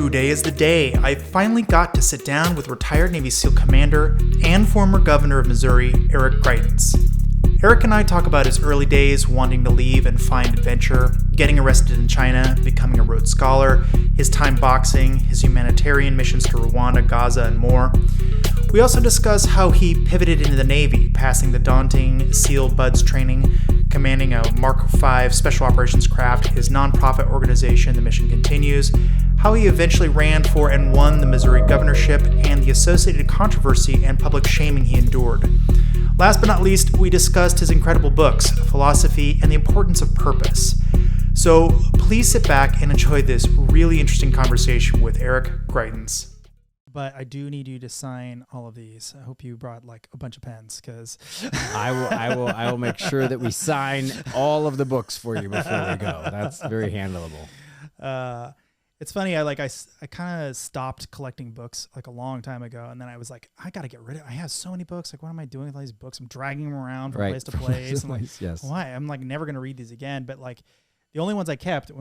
Today is the day. I finally got to sit down with retired Navy SEAL commander and former governor of Missouri, Eric Greitens. Eric and I talk about his early days wanting to leave and find adventure, getting arrested in China, becoming a Rhodes Scholar, his time boxing, his humanitarian missions to Rwanda, Gaza, and more. We also discuss how he pivoted into the Navy, passing the daunting SEAL Buds training, commanding a Mark V Special Operations craft, his nonprofit organization, The Mission Continues, how he eventually ran for and won the Missouri governorship, and the associated controversy and public shaming he endured. Last but not least, we discussed his incredible books, philosophy, and the importance of purpose. So please sit back and enjoy this really interesting conversation with Eric Greitens. But I do need you to sign all of these. I hope you brought like a bunch of pens, because I will make sure that we sign all of the books for you before we go. That's very handleable. It's funny. I kind of stopped collecting books like a long time ago, and then I was like, I got to get rid of. I have so many books. Like, what am I doing with all these books? I'm dragging them around from place to place. I'm like, yes. Why? I'm like never going to read these again. But like, the only ones I kept,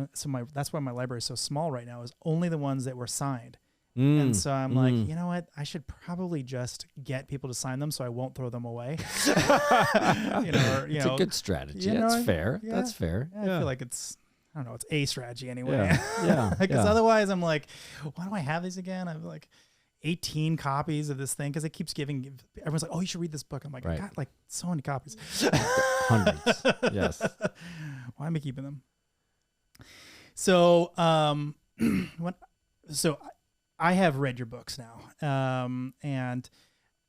that's why my library is so small right now, is only the ones that were signed. And so I'm like, you know what? I should probably just get people to sign them so I won't throw them away. It's a good strategy. That's fair. Yeah, That's fair. I feel like it's a strategy anyway. Yeah. Because otherwise I'm like, why do I have these again? I have like 18 copies of this thing because it keeps giving. Everyone's like, oh, you should read this book. I'm like, I got like so many copies. Hundreds. Yes. Why am I keeping them? So, I have read your books now, and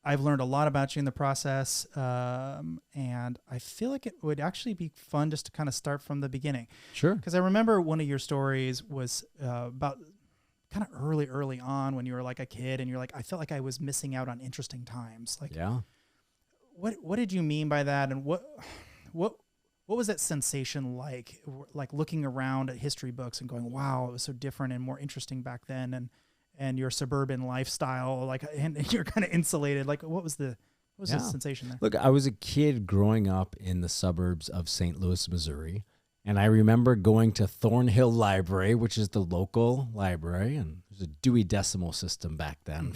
I've learned a lot about you in the process, and I feel like it would actually be fun just to kind of start from the beginning. Sure. Because I remember one of your stories was about kind of early on when you were like a kid, and you're like, I felt like I was missing out on interesting times. Like, yeah. What did you mean by that, and what was that sensation like looking around at history books and going, wow, it was so different and more interesting back then, and your suburban lifestyle, and you're kind of insulated. Like, what was the sensation there? Look, I was a kid growing up in the suburbs of St. Louis, Missouri, and I remember going to Thornhill Library, which is the local library, and there's a Dewey Decimal System back then.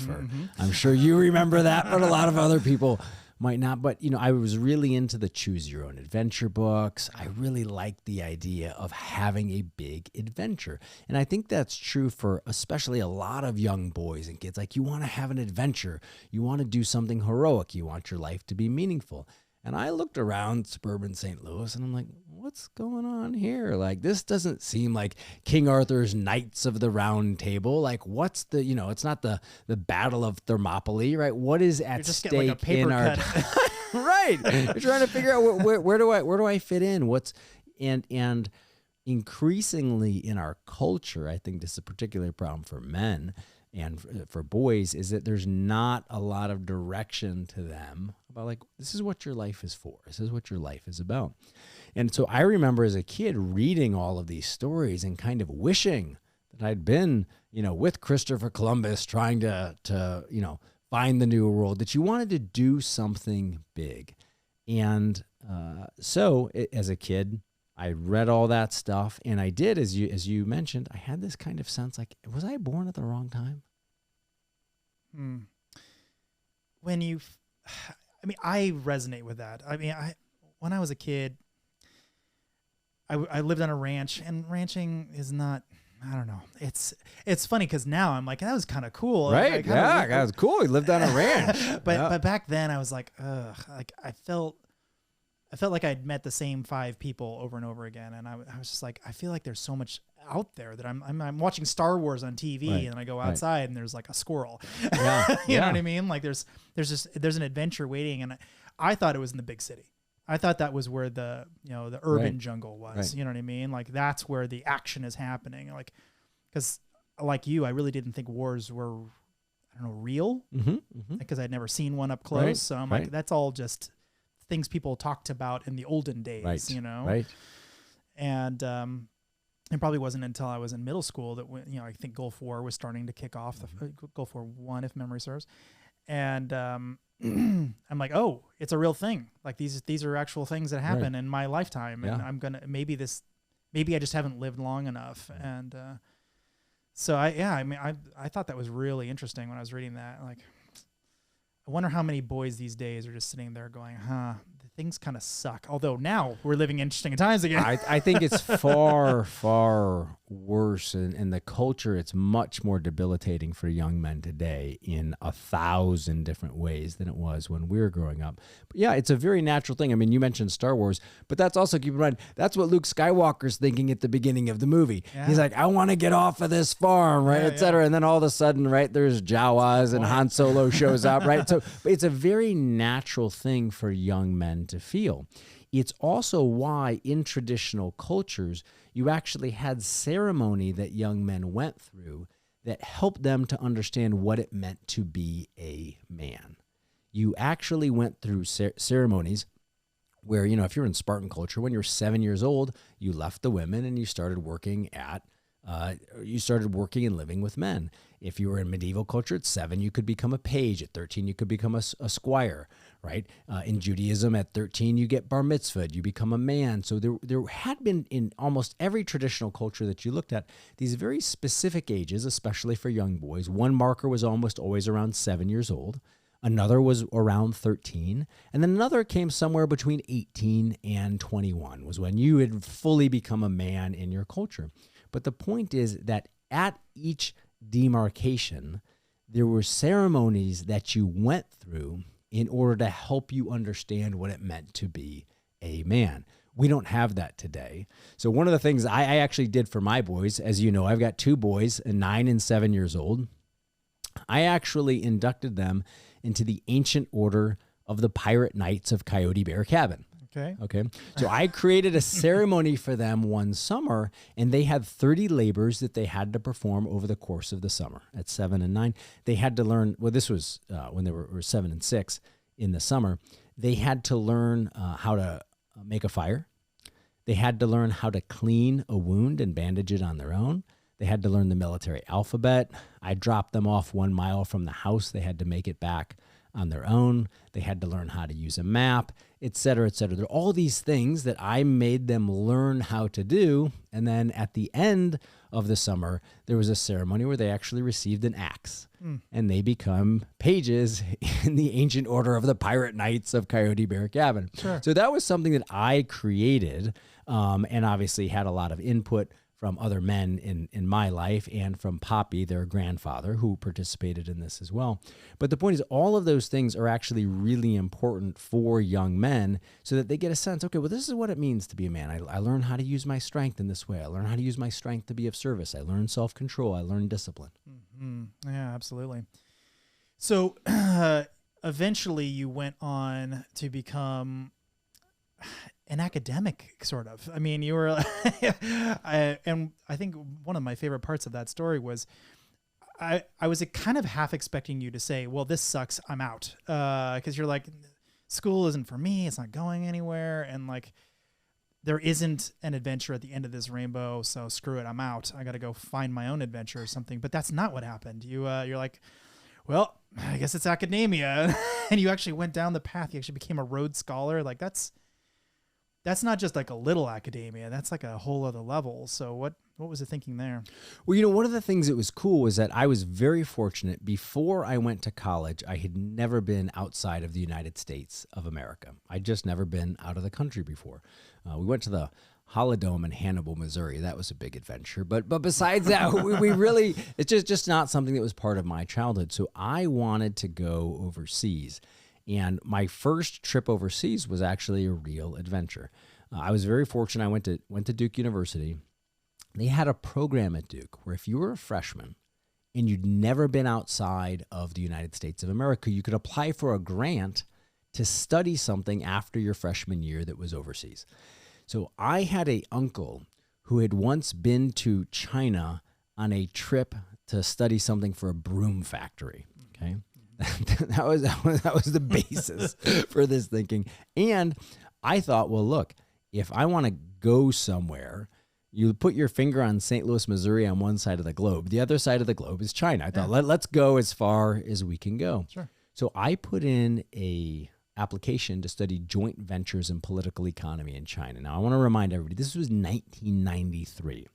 I'm sure you remember that, but a lot of other people might not. But, I was really into the choose your own adventure books. I really liked the idea of having a big adventure. And I think that's true for especially a lot of young boys and kids. Like, you want to have an adventure. You want to do something heroic. You want your life to be meaningful. And I looked around suburban St. Louis and I'm like, what's going on here? Like, this doesn't seem like King Arthur's Knights of the Round Table. Like, what's the, it's not the Battle of Thermopylae, right? What is at stake like a paper in our right? You're trying to figure out where do I fit in? And increasingly in our culture, I think this is a particular problem for men and for boys, is that there's not a lot of direction to them about, like, this is what your life is for. This is what your life is about. And so I remember as a kid reading all of these stories and kind of wishing that I'd been, with Christopher Columbus trying to find the new world, that you wanted to do something big. And so as a kid, I read all that stuff, and I did, as you mentioned, I had this kind of sense like, was I born at the wrong time? I resonate with that. When I was a kid, I lived on a ranch, and ranching is not, I don't know. It's funny because now I'm like, that was kind of cool. Right. That was cool. We lived on a ranch. But back then I was like, ugh, like I felt like I'd met the same 5 people over and over again. And I was just like, I feel like there's so much out there that I'm watching Star Wars on TV, right, and I go outside and there's like a squirrel. Yeah. You know what I mean? Like there's an adventure waiting. And I thought it was in the big city. I thought that was where the urban jungle was. Right. You know what I mean? Like that's where the action is happening. Like, because like you, I really didn't think wars were, I don't know, real, because I'd never seen one up close. Right. So I'm like, that's all just things people talked about in the olden days, right. Right. And it probably wasn't until I was in middle school that I think Gulf War was starting to kick off, the Gulf War I, if memory serves. And I'm like, oh, it's a real thing. Like these are actual things that happen in my lifetime, and I'm gonna maybe I just haven't lived long enough, and So I thought that was really interesting when I was reading that. Like, I wonder how many boys these days are just sitting there going, things kind of suck. Although now we're living interesting times again. I think it's far, far worse in the culture. It's much more debilitating for young men today in 1,000 different ways than it was when we were growing up. But yeah, it's a very natural thing. I mean, you mentioned Star Wars, but that's also, keep in mind, that's what Luke Skywalker's thinking at the beginning of the movie. Yeah. He's like, I want to get off of this farm, right, et cetera. And then all of a sudden, right, there's Jawas and Han Solo shows up, right? So it's a very natural thing for young men to feel. It's also why in traditional cultures, you actually had ceremony that young men went through that helped them to understand what it meant to be a man. You actually went through ceremonies where, you know, if you're in Spartan culture, when you're 7 years old, you left the women and you started working and living with men. If you were in medieval culture, at 7, you could become a page. At 13, you could become a squire, right? In Judaism, at 13, you get bar mitzvahed. You become a man. So there had been in almost every traditional culture that you looked at, these very specific ages, especially for young boys. One marker was almost always around 7 years old. Another was around 13. And then another came somewhere between 18 and 21 was when you had fully become a man in your culture. But the point is that at each demarcation, there were ceremonies that you went through in order to help you understand what it meant to be a man. We don't have that today. So one of the things I actually did for my boys, as you know, I've got 2 boys, 9 and 7 years old. I actually inducted them into the ancient order of the Pirate Knights of Coyote Bear Cabin. Okay. So I created a ceremony for them one summer, and they had 30 labors that they had to perform over the course of the summer. At 7 and 9, they had to learn, well, this was when they were 7 and 6 in the summer. They had to learn how to make a fire. They had to learn how to clean a wound and bandage it on their own. They had to learn the military alphabet. I dropped them off 1 mile from the house. They had to make it back on their own. They had to learn how to use a map, et cetera, et cetera. There are all these things that I made them learn how to do. And then at the end of the summer, there was a ceremony where they actually received an axe and they become pages in the ancient order of the Pirate Knights of Coyote Bear Cabin. Sure. So that was something that I created and obviously had a lot of input from other men in my life and from Poppy, their grandfather, who participated in this as well. But the point is, all of those things are actually really important for young men so that they get a sense, okay, well, this is what it means to be a man. I learn how to use my strength in this way. I learn how to use my strength to be of service. I learn self-control. I learn discipline. Mm-hmm. Yeah, absolutely. So eventually you went on to become an academic, sort of. I mean, you were, and I think one of my favorite parts of that story was I was kind of half expecting you to say, well, this sucks, I'm out. Because you're like, school isn't for me, it's not going anywhere. And like, there isn't an adventure at the end of this rainbow, so screw it, I'm out. I got to go find my own adventure or something. But that's not what happened. You're like, well, I guess it's academia. And you actually went down the path. You actually became a Rhodes Scholar. Like that's not just like a little academia. That's like a whole other level. So what was the thinking there? Well, you know, one of the things that was cool was that I was very fortunate. Before I went to college, I had never been outside of the United States of America. I'd just never been out of the country before. We went to the Holodome in Hannibal, Missouri. That was a big adventure. But besides that, we really, it's just not something that was part of my childhood. So I wanted to go overseas. And my first trip overseas was actually a real adventure. I was very fortunate. I went to Duke University. They had a program at Duke where if you were a freshman and you'd never been outside of the United States of America, you could apply for a grant to study something after your freshman year that was overseas. So I had an uncle who had once been to China on a trip to study something for a broom factory. Okay. That was the basis for this thinking. And I thought, well, look, if I want to go somewhere, you put your finger on St. Louis, Missouri on one side of the globe. The other side of the globe is China. I thought, let's go as far as we can go. Sure. So I put in a application to study joint ventures in political economy in China. Now, I want to remind everybody, this was 1993.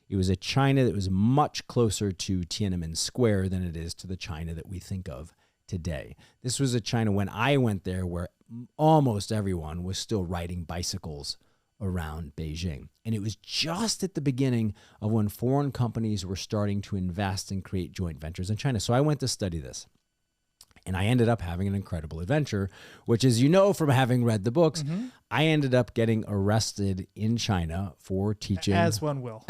It was a China that was much closer to Tiananmen Square than it is to the China that we think of today. This was a China when I went there where almost everyone was still riding bicycles around Beijing. And it was just at the beginning of when foreign companies were starting to invest and create joint ventures in China. So I went to study this. And I ended up having an incredible adventure, which, as you know from having read the books, I ended up getting arrested in China for teaching. As one will.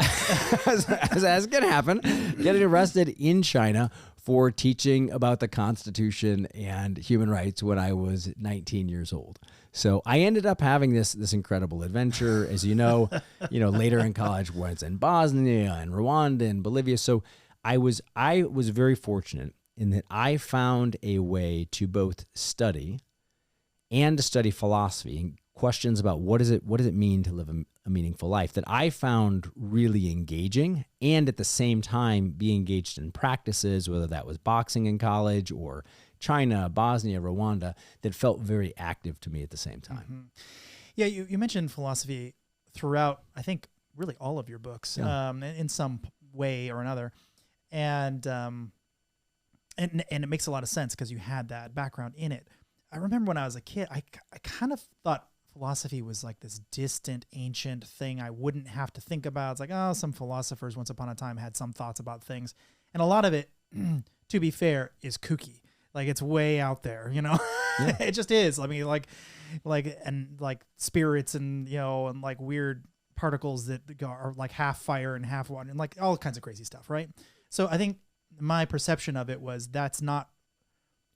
as can happen, getting arrested in China for teaching about the Constitution and human rights when I was 19 years old. So I ended up having this incredible adventure, as you know, later in college, was in Bosnia and Rwanda and Bolivia. So I was very fortunate in that I found a way to both study and to study philosophy and questions about what does it mean to live a meaningful life that I found really engaging, and at the same time be engaged in practices, whether that was boxing in college or China, Bosnia, Rwanda, that felt very active to me at the same time. Yeah, you mentioned philosophy throughout, I think, really all of your books, in some way or another. And it makes a lot of sense because you had that background in it. I remember when I was a kid, I kind of thought philosophy was like this distant, ancient thing I wouldn't have to think about. It's like, oh, some philosophers once upon a time had some thoughts about things. And a lot of it, to be fair, is kooky. Like, it's way out there, Yeah. It just is. I mean, like spirits and, and like weird particles that are like half fire and half water and like all kinds of crazy stuff, right? So I think my perception of it was that's not,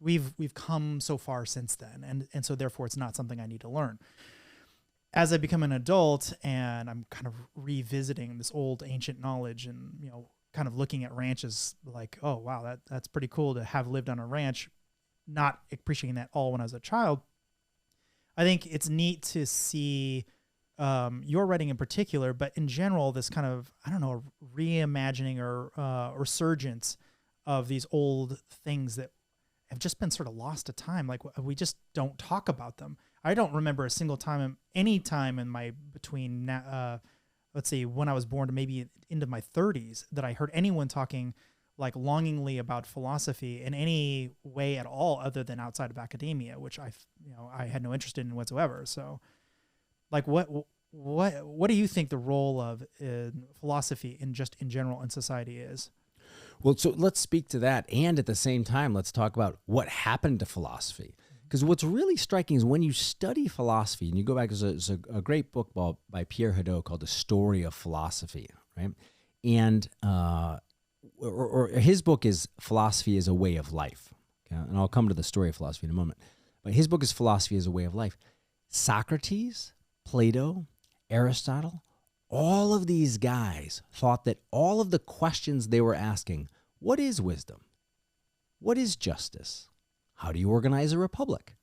we've come so far since then. And so therefore it's not something I need to learn. As I become an adult and I'm kind of revisiting this old ancient knowledge and, kind of looking at ranches like, oh, wow, that's pretty cool to have lived on a ranch, not appreciating that all when I was a child. I think it's neat to see your writing in particular, but in general, this kind of, reimagining or resurgence of these old things that have just been sort of lost to time. Like, we just don't talk about them. I don't remember a single time, any time in my between, let's see, when I was born to maybe into my 30s, that I heard anyone talking like longingly about philosophy in any way at all, other than outside of academia, which I had no interest in whatsoever. So, like, what do you think the role of philosophy in general in society is? Well, so let's speak to that. And at the same time, let's talk about what happened to philosophy. Because what's really striking is when you study philosophy, and you go back, there's a great book by Pierre Hadot called The Story of Philosophy, right? And or his book is Philosophy as a Way of Life. Okay? And I'll come to the story of philosophy in a moment. But his book is Philosophy as a Way of Life. Socrates, Plato, Aristotle, all of these guys thought that all of the questions they were asking, what is wisdom? What is justice? How do you organize a republic?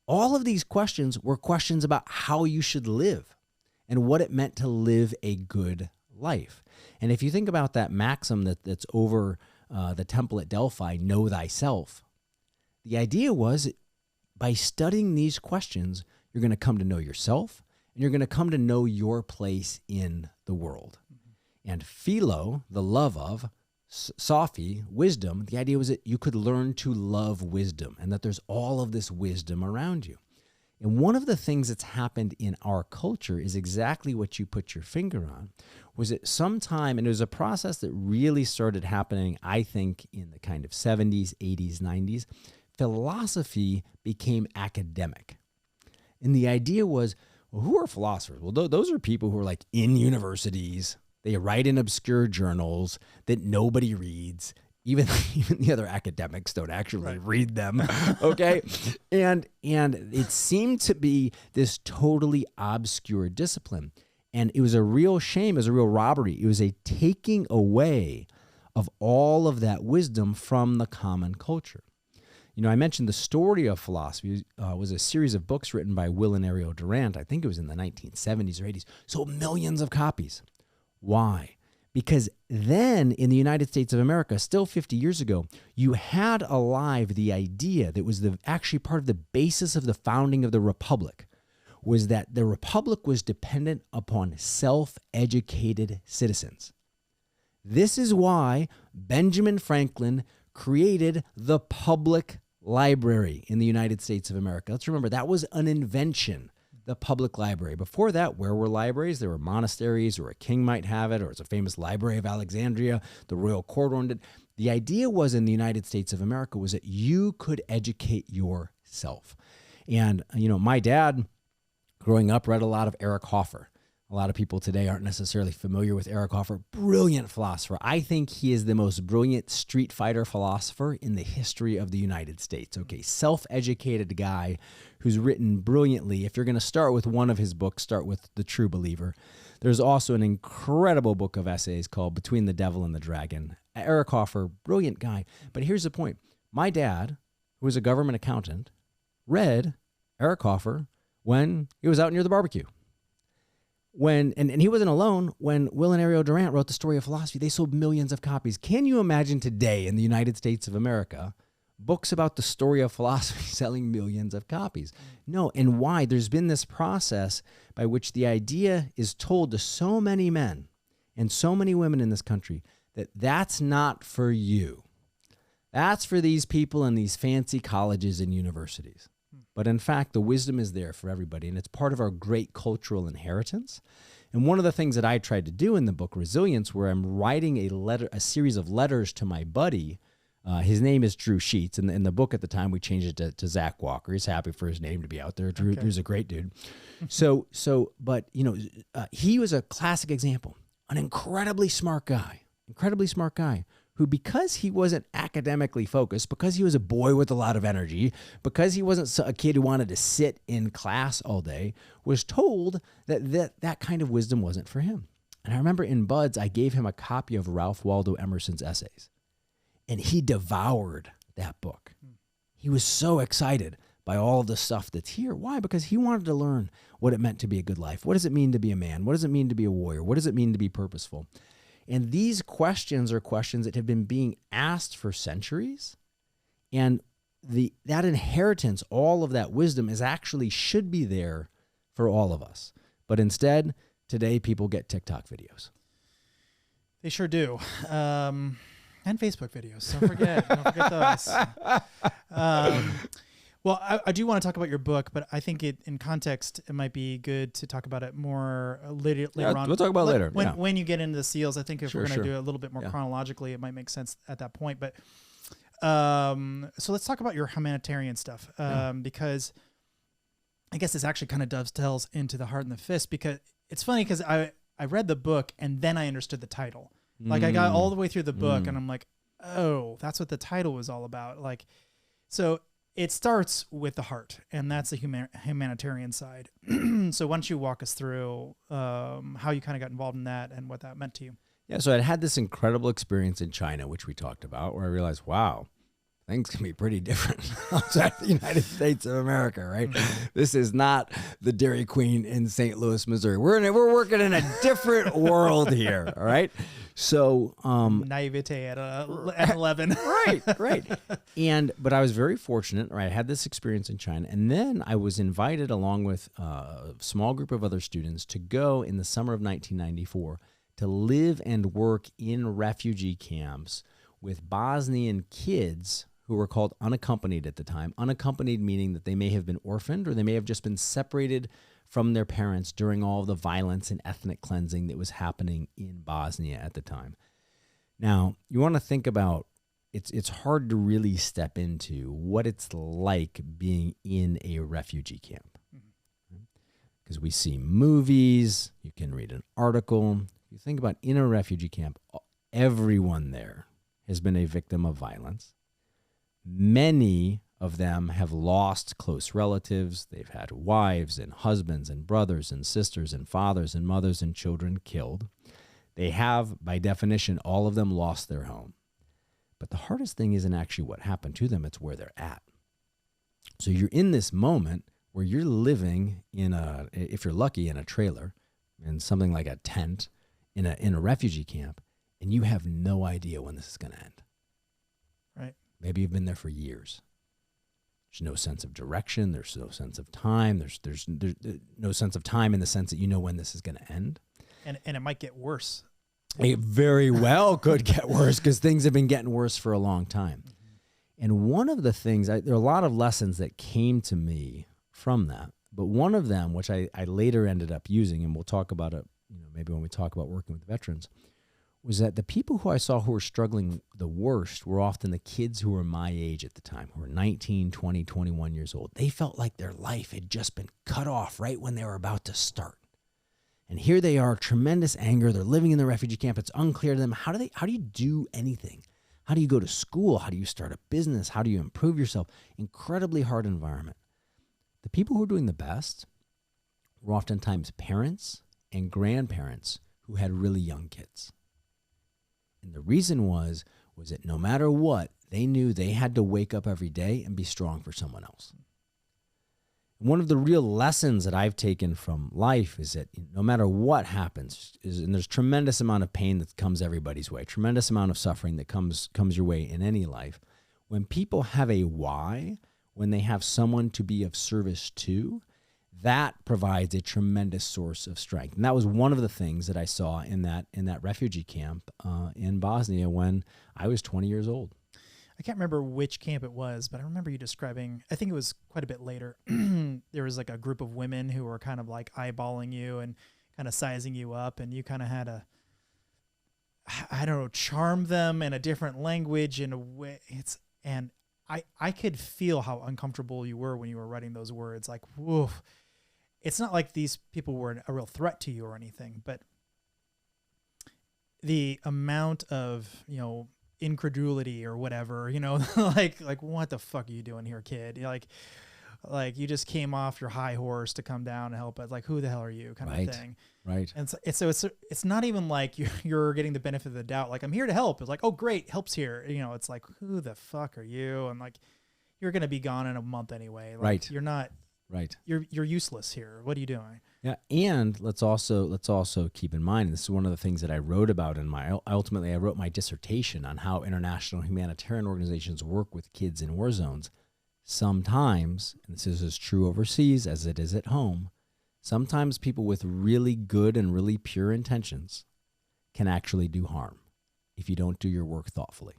All of these questions were questions about how you should live and what it meant to live a good life. And if you think about that maxim that's over the temple at Delphi, know thyself, the idea was by studying these questions, you're going to come to know yourself, and you're going to come to know your place in the world. And philo, the love of, Sophy, wisdom, the idea was that you could learn to love wisdom and that there's all of this wisdom around you. And one of the things that's happened in our culture is exactly what you put your finger on, was that sometime, and it was a process that really started happening, I think, in the kind of 70s, 80s, 90s, philosophy became academic. And the idea was, well, who are philosophers? Well, those are people who are like in universities. They write in obscure journals that nobody reads. Even the other academics don't actually read them, okay? And it seemed to be this totally obscure discipline. And it was a real shame, it was a real robbery. It was a taking away of all of that wisdom from the common culture. I mentioned The Story of Philosophy was a series of books written by Will and Ariel Durant. I think it was in the 1970s or 80s. Sold millions of copies. Why? Because then in the United States of America, still 50 years ago, you had alive the idea that was actually part of the basis of the founding of the Republic, was that the Republic was dependent upon self-educated citizens. This is why Benjamin Franklin created the public library in the United States of America. Let's remember, that was an invention, the public library. Before that, where were libraries? There were monasteries, or a king might have it, or it's a famous Library of Alexandria, the royal court owned it. The idea was in the United States of America was that you could educate yourself. And, my dad, growing up, read a lot of Eric Hoffer. A lot of people today aren't necessarily familiar with Eric Hoffer. Brilliant philosopher. I think he is the most brilliant street fighter philosopher in the history of the United States. Okay, self-educated guy who's written brilliantly. If you're going to start with one of his books, start with The True Believer. There's also an incredible book of essays called Between the Devil and the Dragon. Eric Hoffer, brilliant guy. But here's the point. My dad, who was a government accountant, read Eric Hoffer when he was out near the barbecue. And he wasn't alone. When Will and Ariel Durant wrote The Story of Philosophy, they sold millions of copies. Can you imagine today in the United States of America, books about the story of philosophy selling millions of copies? No. And why? There's been this process by which the idea is told to so many men and so many women in this country that that's not for you. That's for these people in these fancy colleges and universities. But in fact, the wisdom is there for everybody, and it's part of our great cultural inheritance. And one of the things that I tried to do in the book Resilience, where I'm writing a series of letters to my buddy, his name is Drew Sheets. And in the book at the time, we changed it to Zach Walker. He's happy for his name to be out there. Drew's a great dude. But he was a classic example, an incredibly smart guy, who, because he wasn't academically focused, because he was a boy with a lot of energy, because he wasn't a kid who wanted to sit in class all day, was told that kind of wisdom wasn't for him. And I remember in Buds, I gave him a copy of Ralph Waldo Emerson's essays, and he devoured that book. He was so excited by all of the stuff that's here. Why? Because he wanted to learn what it meant to be a good life. What does it mean to be a man? What does it mean to be a warrior? What does it mean to be purposeful? And these questions are questions that have been being asked for centuries. And that inheritance, all of that wisdom should be there for all of us. But instead, today people get TikTok videos. They sure do. And Facebook videos. Don't forget those. Well, I do want to talk about your book, but I think in context, it might be good to talk about it more later on. We'll talk about it later. When you get into the SEALs, I think if we're going to do it a little bit more chronologically, it might make sense at that point. But so let's talk about your humanitarian stuff, because I guess this actually kind of dovetails into the Heart and the Fist, because it's funny because I read the book and then I understood the title. Like I got all the way through the book and I'm like, oh, that's what the title was all about. Like, so it starts with the heart, and that's the humanitarian side. So why don't you walk us through how you kind of got involved in that and what that meant to you? Yeah, so I had this incredible experience in China, which we talked about, where I realized, wow, things can be pretty different outside the United States of America, right? This is not the Dairy Queen in St. Louis, Missouri. We're working in a different world here, all right? So naivete at 11. Right. But I was very fortunate, right? I had this experience in China, and then I was invited along with a small group of other students to go in the summer of 1994 to live and work in refugee camps with Bosnian kids who were called unaccompanied at the time. Unaccompanied meaning that they may have been orphaned or they may have just been separated from their parents during all of the violence and ethnic cleansing that was happening in Bosnia at the time. Now, you want to think about, it's hard to really step into what it's like being in a refugee camp. Because we see movies, you can read an article. If you think about in a refugee camp, everyone there has been a victim of violence. Many of them have lost close relatives. They've had wives and husbands and brothers and sisters and fathers and mothers and children killed. They have, by definition, all of them lost their home. But the hardest thing isn't actually what happened to them, it's where they're at. So you're in this moment where you're living if you're lucky, in a trailer, in something like a tent, in a refugee camp, and you have no idea when this is going to end. Right. Maybe you've been there for years. There's no sense of direction. There's no sense of time. There's no sense of time in the sense that you know when this is going to end. And it might get worse. It very well could get worse because things have been getting worse for a long time. And one of the things, there are a lot of lessons that came to me from that, but one of them, which I later ended up using, and we'll talk about it, maybe when we talk about working with veterans, was that the people who I saw who were struggling the worst were often the kids who were my age at the time, who were 19, 20, 21 years old. They felt like their life had just been cut off right when they were about to start. And here they are, tremendous anger. They're living in the refugee camp. It's unclear to them. How do you do anything? How do you go to school? How do you start a business? How do you improve yourself? Incredibly hard environment. The people who are doing the best were oftentimes parents and grandparents who had really young kids. And the reason was that no matter what, they knew they had to wake up every day and be strong for someone else. One of the real lessons that I've taken from life is that no matter what happens, and there's tremendous amount of pain that comes everybody's way, tremendous amount of suffering that comes your way in any life. When people have a why, when they have someone to be of service to, that provides a tremendous source of strength. And that was one of the things that I saw in that refugee camp in Bosnia when I was 20 years old. I can't remember which camp it was, but I remember you describing, I think it was quite a bit later. There was like a group of women who were kind of like eyeballing you and kind of sizing you up, and you kind of had to, I don't know, charm them in a different language in a way. And I could feel how uncomfortable you were when you were writing those words. Like, woof. It's not like these people were a real threat to you or anything, but the amount of, incredulity or whatever, like what the fuck are you doing here, kid? Like you just came off your high horse to come down and help us. Like, who the hell are you, kind of thing. Right. And so it's not even like you're getting the benefit of the doubt. Like, I'm here to help. It's like, oh great, help's here. It's like, who the fuck are you? And like, you're going to be gone in a month anyway. Like, right. You're not, right. You're useless here. What are you doing? Yeah, and let's also keep in mind, and this is one of the things that I wrote about ultimately I wrote my dissertation on how international humanitarian organizations work with kids in war zones. Sometimes, and this is as true overseas as it is at home, sometimes people with really good and really pure intentions can actually do harm if you don't do your work thoughtfully.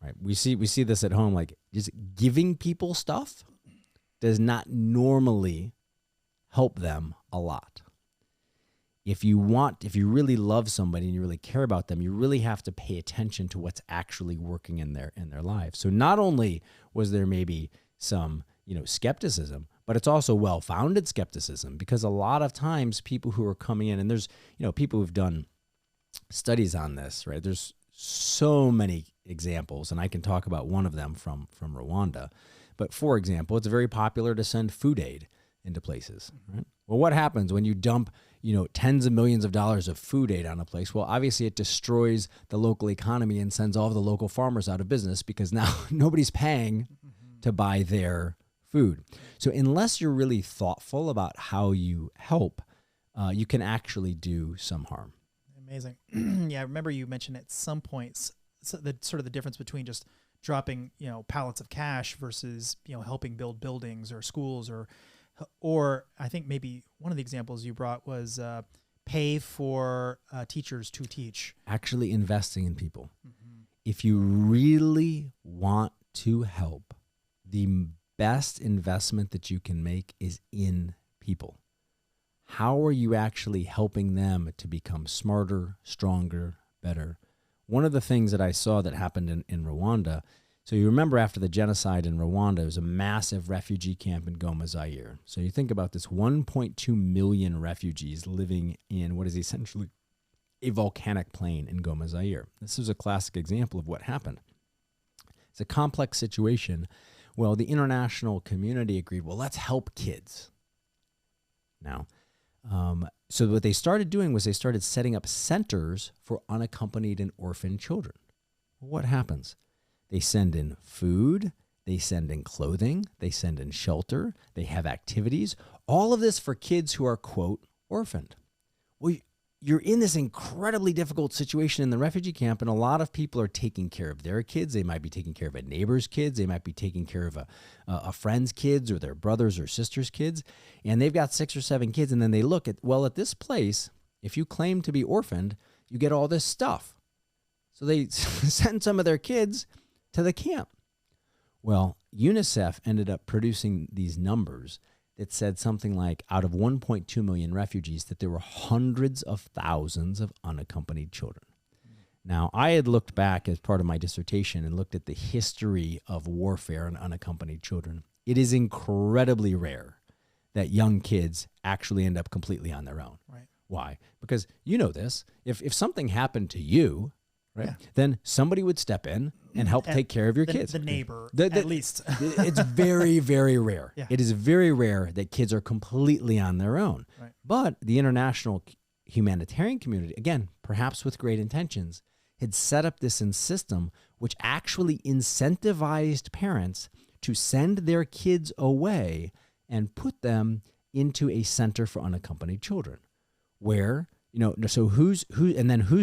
Right? We see this at home, like just giving people stuff does not normally help them a lot. If you really love somebody and you really care about them, you really have to pay attention to what's actually working in their lives. So not only was there maybe some, skepticism, but it's also well-founded skepticism, because a lot of times people who are coming in, and there's, people who've done studies on this, right? There's so many examples, and I can talk about one of them from Rwanda. But for example, it's very popular to send food aid into places, right? Well, what happens when you dump, tens of millions of dollars of food aid on a place? Well, obviously it destroys the local economy and sends all of the local farmers out of business, because now nobody's paying to buy their food. So unless you're really thoughtful about how you help, you can actually do some harm. Amazing. Yeah, I remember you mentioned at some points the difference between just dropping, pallets of cash versus, helping build buildings or schools, or I think maybe one of the examples you brought was pay for teachers to teach. Actually investing in people. Mm-hmm. If you really want to help, the best investment that you can make is in people. How are you actually helping them to become smarter, stronger, better? One of the things that I saw that happened in Rwanda, so you remember after the genocide in Rwanda, it was a massive refugee camp in Goma, Zaire. So you think about this 1.2 million refugees living in what is essentially a volcanic plain in Goma, Zaire. This is a classic example of what happened. It's a complex situation. Well, the international community agreed, well, let's help kids. Now, so what they started doing was they started setting up centers for unaccompanied and orphaned children. Well, what happens? They send in food, they send in clothing, they send in shelter, they have activities, all of this for kids who are, quote, orphaned. Well, you're in this incredibly difficult situation in the refugee camp, and a lot of people are taking care of their kids. They might be taking care of a neighbor's kids. They might be taking care of a friend's kids or their brothers or sisters' kids, and they've got 6 or 7 kids, and then they look at, well, at this place, if you claim to be orphaned, you get all this stuff. So they sent some of their kids to the camp. Well, UNICEF ended up producing these numbers that said something like out of 1.2 million refugees that there were hundreds of thousands of unaccompanied children. Now, I had looked back as part of my dissertation and looked at the history of warfare and unaccompanied children. It is incredibly rare that young kids actually end up completely on their own. Right. Why? Because you know this. If something happened to you, right, then somebody would step in and help take care of your kids. The neighbor, at least. It's very, very rare. Yeah. It is very rare that kids are completely on their own. Right. But the international humanitarian community, again, perhaps with great intentions, had set up this system which actually incentivized parents to send their kids away and put them into a center for unaccompanied children, where, so who's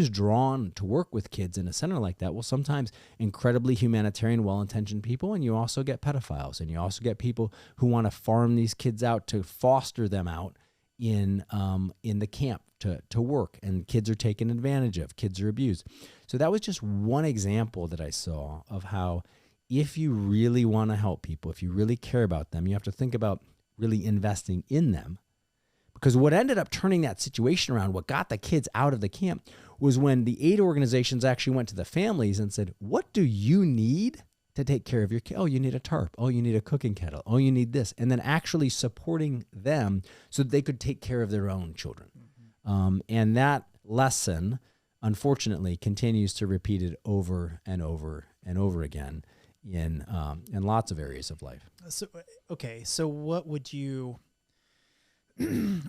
drawn to work with kids in a center like that? Well, sometimes incredibly humanitarian, well-intentioned people, and you also get pedophiles, and you also get people who want to farm these kids out to foster them out in the camp to work, and kids are taken advantage of, kids are abused. So that was just one example that I saw of how if you really want to help people, if you really care about them, you have to think about really investing in them. Because what ended up turning that situation around, what got the kids out of the camp, was when the aid organizations actually went to the families and said, what do you need to take care of your kid? Oh, you need a tarp. Oh, you need a cooking kettle. Oh, you need this. And then actually supporting them so that they could take care of their own children. And that lesson, unfortunately, continues to repeat it over and over and over again in lots of areas of life. So what would you,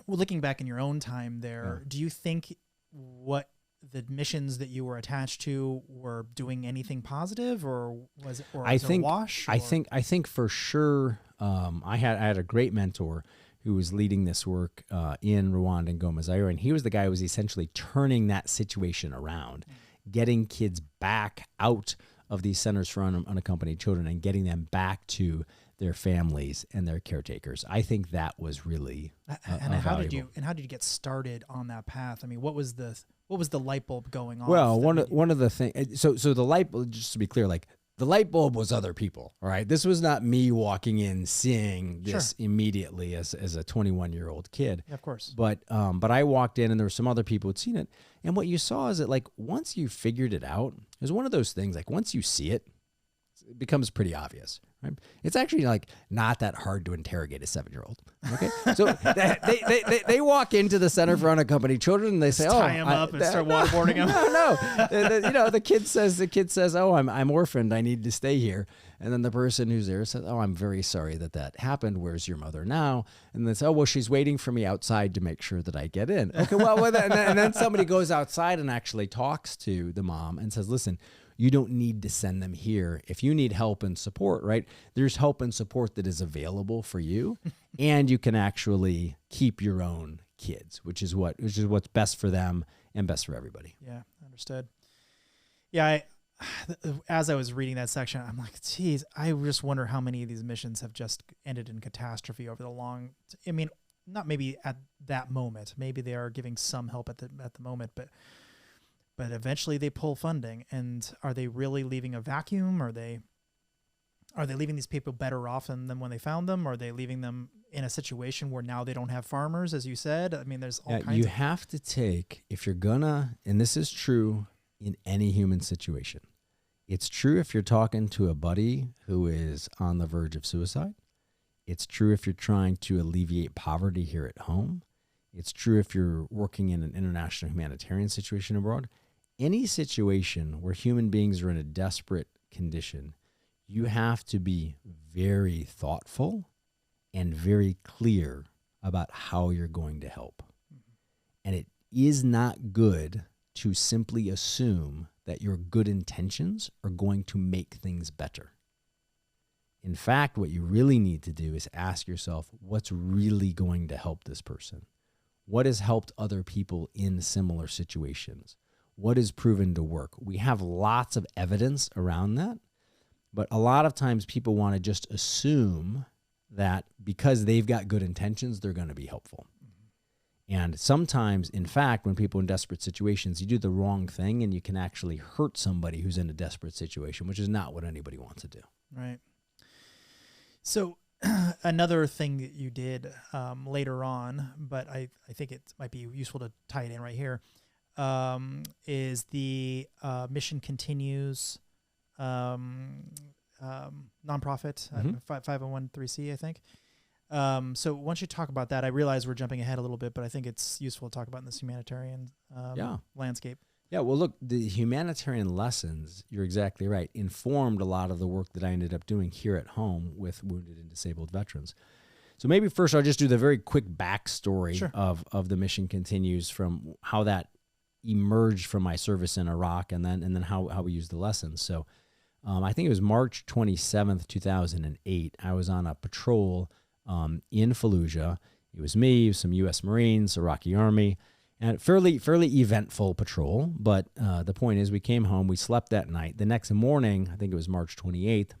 looking back in your own time there, do you think what the missions that you were attached to were doing anything positive, or was it a wash? I think for sure. I had a great mentor who was leading this work in Rwanda and Goma, Zaire, and he was the guy who was essentially turning that situation around, getting kids back out of these centers for unaccompanied children and getting them back to their families and their caretakers. I think that was really how did you get started on that path? I mean, what was the light bulb going on? Well, one of the things. So the light bulb, just to be clear, like the light bulb was other people. All right, this was not me walking in seeing this immediately as a 21-year-old kid. Yeah, of course. But I walked in and there were some other people who'd seen it, and what you saw is that like once you figured it out, it was one of those things like once you see it, it becomes pretty obvious. Right? It's actually like not that hard to interrogate a 7-year-old. Okay, so they walk into the Center for Unaccompanied Children and they say, tie him up and start waterboarding him. No. The kid says, oh, I'm orphaned. I need to stay here. And then the person who's there says, oh, I'm very sorry that happened. Where's your mother now? And they say, oh, well, she's waiting for me outside to make sure that I get in. Okay, well, and then somebody goes outside and actually talks to the mom and says, listen, you don't need to send them here. If you need help and support, right, there's help and support that is available for you, and you can actually keep your own kids, which is what's best for them and best for everybody. Yeah, understood. Yeah, as I was reading that section, I'm like, geez, I just wonder how many of these missions have just ended in catastrophe over the long. I mean, not maybe at that moment. Maybe they are giving some help at the moment, but eventually they pull funding. And are they really leaving a vacuum? Are they leaving these people better off than when they found them? Are they leaving them in a situation where now they don't have farmers, as you said? I mean, there's all kinds. You have to take, if you're gonna, and this is true in any human situation. It's true if you're talking to a buddy who is on the verge of suicide. It's true if you're trying to alleviate poverty here at home. It's true if you're working in an international humanitarian situation abroad. Any situation where human beings are in a desperate condition, you have to be very thoughtful and very clear about how you're going to help. And it is not good to simply assume that your good intentions are going to make things better. In fact, what you really need to do is ask yourself, what's really going to help this person? What has helped other people in similar situations? What is proven to work? We have lots of evidence around that, but a lot of times people want to just assume that because they've got good intentions, they're going to be helpful. And sometimes, in fact, when people are in desperate situations, you do the wrong thing and you can actually hurt somebody who's in a desperate situation, which is not what anybody wants to do. Right. So another thing that you did later on, but I think it might be useful to tie it in right here, is the Mission Continues nonprofit, 501(c), I think. So once you talk about that, I realize we're jumping ahead a little bit, but I think it's useful to talk about in this humanitarian landscape. Yeah, well, look, the humanitarian lessons, you're exactly right, informed a lot of the work that I ended up doing here at home with wounded and disabled veterans. So maybe first I'll just do the very quick backstory of the Mission Continues, from how that emerged from my service in Iraq, and then how we use the lessons. So I think it was March 27th, 2008. I was on a patrol in Fallujah. It was me, some U.S. Marines, Iraqi Army, and fairly eventful patrol. But the point is, we came home, we slept that night. The next morning, I think it was March 28th,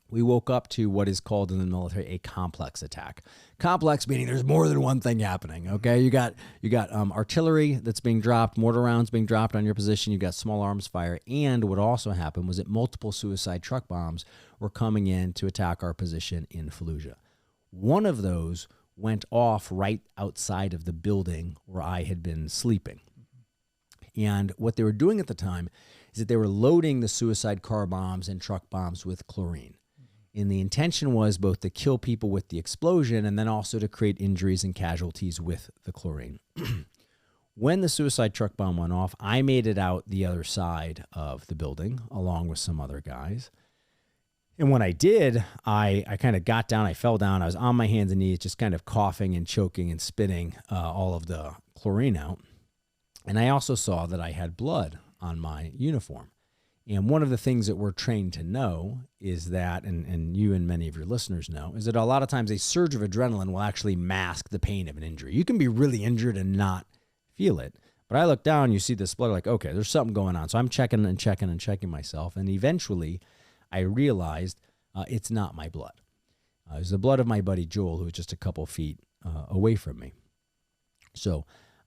we woke up to what is called in the military a complex attack. Complex meaning there's more than one thing happening. Okay, you got artillery that's being dropped, mortar rounds being dropped on your position. You got small arms fire, and what also happened was that multiple suicide truck bombs were coming in to attack our position in Fallujah. One of those went off right outside of the building where I had been sleeping. And what they were doing at the time is that they were loading the suicide car bombs and truck bombs with chlorine. And the intention was both to kill people with the explosion and then also to create injuries and casualties with the chlorine. When the suicide truck bomb went off, I made it out the other side of the building along with some other guys. And when I did, I kind of got down, I fell down, I was on my hands and knees, just kind of coughing and choking and spitting all of the chlorine out. And I also saw that I had blood on my uniform. And one of the things that we're trained to know is that, and you and many of your listeners know, is that a lot of times a surge of adrenaline will actually mask the pain of an injury. You can be really injured and not feel it. But I look down, you see this blood, like, okay, there's something going on. So I'm checking myself. And eventually I realized it's not my blood. It was the blood of my buddy Joel, who was just a couple feet away from me. So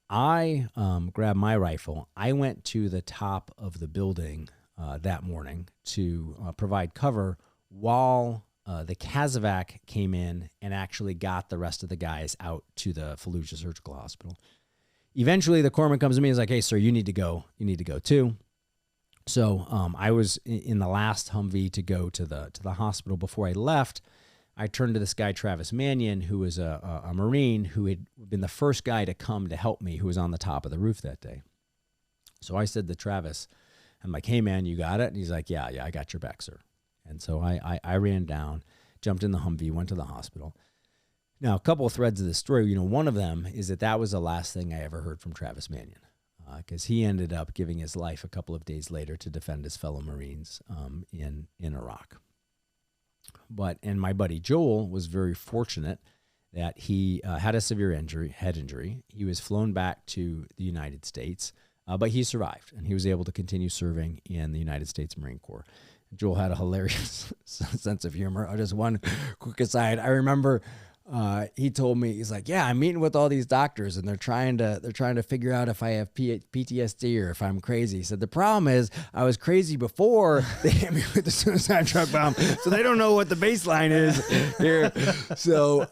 I grabbed my rifle. I went to the top of the building that morning to provide cover while the Casevac came in and actually got the rest of the guys out to the Fallujah Surgical Hospital. Eventually, the corpsman comes to me and is like, hey, sir, you need to go. You need to go too. So I was in the last Humvee to go to the hospital. Before I left, I turned to this guy, Travis Mannion, who was a Marine who had been the first guy to come to help me, who was on the top of the roof that day. So I said to Travis, I'm like, hey, man, you got it? And he's like, yeah, I got your back, sir. And so I ran down, jumped in the Humvee, went to the hospital. Now, a couple of threads of the story, one of them is that was the last thing I ever heard from Travis Mannion, because he ended up giving his life a couple of days later to defend his fellow Marines in Iraq. And my buddy Joel was very fortunate that he had a severe head injury. He was flown back to the United States, but he survived, and he was able to continue serving in the United States Marine Corps. Joel had a hilarious sense of humor. Just one quick aside. I remember he told me, he's like, yeah, I'm meeting with all these doctors and they're trying to figure out if I have PTSD or if I'm crazy. He said, the problem is I was crazy before they hit me with the suicide truck bomb. So they don't know what the baseline is here. So,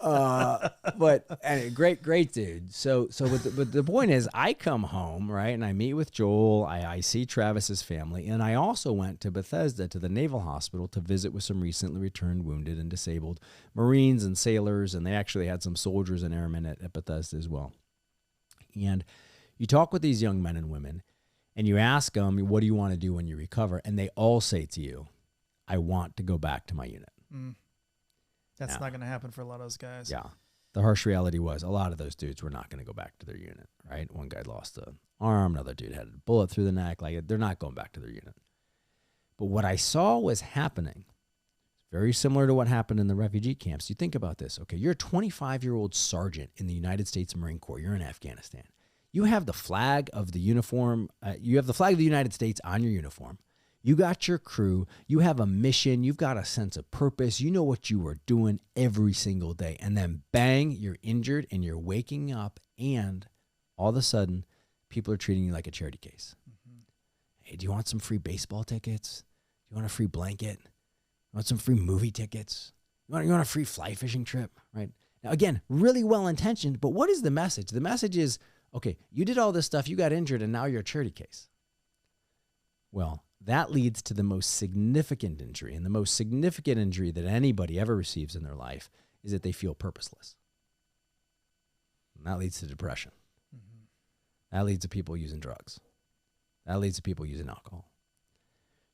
great dude. But the point is I come home, right. And I meet with Joel, I see Travis's family. And I also went to Bethesda, to the Naval Hospital, to visit with some recently returned wounded and disabled Marines and sailors, and they actually had some soldiers and airmen at Bethesda as well. And you talk with these young men and women, and you ask them, what do you want to do when you recover? And they all say to you, I want to go back to my unit. That's not going to happen for a lot of those guys. Yeah. The harsh reality was a lot of those dudes were not going to go back to their unit, right? One guy lost an arm, another dude had a bullet through the neck. Like, they're not going back to their unit. But what I saw was happening, very similar to what happened in the refugee camps. You think about this. Okay, you're a 25-year-old sergeant in the United States Marine Corps. You're in Afghanistan. You have the flag of the uniform. You have the flag of the United States on your uniform. You got your crew. You have a mission. You've got a sense of purpose. You know what you are doing every single day. And then bang, you're injured and you're waking up and all of a sudden, people are treating you like a charity case. Hey, do you want some free baseball tickets? Do you want a free blanket? You want some free movie tickets? You want a free fly fishing trip, right? Now, again, really well-intentioned, but what is the message? The message is, okay, you did all this stuff, you got injured, and now you're a charity case. Well, that leads to the most significant injury, and the most significant injury that anybody ever receives in their life is that they feel purposeless. And that leads to depression. That leads to people using drugs. That leads to people using alcohol.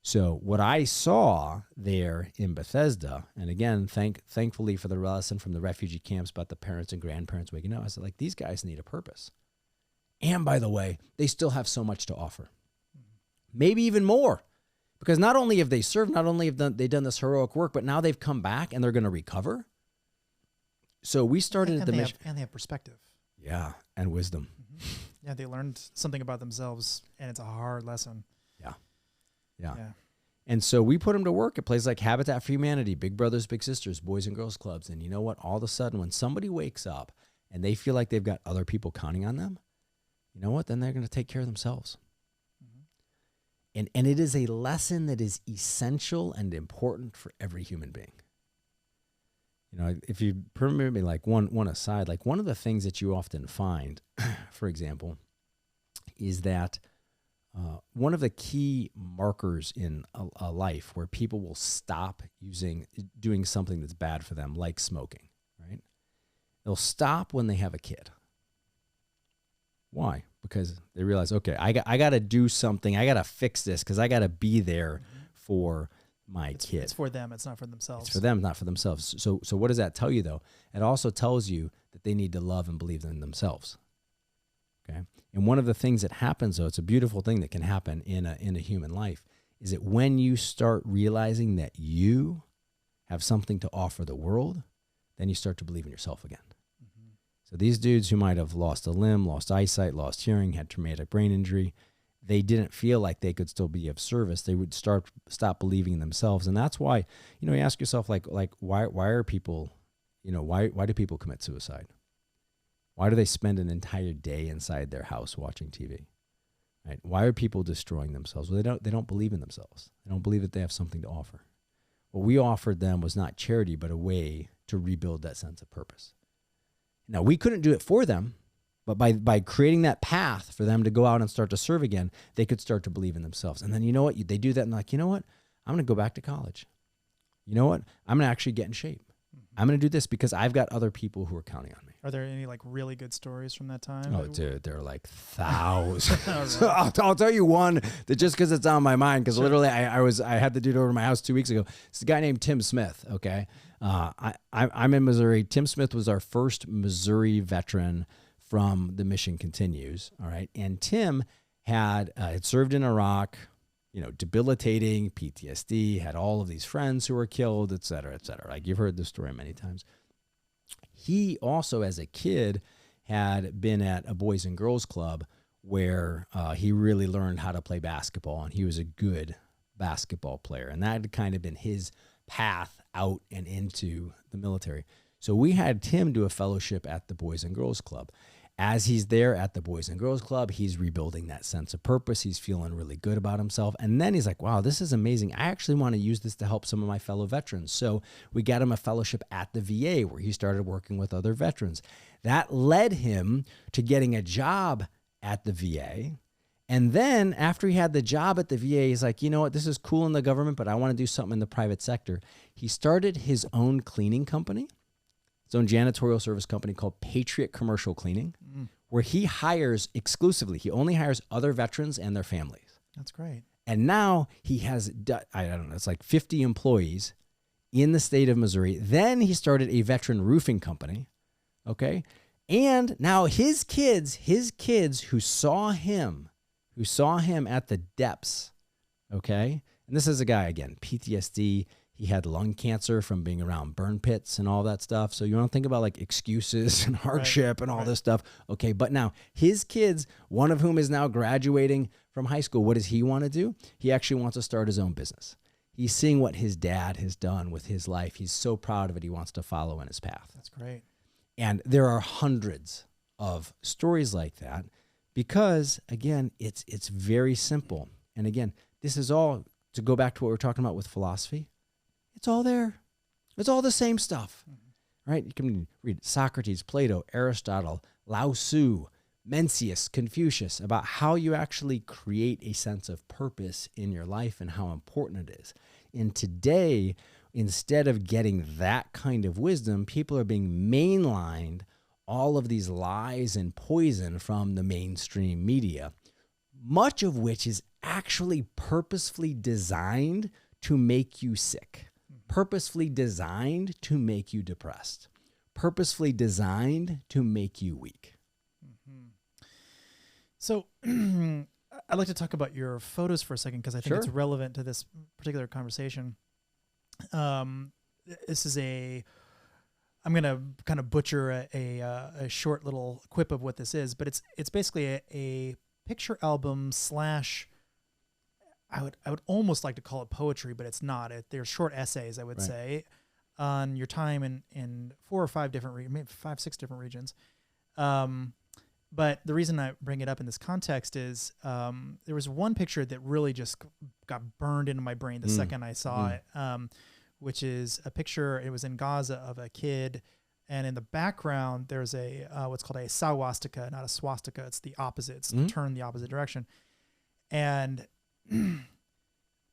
So what I saw there in Bethesda, and again, thankfully for the lesson from the refugee camps about the parents and grandparents waking up, I said, like, these guys need a purpose. And by the way, they still have so much to offer. Maybe even more. Because not only have they served, not only have they done this heroic work, but now they've come back and they're going to recover. So we started at the mission. And they have perspective. Yeah, and wisdom. Yeah, they learned something about themselves, and it's a hard lesson. Yeah. And so we put them to work at places like Habitat for Humanity, Big Brothers Big Sisters, Boys and Girls Clubs. And you know what? All of a sudden, when somebody wakes up and they feel like they've got other people counting on them, you know what? Then they're going to take care of themselves. And it is a lesson that is essential and important for every human being. You know, if you permit me, like one aside, like one of the things that you often find, for example, is that one of the key markers in a life where people will stop doing something that's bad for them, like smoking, right? They'll stop when they have a kid. Why? Because they realize, okay, I got to do something. I got to fix this because I got to be there for my kid. It's for them. It's not for themselves. It's for them, not for themselves. So what does that tell you, though? It also tells you that they need to love and believe in themselves. Okay. And one of the things that happens, though, it's a beautiful thing that can happen in a human life, is that when you start realizing that you have something to offer the world, then you start to believe in yourself again. So these dudes who might have lost a limb, lost eyesight, lost hearing, had traumatic brain injury, they didn't feel like they could still be of service. They would stop believing in themselves. And that's why, you ask yourself, like why are people, why do people commit suicide? Why do they spend an entire day inside their house watching TV? Right? Why are people destroying themselves? Well, they don't believe in themselves. They don't believe that they have something to offer. What we offered them was not charity, but a way to rebuild that sense of purpose. Now, we couldn't do it for them, but by creating that path for them to go out and start to serve again, they could start to believe in themselves. And then you know what? They do that and like, you know what? I'm going to go back to college. You know what? I'm going to actually get in shape. I'm going to do this because I've got other people who are counting on me. Are there any like really good stories from that time? Oh, dude, there are like thousands. Right. So I'll tell you one that just because it's on my mind, because literally I had the dude over to my house 2 weeks ago. It's a guy named Tim Smith. Okay, I'm in Missouri. Tim Smith was our first Missouri veteran from the mission continues. All right, and Tim had served in Iraq. Debilitating PTSD, had all of these friends who were killed, et cetera, et cetera. Like, you've heard this story many times. He also, as a kid, had been at a Boys and Girls Club where he really learned how to play basketball, and he was a good basketball player. And that had kind of been his path out and into the military. So we had Tim do a fellowship at the Boys and Girls Club. As he's there at the Boys and Girls Club, he's rebuilding that sense of purpose. He's feeling really good about himself. And then he's like, wow, this is amazing. I actually want to use this to help some of my fellow veterans. So we got him a fellowship at the VA where he started working with other veterans. That led him to getting a job at the VA. And then after he had the job at the VA, he's like, you know what, this is cool in the government, but I want to do something in the private sector. He started his own cleaning company. His own janitorial service company called Patriot Commercial Cleaning, where he hires exclusively. He only hires other veterans and their families. That's great. And now he has, I don't know, it's like 50 employees in the state of Missouri. Then he started a veteran roofing company, okay? And now his kids who saw him at the depths, okay? And this is a guy, again, PTSD. He had lung cancer from being around burn pits and all that stuff. So you don't think about like excuses and hardship and all this stuff. Okay, but now his kids, one of whom is now graduating from high school, what does he want to do? He actually wants to start his own business. He's seeing what his dad has done with his life. He's so proud of it. He wants to follow in his path. That's great. And there are hundreds of stories like that because, again, it's very simple. And again, this is all, to go back to what we're talking about with philosophy, it's all there. It's all the same stuff, right? You can read Socrates, Plato, Aristotle, Lao Tzu, Mencius, Confucius, about how you actually create a sense of purpose in your life and how important it is. And today, instead of getting that kind of wisdom, people are being mainlined all of these lies and poison from the mainstream media, much of which is actually purposefully designed to make you sick, purposefully designed to make you depressed, purposefully designed to make you weak. So I'd like to talk about your photos for a second because I think it's relevant to this particular conversation. This is I'm going to kind of butcher a short little quip of what this is, but it's basically a picture album / I would almost like to call it poetry, but it's not. They're short essays, I would say, on your time in 4 or 5 different, maybe 5, 6 different regions. But the reason I bring it up in this context is there was one picture that really just got burned into my brain the second I saw it, which is a picture, it was in Gaza, of a kid, and in the background there's a what's called a swastika, not a swastika, it's the opposite, it's turned the opposite direction. And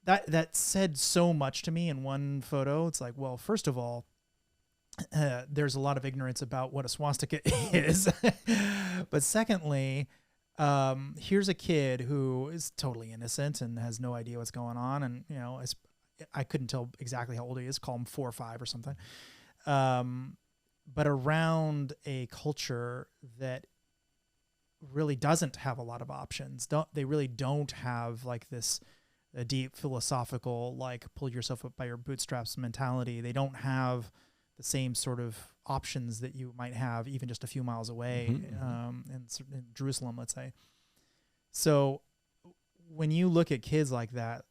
that said so much to me in one photo. It's like, well, first of all, there's a lot of ignorance about what a swastika is. But secondly, here's a kid who is totally innocent and has no idea what's going on. And, you know, I couldn't tell exactly how old he is, call him 4 or 5 or something. But around a culture that really doesn't have a lot of options. They really don't have like this a deep philosophical, like pull yourself up by your bootstraps mentality. They don't have the same sort of options that you might have even just a few miles away in Jerusalem, let's say. So when you look at kids like that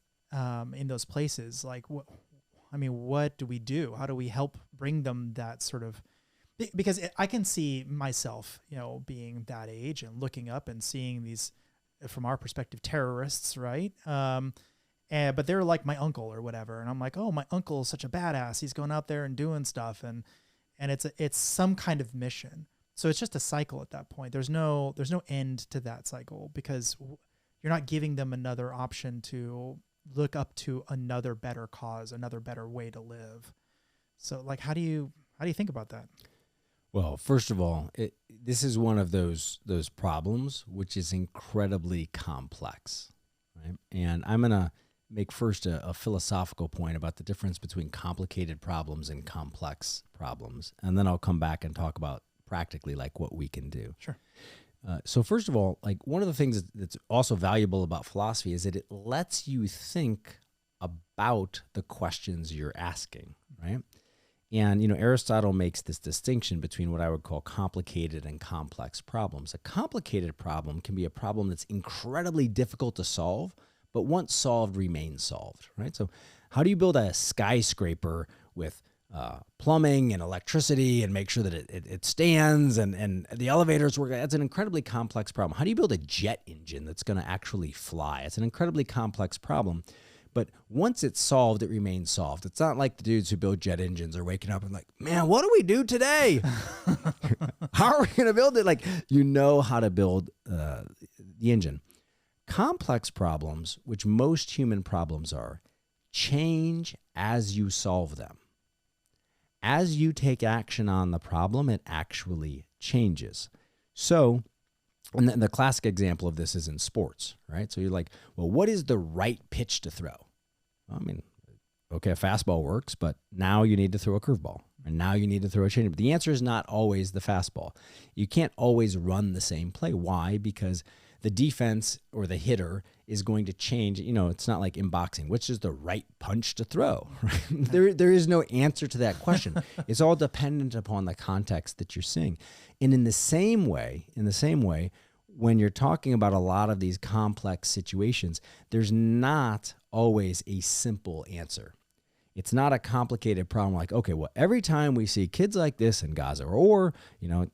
in those places, like what do we do? How do we help bring them that sort of, because I can see myself, you know, being that age and looking up and seeing these, from our perspective, terrorists, right? But they're like my uncle or whatever. And I'm like, oh, my uncle is such a badass. He's going out there and doing stuff. And it's some kind of mission. So it's just a cycle at that point. There's no end to that cycle because you're not giving them another option to look up to another better cause, another better way to live. So like, how do you think about that? Well, first of all, this is one of those problems which is incredibly complex, right? And I'm going to make first a philosophical point about the difference between complicated problems and complex problems, and then I'll come back and talk about practically like what we can do. Sure. So first of all, like one of the things that's also valuable about philosophy is that it lets you think about the questions you're asking, right? And, you know, Aristotle makes this distinction between what I would call complicated and complex problems. A complicated problem can be a problem that's incredibly difficult to solve, but once solved, remains solved, right? So how do you build a skyscraper with plumbing and electricity and make sure that it stands and the elevators work? That's an incredibly complex problem. How do you build a jet engine that's going to actually fly? It's an incredibly complex problem. But once it's solved, it remains solved. It's not like the dudes who build jet engines are waking up and like, man, what do we do today? How are we going to build it? Like, you know how to build the engine. Complex problems, which most human problems are, change as you solve them. As you take action on the problem, it actually changes. So, and the classic example of this is in sports, right? So you're like, well, what is the right pitch to throw? I mean, okay, a fastball works, but now you need to throw a curveball, and now you need to throw a changeup. The answer is not always the fastball. You can't always run the same play. Why? Because the defense or the hitter is going to change. You know, it's not like in boxing, which is the right punch to throw. Right? There is no answer to that question. It's all dependent upon the context that you're seeing. And in the same way, when you're talking about a lot of these complex situations, there's not always a simple answer. It's not a complicated problem like, okay, well, every time we see kids like this in Gaza, or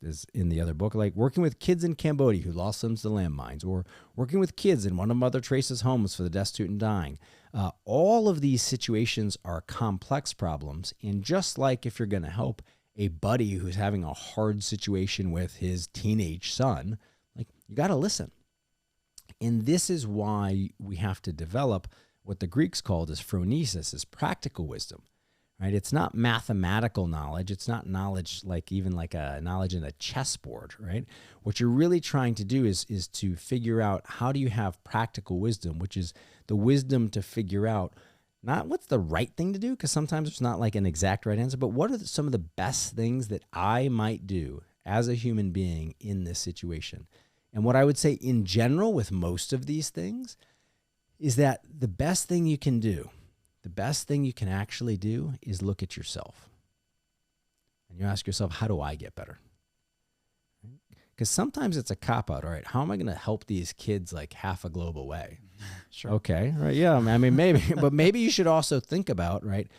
as in the other book, like working with kids in Cambodia who lost limbs to landmines, or working with kids in one of Mother Teresa's homes for the destitute and dying. All of these situations are complex problems. And just like if you're going to help a buddy who's having a hard situation with his teenage son, like you got to listen. And this is why we have to develop what the Greeks called as phronesis, is practical wisdom, right? It's not mathematical knowledge. It's not knowledge like a knowledge in a chessboard, right? What you're really trying to do is to figure out how do you have practical wisdom, which is the wisdom to figure out not what's the right thing to do, because sometimes it's not like an exact right answer, but what are some of the best things that I might do as a human being in this situation? And what I would say in general with most of these things is that the best thing you can do, the best thing you can actually do is look at yourself. And you ask yourself, how do I get better? Because sometimes it's a cop-out. All right, how am I going to help these kids like half a globe away? Sure. Okay, right, yeah, I mean, maybe. But maybe you should also think about, right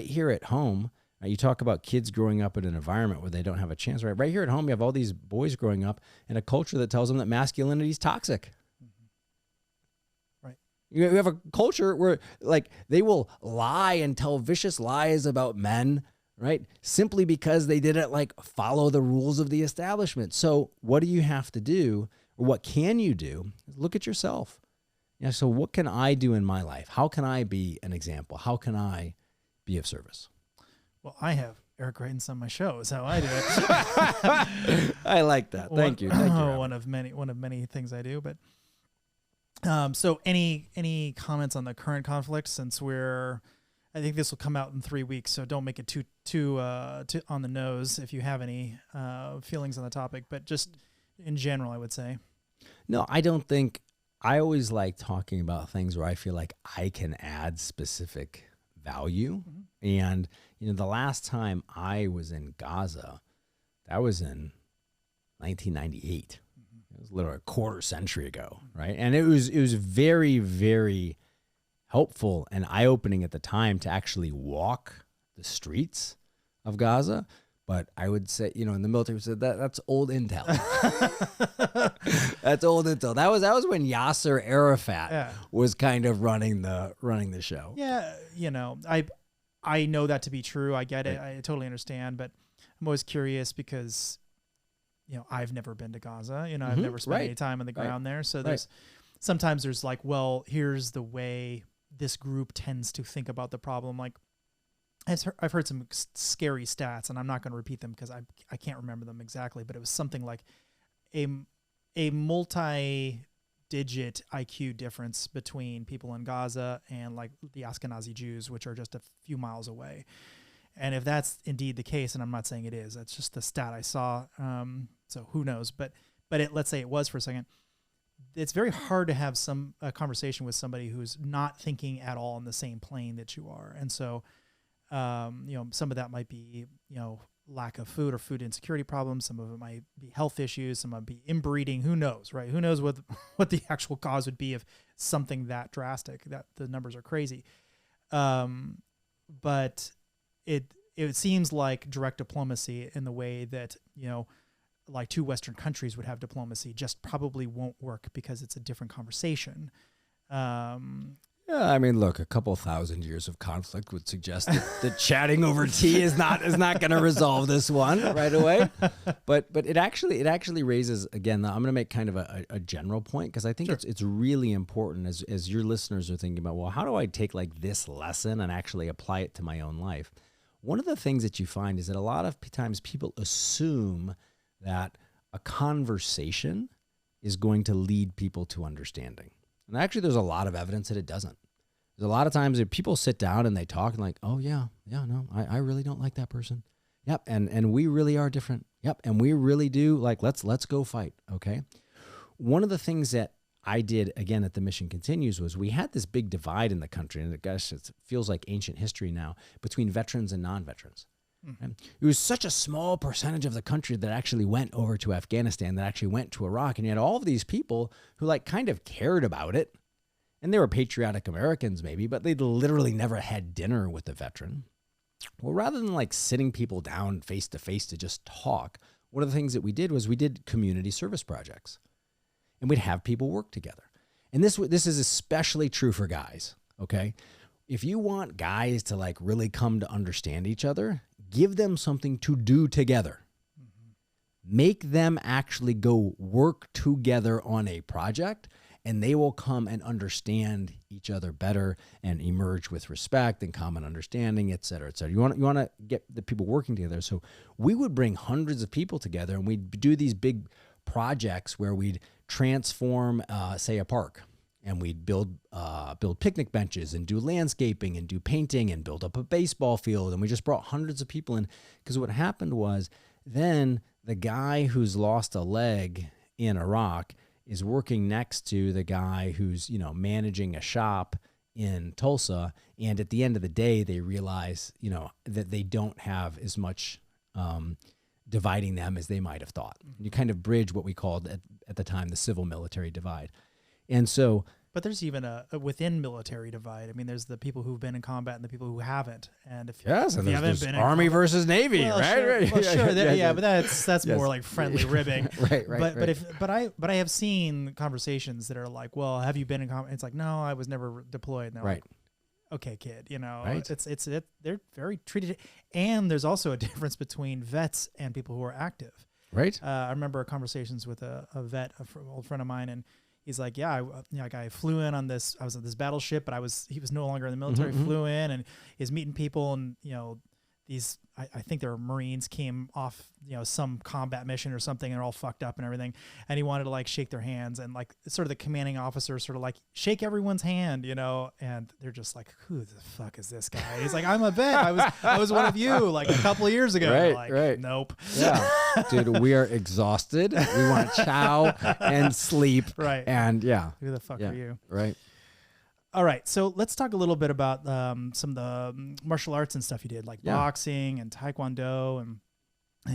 here at home, you talk about kids growing up in an environment where they don't have a chance. Right here at home, you have all these boys growing up in a culture that tells them that masculinity is toxic. You have a culture where like they will lie and tell vicious lies about men, right? Simply because they didn't like follow the rules of the establishment. So what do you have to do, or what can you do? Look at yourself. Yeah. So what can I do in my life? How can I be an example? How can I be of service? Well, I have Eric Greitens on my show is how I do it. I like that. Thank you. Thank you. One of many things I do, but so any comments on the current conflict, since I think this will come out in 3 weeks, so don't make it too on the nose if you have any feelings on the topic, but just in general, I would say. No, I don't think. I always like talking about things where I feel like I can add specific value. Mm-hmm. And, the last time I was in Gaza, that was in 1998. It was literally a quarter century ago, right? And it was very, very helpful and eye-opening at the time to actually walk the streets of Gaza. But I would say, in the military, we said that's old intel. That's old intel. That was when Yasser Arafat was kind of running the show. Yeah, I know that to be true. I get it. I totally understand. But I'm always curious because, I've never been to Gaza. I've never spent any time on the ground there. So sometimes there's like, well, here's the way this group tends to think about the problem. Like, I've heard some scary stats, and I'm not going to repeat them because I can't remember them exactly, but it was something like a multi-digit IQ difference between people in Gaza and like the Ashkenazi Jews, which are just a few miles away. And if that's indeed the case, and I'm not saying it is, that's just the stat I saw. So who knows? But let's say it was for a second. It's very hard to have a conversation with somebody who's not thinking at all on the same plane that you are. And so, some of that might be, lack of food or food insecurity problems. Some of it might be health issues. Some might be inbreeding. Who knows, right? Who knows what the actual cause would be of something that drastic, that the numbers are crazy. But it seems like direct diplomacy in the way that, like two Western countries would have diplomacy just probably won't work because it's a different conversation. Yeah, I mean, look, a couple thousand years of conflict would suggest that chatting over tea is not going to resolve this one right away. But it actually raises, again, I'm going to make kind of a general point, because I think it's really important as your listeners are thinking about, well, how do I take like this lesson and actually apply it to my own life? One of the things that you find is that a lot of times people assume that a conversation is going to lead people to understanding. And actually, there's a lot of evidence that it doesn't. There's a lot of times that people sit down and they talk and like, oh, no, I really don't like that person. Yep, and we really are different. Yep, and we really do, like, let's go fight, okay? One of the things that I did, again, at the Mission Continues was we had this big divide in the country, and gosh, it feels like ancient history now, between veterans and non-veterans. Mm-hmm. It was such a small percentage of the country that actually went over to Afghanistan, that actually went to Iraq, and you had all of these people who like kind of cared about it, And they were patriotic Americans maybe, but they'd literally never had dinner with a veteran. Well, rather than like sitting people down face to face to just talk, one of the things that we did was we did community service projects, and we'd have people work together. And this is especially true for guys, okay? If you want guys to like really come to understand each other, give them something to do together. Make them actually go work together on a project, and they will come and understand each other better and emerge with respect and common understanding, et cetera, et cetera. You want to get the people working together. So we would bring hundreds of people together, and we'd do these big projects where we'd transform, say, a park, and we'd build picnic benches and do landscaping and do painting and build up a baseball field. And we just brought hundreds of people in, because what happened was then the guy who's lost a leg in Iraq is working next to the guy who's, managing a shop in Tulsa. And at the end of the day, they realize, that they don't have as much dividing them as they might have thought. You kind of bridge what we called at the time the civil military divide. And so, but there's even a within military divide. I mean, there's the people who've been in combat and the people who haven't. And if you haven't been in Army versus Navy, well, right? Sure, Right. Well, sure, Yeah, but that's yes. more like friendly ribbing. Right. But I have seen conversations that are like, well, have you been in combat? It's like, no, I was never deployed. And they're like, okay, kid, Right. They're very treated. And there's also a difference between vets and people who are active. Right. I remember conversations with a vet, old friend of mine, and he's like, I flew in on this. I was on this battleship, but he was no longer in the military. Flew in and is meeting people, and these I think their Marines came off some combat mission or something, and they're all fucked up and everything. And he wanted to like shake their hands, and like sort of the commanding officer sort of like shake everyone's hand, and they're just like, who the fuck is this guy? He's like, I'm a vet. I was one of you like a couple of years ago. Right. Nope. Yeah. Dude, we are exhausted. We want chow and sleep. Right. And who the fuck are you? Right. All right, so let's talk a little bit about some of the martial arts and stuff you did, like boxing and taekwondo, and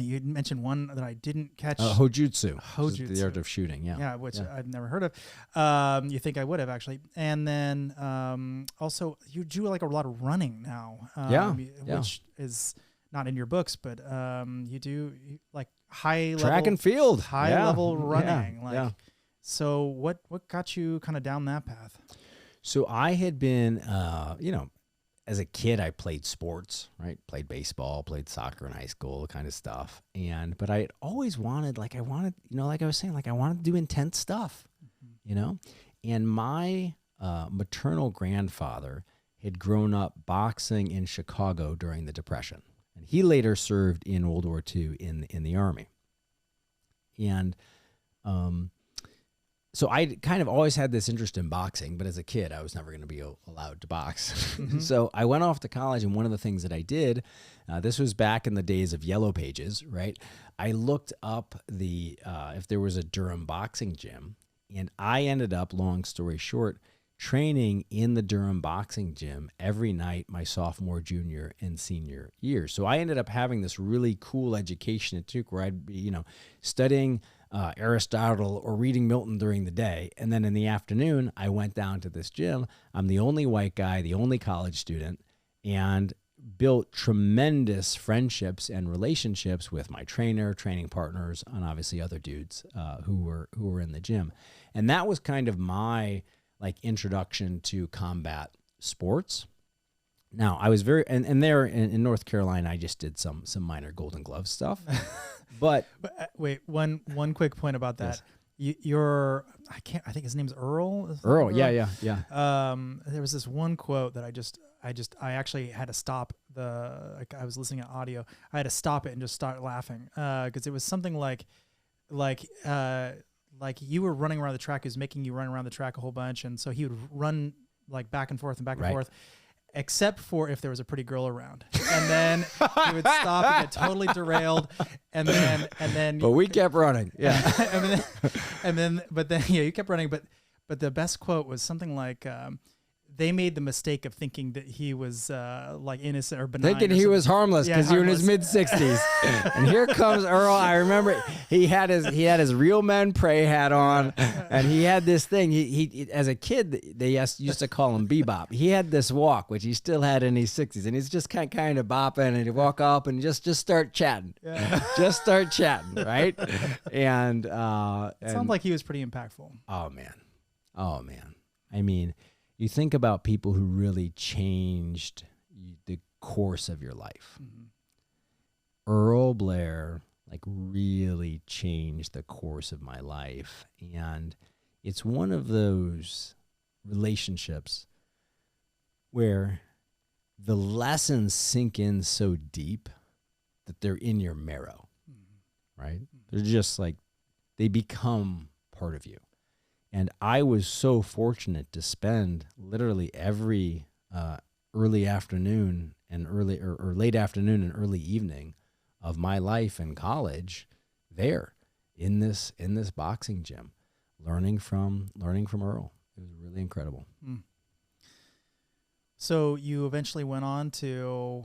you mentioned one that I didn't catch. Hojutsu. Hojutsu, the art of shooting. Yeah, which I've never heard of. You think I would have actually, and then also you do like a lot of running now. Which is not in your books, but you do like high level track and field, high level running. So what got you kind of down that path? So I had been, as a kid, I played sports, right? Played baseball, played soccer in high school, kind of stuff. But I had always wanted, like I was saying, I wanted to do intense stuff, And my maternal grandfather had grown up boxing in Chicago during the Depression. And he later served in World War II in the Army. And so I kind of always had this interest in boxing, but as a kid, I was never going to be allowed to box. So I went off to college, and one of the things that I did, this was back in the days of Yellow Pages, right? I looked up if there was a Durham boxing gym, and I ended up, long story short, training in the Durham boxing gym every night my sophomore, junior, and senior years. So I ended up having this really cool education it took, where I'd be, studying Aristotle or reading Milton during the day. And then in the afternoon, I went down to this gym. I'm the only white guy, the only college student, and built tremendous friendships and relationships with my trainer, training partners, and obviously other dudes who were in the gym. And that was kind of my introduction to combat sports. Now I was and there in North Carolina, I just did some minor Golden Glove stuff. But wait, one quick point about that. Yes. I think his name's Earl. Earl, yeah. There was this one quote that I actually had to stop I was listening to audio. I had to stop it and just start laughing because it was something like you were running around the track. He was making you run around the track a whole bunch, and so he would run like back and forth and back and forth. Except for if there was a pretty girl around, and then he would stop and get totally derailed, and then. But we kept running, yeah. But then you kept running. But the best quote was something like, they made the mistake of thinking that he was like innocent or benign. Thinking he was harmless because he was in his mid-60s. And here comes Earl. I remember he had his real men pray hat on, and he had this thing. He as a kid they used to call him Bebop. He had this walk which he still had in his 60s, and he's just kind of bopping, and he'd walk up and just start chatting. Just start chatting, right? And it sounds like he was pretty impactful. Oh man. I mean, you think about people who really changed the course of your life. Mm-hmm. Earl Blair, like, really changed the course of my life. And it's one of those relationships where the lessons sink in so deep that they're in your marrow, right? They're just like, they become part of you. And I was so fortunate to spend literally every early afternoon and late afternoon and early evening of my life in college there in this boxing gym, learning from Earl. It was really incredible. Mm. So you eventually went on to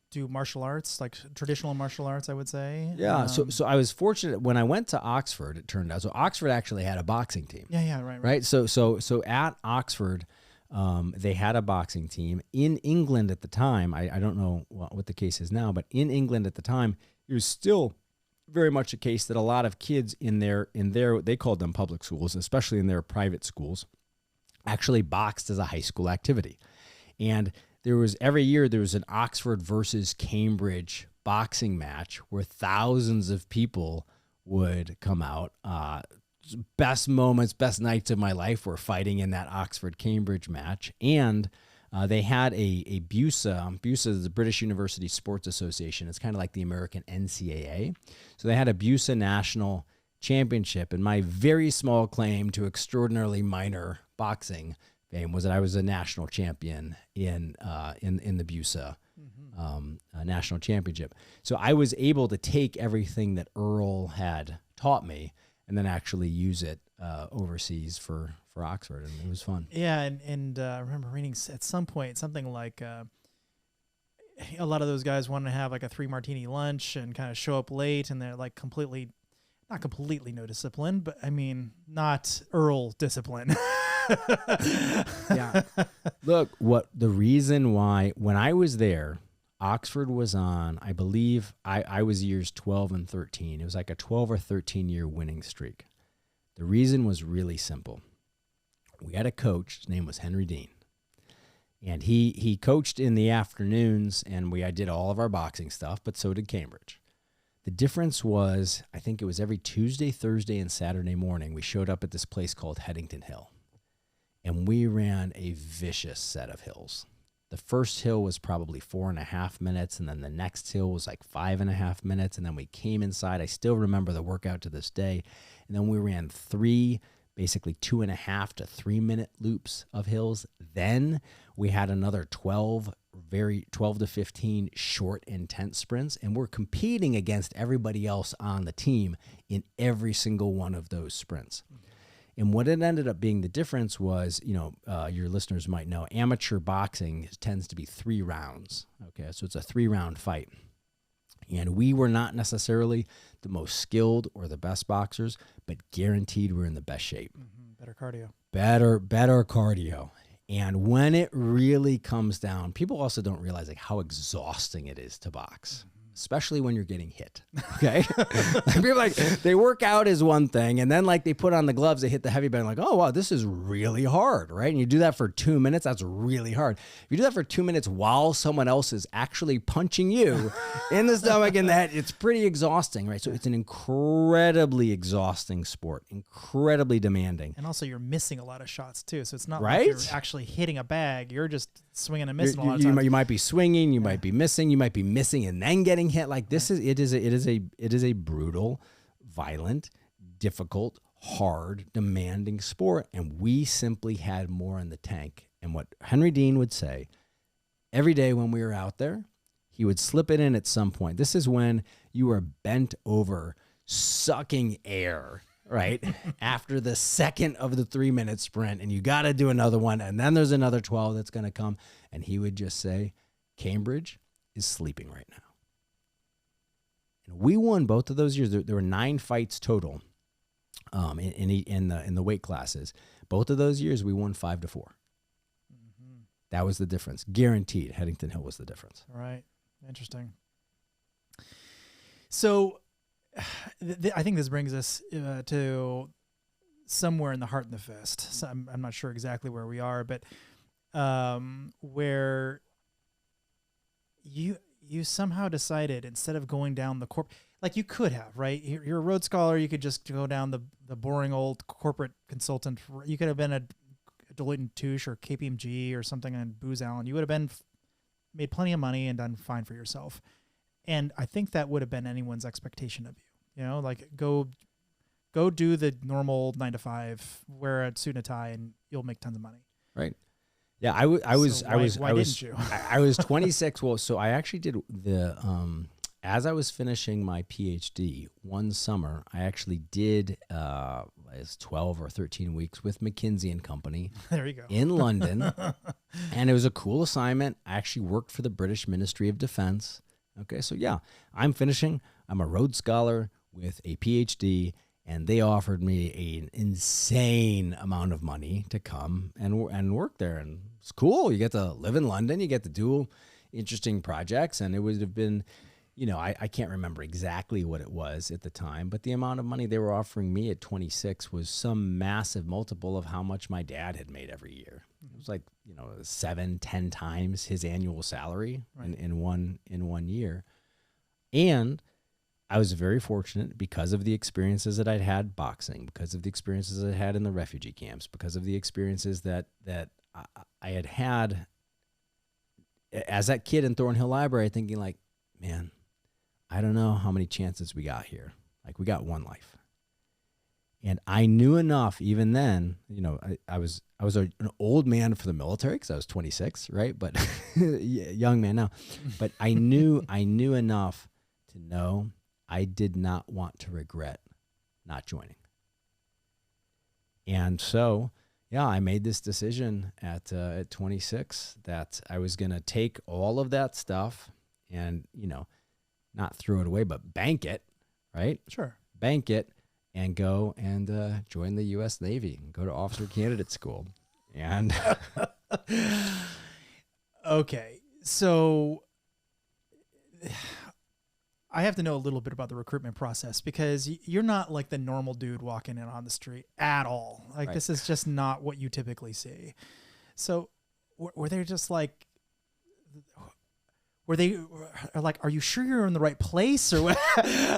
do martial arts, like traditional martial arts, I would say. Yeah. So I was fortunate when I went to Oxford. It turned out, so Oxford actually had a boxing team. Yeah. Right. So at Oxford, they had a boxing team. In England at the time, I don't know what the case is now, but in England at the time, it was still very much a case that a lot of kids in their they called them public schools, especially in their private schools, actually boxed as a high school activity. And every year there was an Oxford versus Cambridge boxing match where thousands of people would come out. Best moments, best nights of my life were fighting in that Oxford-Cambridge match. And they had a BUSA. BUSA is the British University Sports Association. It's kind of like the American NCAA. So they had a BUSA national championship, and my very small claim to extraordinarily minor boxing fame was that I was a national champion in the BUSA national championship. So I was able to take everything that Earl had taught me and then actually use it overseas for Oxford, and it was fun. Yeah, and I remember reading at some point something like a lot of those guys wanted to have like a 3-martini lunch and kind of show up late, and they're like not completely no discipline, but I mean, not Earl discipline. Yeah. Look, the reason why, when I was there, Oxford was on, I believe, I was years 12 and 13. It was like a 12 or 13 year winning streak. The reason was really simple. We had a coach, his name was Henry Dean. And he coached in the afternoons, and I did all of our boxing stuff, but so did Cambridge. The difference was, I think it was every Tuesday, Thursday, and Saturday morning, we showed up at this place called Headington Hill. And we ran a vicious set of hills. The first hill was probably 4.5 minutes, and then the next hill was like 5.5 minutes, and then we came inside. I still remember the workout to this day. And then we ran 3, basically 2.5 to 3 minute loops of hills. Then we had another 12 to 15 short, intense sprints, and we're competing against everybody else on the team in every single one of those sprints. And what it ended up being the difference was, your listeners might know, amateur boxing tends to be 3 rounds. Okay, so it's a 3-round fight. And we were not necessarily the most skilled or the best boxers, but guaranteed we're in the best shape. Mm-hmm. Better cardio. Better cardio. And when it really comes down, people also don't realize like how exhausting it is to box. Especially when you're getting hit, okay? People like, they work out is one thing, and then like they put on the gloves, they hit the heavy band, like, oh, wow, this is really hard, right? And you do that for 2 minutes, that's really hard. If you do that for 2 minutes while someone else is actually punching you in the stomach and the head, it's pretty exhausting, right? So it's an incredibly exhausting sport, incredibly demanding. And also you're missing a lot of shots too, so it's not right? like you're actually hitting a bag, you're just swinging and missing a lot of times. You might be swinging, you might be missing and then getting hit. Like this it is a brutal, violent, difficult, hard, demanding sport, and we simply had more in the tank. And what Henry Dean would say every day when we were out there, he would slip it in at some point. This is when you are bent over, sucking air, right? After the second of the 3-minute sprint, and you got to do another one, and then there's another 12 that's going to come. And he would just say, Cambridge is sleeping right now. And we won both of those years. There were 9 fights total in the weight classes. Both of those years, we won 5-4. Mm-hmm. That was the difference. Guaranteed, Headington Hill was the difference. Right. Interesting. So I think this brings us to somewhere in the heart and the fist. So I'm not sure exactly where we are, but where you somehow decided, instead of going down the like you could have, right? You're a Rhodes Scholar. You could just go down the boring old corporate consultant. You could have been a Deloitte and Touche or KPMG or something on Booz Allen. You would have made plenty of money and done fine for yourself. And I think that would have been anyone's expectation of you. You know, like go do the normal 9 to 5, wear a suit and a tie, and you'll make tons of money. Right. Yeah, I was 26. Well, so I actually did as I was finishing my PhD one summer, I actually did 12 or 13 weeks with McKinsey & Company. There you go. In London. And it was a cool assignment. I actually worked for the British Ministry of Defense. Okay, so yeah, I'm finishing. I'm a Rhodes Scholar with a PhD, and they offered me an insane amount of money to come and work there. And it's cool. You get to live in London. You get to do interesting projects. And it would have been, I can't remember exactly what it was at the time, but the amount of money they were offering me at 26 was some massive multiple of how much my dad had made every year. It was like, 7-10 times his annual salary in one year. And I was very fortunate because of the experiences that I'd had boxing, because of the experiences I had in the refugee camps, because of the experiences that I had as that kid in Thornhill Library, thinking like, man, I don't know how many chances we got here. Like, we got one life. And I knew enough even then, I was an old man for the military because I was 26, right? But young man now. But I knew enough to know I did not want to regret not joining. And so, yeah, I made this decision at 26 that I was going to take all of that stuff and, not throw it away, but bank it, right? Sure. Bank it and go and join the U.S. Navy and go to officer candidate school. And okay, so I have to know a little bit about the recruitment process, because you're not like the normal dude walking in on the street at all. Like, right. This is just not what you typically see. So were they just like, are you sure you're in the right place, or what?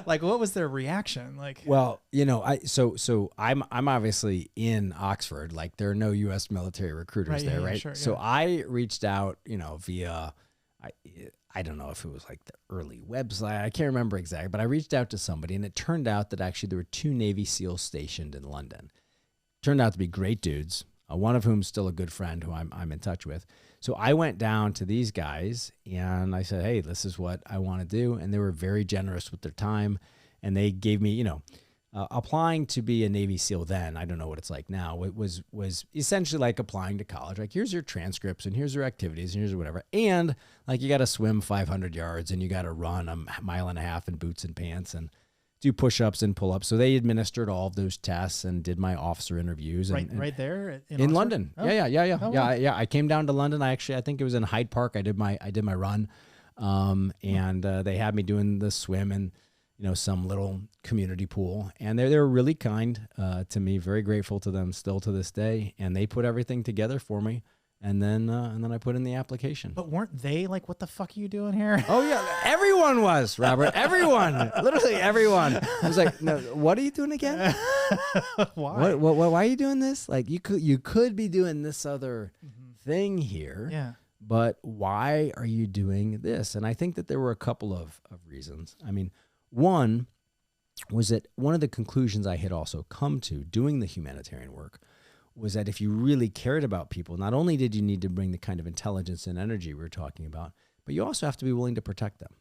Like, what was their reaction? Like, well, I'm obviously in Oxford. Like, there are no U.S. military recruiters there, right? Sure, so I reached out, via, I don't know if it was like the early website. I can't remember exactly, but I reached out to somebody, and it turned out that actually there were 2 Navy SEALs stationed in London. Turned out to be great dudes. One of whom is still a good friend who I'm in touch with. So I went down to these guys and I said, hey, this is what I want to do. And they were very generous with their time. And they gave me, applying to be a Navy SEAL then, I don't know what it's like now, it was essentially like applying to college. Like, here's your transcripts and here's your activities and here's whatever. And like, you got to swim 500 yards and you got to run a mile and a half in boots and pants and do push-ups and pull-ups. So they administered all of those tests and did my officer interviews. Right there in London. Oh. Yeah. Oh, wow. Yeah. I came down to London. I think it was in Hyde Park. I did my run. And they had me doing the swim in, some little community pool. And they were really kind to me, very grateful to them still to this day. And they put everything together for me. And then I put in the application. But weren't they like, what the fuck are you doing here? Oh, yeah. Everyone was, Robert. Everyone. Literally everyone. I was like, no, what are you doing again? Why? Why are you doing this? Like, you could be doing this other thing here. Yeah. But why are you doing this? And I think that there were a couple of reasons. I mean, one was that one of the conclusions I had also come to doing the humanitarian work was that if you really cared about people, not only did you need to bring the kind of intelligence and energy we were talking about, but you also have to be willing to protect them.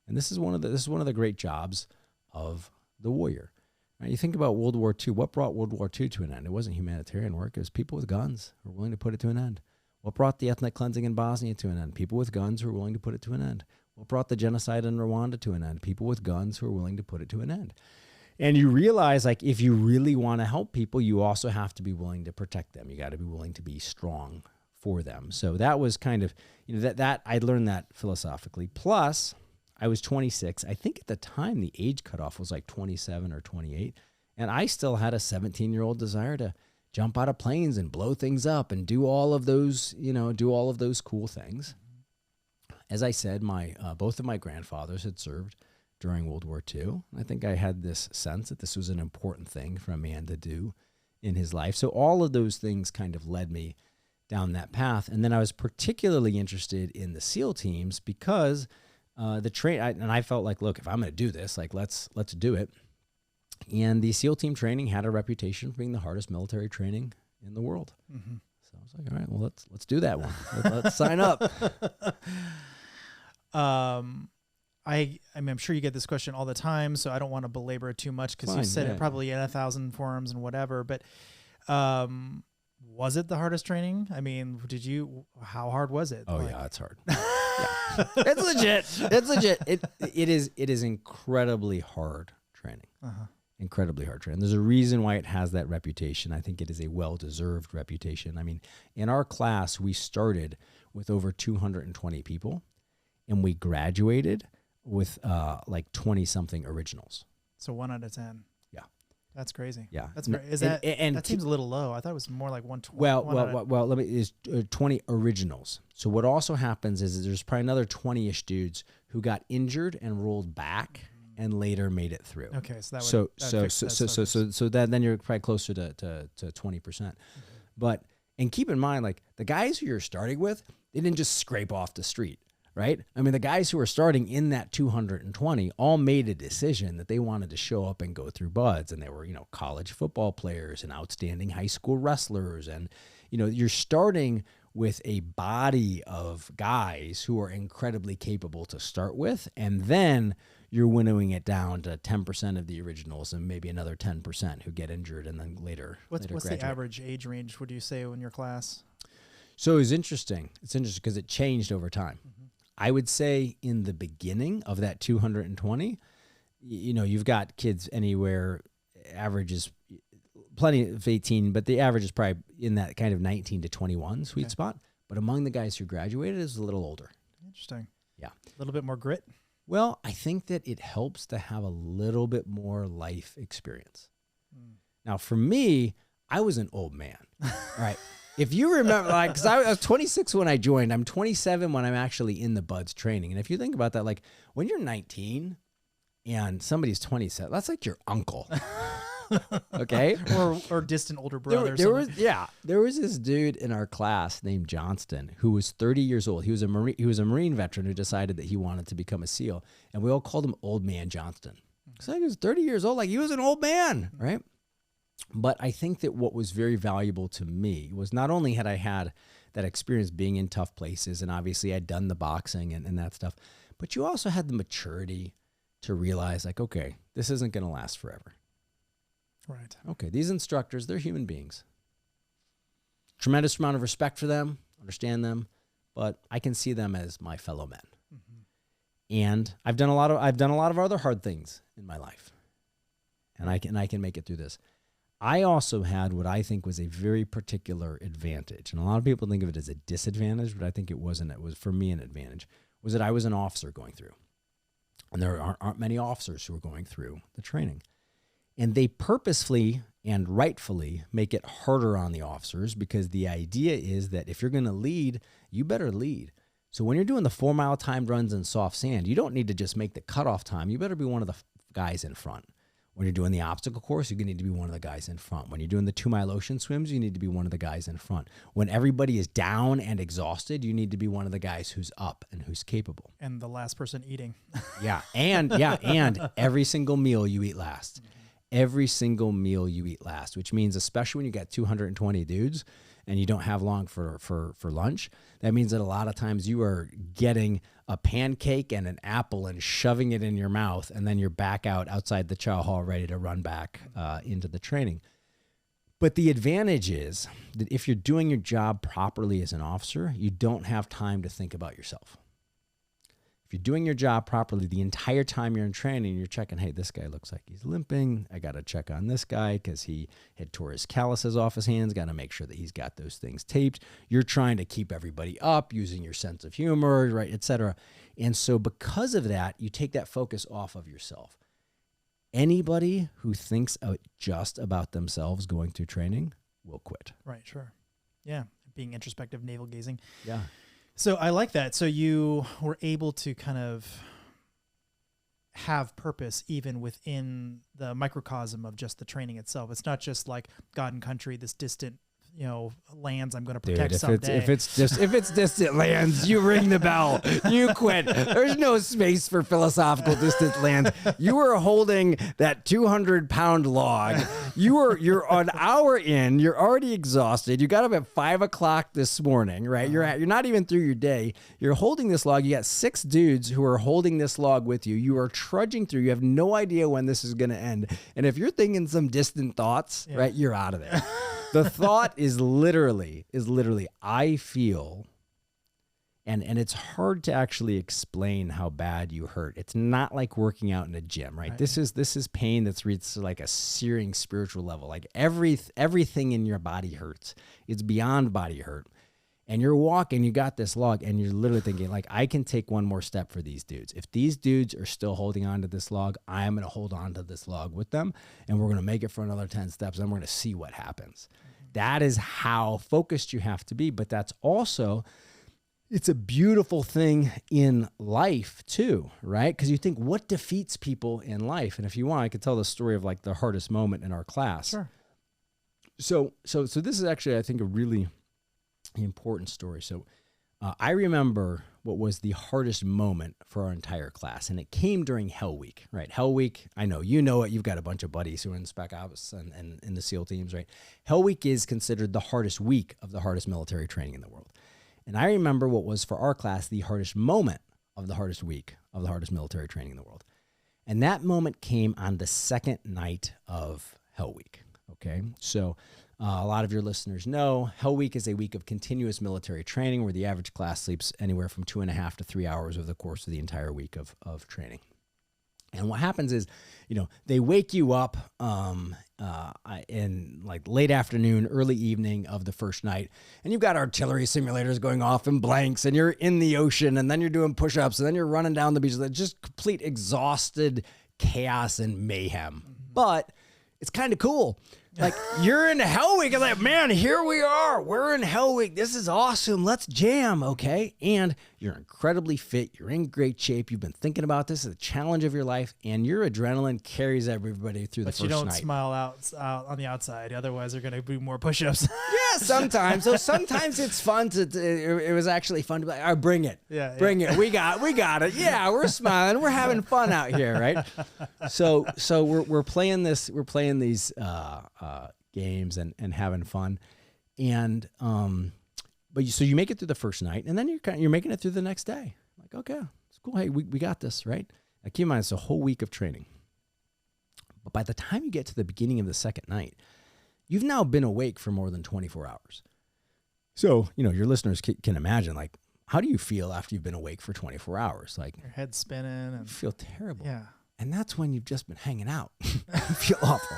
And this is one of the great jobs of the warrior, Right? You think about World War II. What brought World War II to an end? It wasn't humanitarian work. It was people with guns who were willing to put it to an end. What brought the ethnic cleansing in Bosnia to an end? People with guns who were willing to put it to an end. What brought the genocide in Rwanda to an end? People with guns who were willing to put it to an end. And you realize, like, if you really want to help people, you also have to be willing to protect them. You got to be willing to be strong for them. So that was kind of, that I learned that philosophically. Plus, I was 26. I think at the time the age cutoff was like 27 or 28. And I still had a 17-year-old desire to jump out of planes and blow things up and do all of those, cool things. As I said, both of my grandfathers had served during World War II. I think I had this sense that this was an important thing for a man to do in his life. So all of those things kind of led me down that path. And then I was particularly interested in the SEAL teams because I felt like, look, if I'm going to do this, like let's do it. And the SEAL team training had a reputation for being the hardest military training in the world. Mm-hmm. So I was like, all right, well, let's do that one. Let's sign up. I'm sure you get this question all the time, so I don't want to belabor it too much because you said it probably in 1,000 forums and whatever. But was it the hardest training? I mean, how hard was it? Oh, yeah, it's hard. Yeah. It's legit. It's legit. It is incredibly hard training. Uh-huh. Incredibly hard training. There's a reason why it has that reputation. I think it is a well-deserved reputation. I mean, in our class, we started with over 220 people, and we graduated with like 20-something originals. So 1 out of 10. Yeah. That's crazy. Yeah. That's that seems a little low. I thought it was more like 120. Well, let me is 20 originals. So what also happens is there's probably another 20-ish dudes who got injured and rolled back and later made it through. Okay, so then you're probably closer to 20%. Mm-hmm. But and keep in mind, like the guys who you're starting with, they didn't just scrape off the street. Right? I mean, the guys who were starting in that 220 all made a decision that they wanted to show up and go through buds. And they were, college football players and outstanding high school wrestlers. And, you're starting with a body of guys who are incredibly capable to start with. And then you're winnowing it down to 10% of the originals and maybe another 10% who get injured and then later What's graduate. The average age range, would you say, in your class? So it's interesting. It's interesting because it changed over time. Mm-hmm. I would say in the beginning of that 220, you've got kids anywhere, averages plenty of 18, but the average is probably in that kind of 19 to 21 sweet spot. But among the guys who graduated is a little older. Interesting. Yeah. A little bit more grit? Well, I think that it helps to have a little bit more life experience. Mm. Now, for me, I was an old man, right? If you remember, like, because I was 26 when I joined, I'm 27 when I'm actually in the buds training. And if you think about that, like when you're 19 and somebody's 27, that's like your uncle. Okay. or distant older brother. There was this dude in our class named Johnston who was 30 years old. He was a Marine veteran who decided that he wanted to become a SEAL. And we all called him Old Man Johnston. So he was 30 years old. Like he was an old man, right? But I think that what was very valuable to me was not only had I had that experience being in tough places, and obviously I'd done the boxing and that stuff, but you also had the maturity to realize, like, okay, this isn't going to last forever. Right. Okay, these instructors, they're human beings. Tremendous amount of respect for them, understand them, but I can see them as my fellow men. Mm-hmm. And I've done a lot of other hard things in my life, and I can make it through this. I also had what I think was a very particular advantage, and a lot of people think of it as a disadvantage, but I think it wasn't. It was, for me, an advantage, was that I was an officer going through. And there aren't many officers who are going through the training. And they purposefully and rightfully make it harder on the officers because the idea is that if you're going to lead, you better lead. So when you're doing the 4-mile timed runs in soft sand, you don't need to just make the cutoff time. You better be one of the guys in front. When you're doing the obstacle course, you need to be one of the guys in front. When you're doing the 2-mile ocean swims, you need to be one of the guys in front. When everybody is down and exhausted, you need to be one of the guys who's up and who's capable. And the last person eating. And every single meal you eat last. Every single meal you eat last, which means especially when you got 220 dudes and you don't have long for lunch, that means that a lot of times you are getting a pancake and an apple and shoving it in your mouth, and then you're back outside the chow hall ready to run back into the training. But the advantage is that if you're doing your job properly as an officer, you don't have time to think about yourself. If you're doing your job properly, the entire time you're in training, you're checking, hey, this guy looks like he's limping. I got to check on this guy because he had tore his calluses off his hands. Got to make sure that he's got those things taped. You're trying to keep everybody up using your sense of humor, right, et cetera. And so because of that, you take that focus off of yourself. Anybody who thinks just about themselves going through training will quit. Right, sure. Yeah, being introspective, navel gazing. Yeah. So I like that. So you were able to kind of have purpose even within the microcosm of just the training itself. It's not just like God and country, this distant, lands I'm going to protect someday. If it's distant lands, you ring the bell. You quit. There's no space for philosophical distant lands. You are holding that 200-pound log. You're an hour in. You're already exhausted. You got up at 5 o'clock this morning, right? You're not even through your day. You're holding this log. You got 6 dudes who are holding this log with you. You are trudging through. You have no idea when this is going to end. And if you're thinking some distant thoughts, right, you're out of there. The thought is literally, I feel, and it's hard to actually explain how bad you hurt. It's not like working out in a gym, right? This is pain that's reached like a searing spiritual level. Like everything in your body hurts. It's beyond body hurt. And you're walking, you got this log, and you're literally thinking, like, I can take one more step for these dudes. If these dudes are still holding on to this log, I am going to hold on to this log with them, and we're going to make it for another 10 steps, and we're going to see what happens. That is how focused you have to be, but that's also, it's a beautiful thing in life too, right? Because you think, what defeats people in life? And if you want, I could tell the story of like the hardest moment in our class. Sure. So this is actually, I think, a really important story. So I remember what was the hardest moment for our entire class, and it came during Hell Week, right? Hell Week, I know, you know it. You've got a bunch of buddies who are in Spec Ops and in the SEAL teams, right? Hell Week is considered the hardest week of the hardest military training in the world. And I remember what was for our class the hardest moment of the hardest week of the hardest military training in the world. And that moment came on the second night of Hell Week, okay? So a lot of your listeners know Hell Week is a week of continuous military training where the average class sleeps anywhere from 2.5 to 3 hours over the course of the entire week of training. And what happens is, they wake you up in like late afternoon, early evening of the first night, and you've got artillery simulators going off in blanks, and you're in the ocean, and then you're doing push-ups, and then you're running down the beach. Just complete exhausted chaos and mayhem. But it's kind of cool. Like, you're in Hell Week, and like, man, here we are. We're in Hell Week. This is awesome. Let's jam, okay? And you're incredibly fit. You're in great shape. You've been thinking about this as a challenge of your life, and your adrenaline carries everybody through the first night. But you don't smile out on the outside. Otherwise, they're going to do more push-ups. Yeah, sometimes. So sometimes it's fun it was actually fun to be like, all right, bring it. Yeah, bring it. We got it. Yeah, we're smiling. We're having fun out here, right? So we're playing this. We're playing these games and having fun, and so you make it through the first night, and then you're making it through the next day. Like, okay, it's cool. Hey, we got this, right? Now keep in mind, it's a whole week of training. But by the time you get to the beginning of the second night, you've now been awake for more than 24 hours. So, your listeners can imagine, like, how do you feel after you've been awake for 24 hours? Like, your head's spinning. You feel terrible. Yeah. And that's when you've just been hanging out. You feel awful.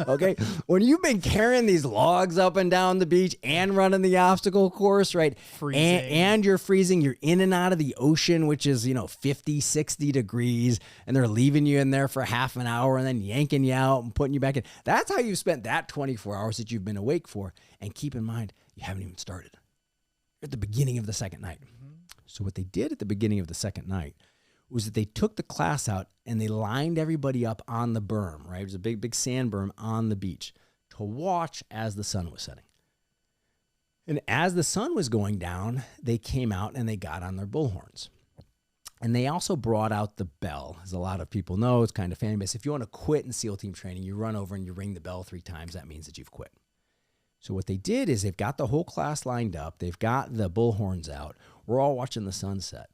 Okay. When you've been carrying these logs up and down the beach and running the obstacle course, right? Freezing. And you're freezing. You're in and out of the ocean, which is, 50, 60 degrees. And they're leaving you in there for half an hour and then yanking you out and putting you back in. That's how you've spent that 24 hours that you've been awake for. And keep in mind, you haven't even started. You're at the beginning of the second night. Mm-hmm. So what they did at the beginning of the second night was that they took the class out and they lined everybody up on the berm, right? It was a big, big sand berm on the beach to watch as the sun was setting. And as the sun was going down, they came out and they got on their bullhorns. And they also brought out the bell. As a lot of people know, it's kind of famous. If you want to quit in SEAL team training, you run over and you ring the bell 3 times. That means that you've quit. So what they did is they've got the whole class lined up. They've got the bullhorns out. We're all watching the sunset.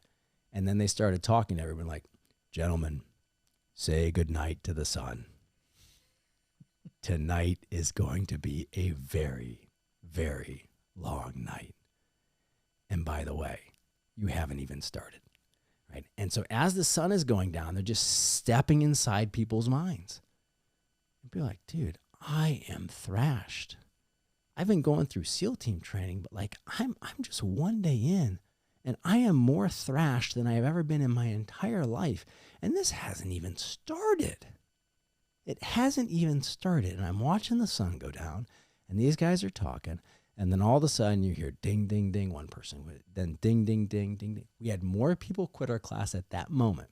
And then they started talking to everyone like, gentlemen, say goodnight to the sun. Tonight is going to be a very, very long night. And by the way, you haven't even started. Right? And so as the sun is going down, they're just stepping inside people's minds. And be like, dude, I am thrashed. I've been going through SEAL team training, but like I'm just one day in and I am more thrashed than I have ever been in my entire life. And this hasn't even started. It hasn't even started. And I'm watching the sun go down and these guys are talking. And then all of a sudden you hear ding, ding, ding, one person, then ding, ding, ding, ding, ding. We had more people quit our class at that moment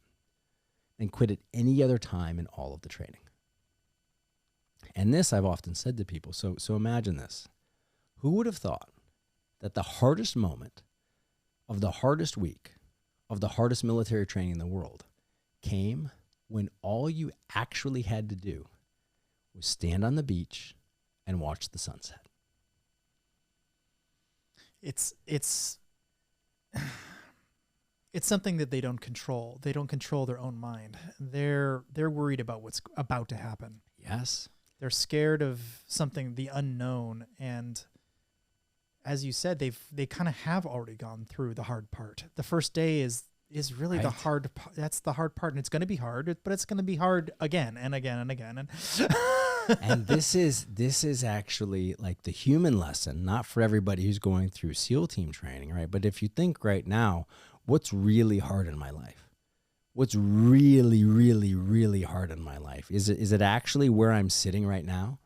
than quit at any other time in all of the training. And this I've often said to people. So imagine this. Who would have thought that the hardest moment of the hardest week of the hardest military training in the world came when all you actually had to do was stand on the beach and watch the sunset? It's something that they don't control. They don't control their own mind. They're worried about what's about to happen. Yes. They're scared of something, the unknown, and as you said, they kind of have already gone through the hard part. The first day is really Right. the hard. That's the hard part, and it's going to be hard. But it's going to be hard again and again and again. And And this is actually like the human lesson, not for everybody who's going through SEAL team training, right? But if you think right now, what's really hard in my life? What's really, really, really hard in my life? Is it actually where I'm sitting right now?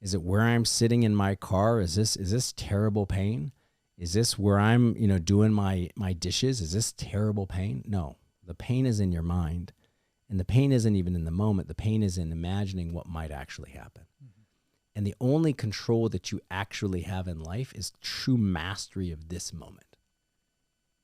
Is it where I'm sitting in my car? Is this terrible pain? Is this where I'm, doing my dishes? Is this terrible pain? No, the pain is in your mind. And the pain isn't even in the moment. The pain is in imagining what might actually happen. Mm-hmm. And the only control that you actually have in life is true mastery of this moment.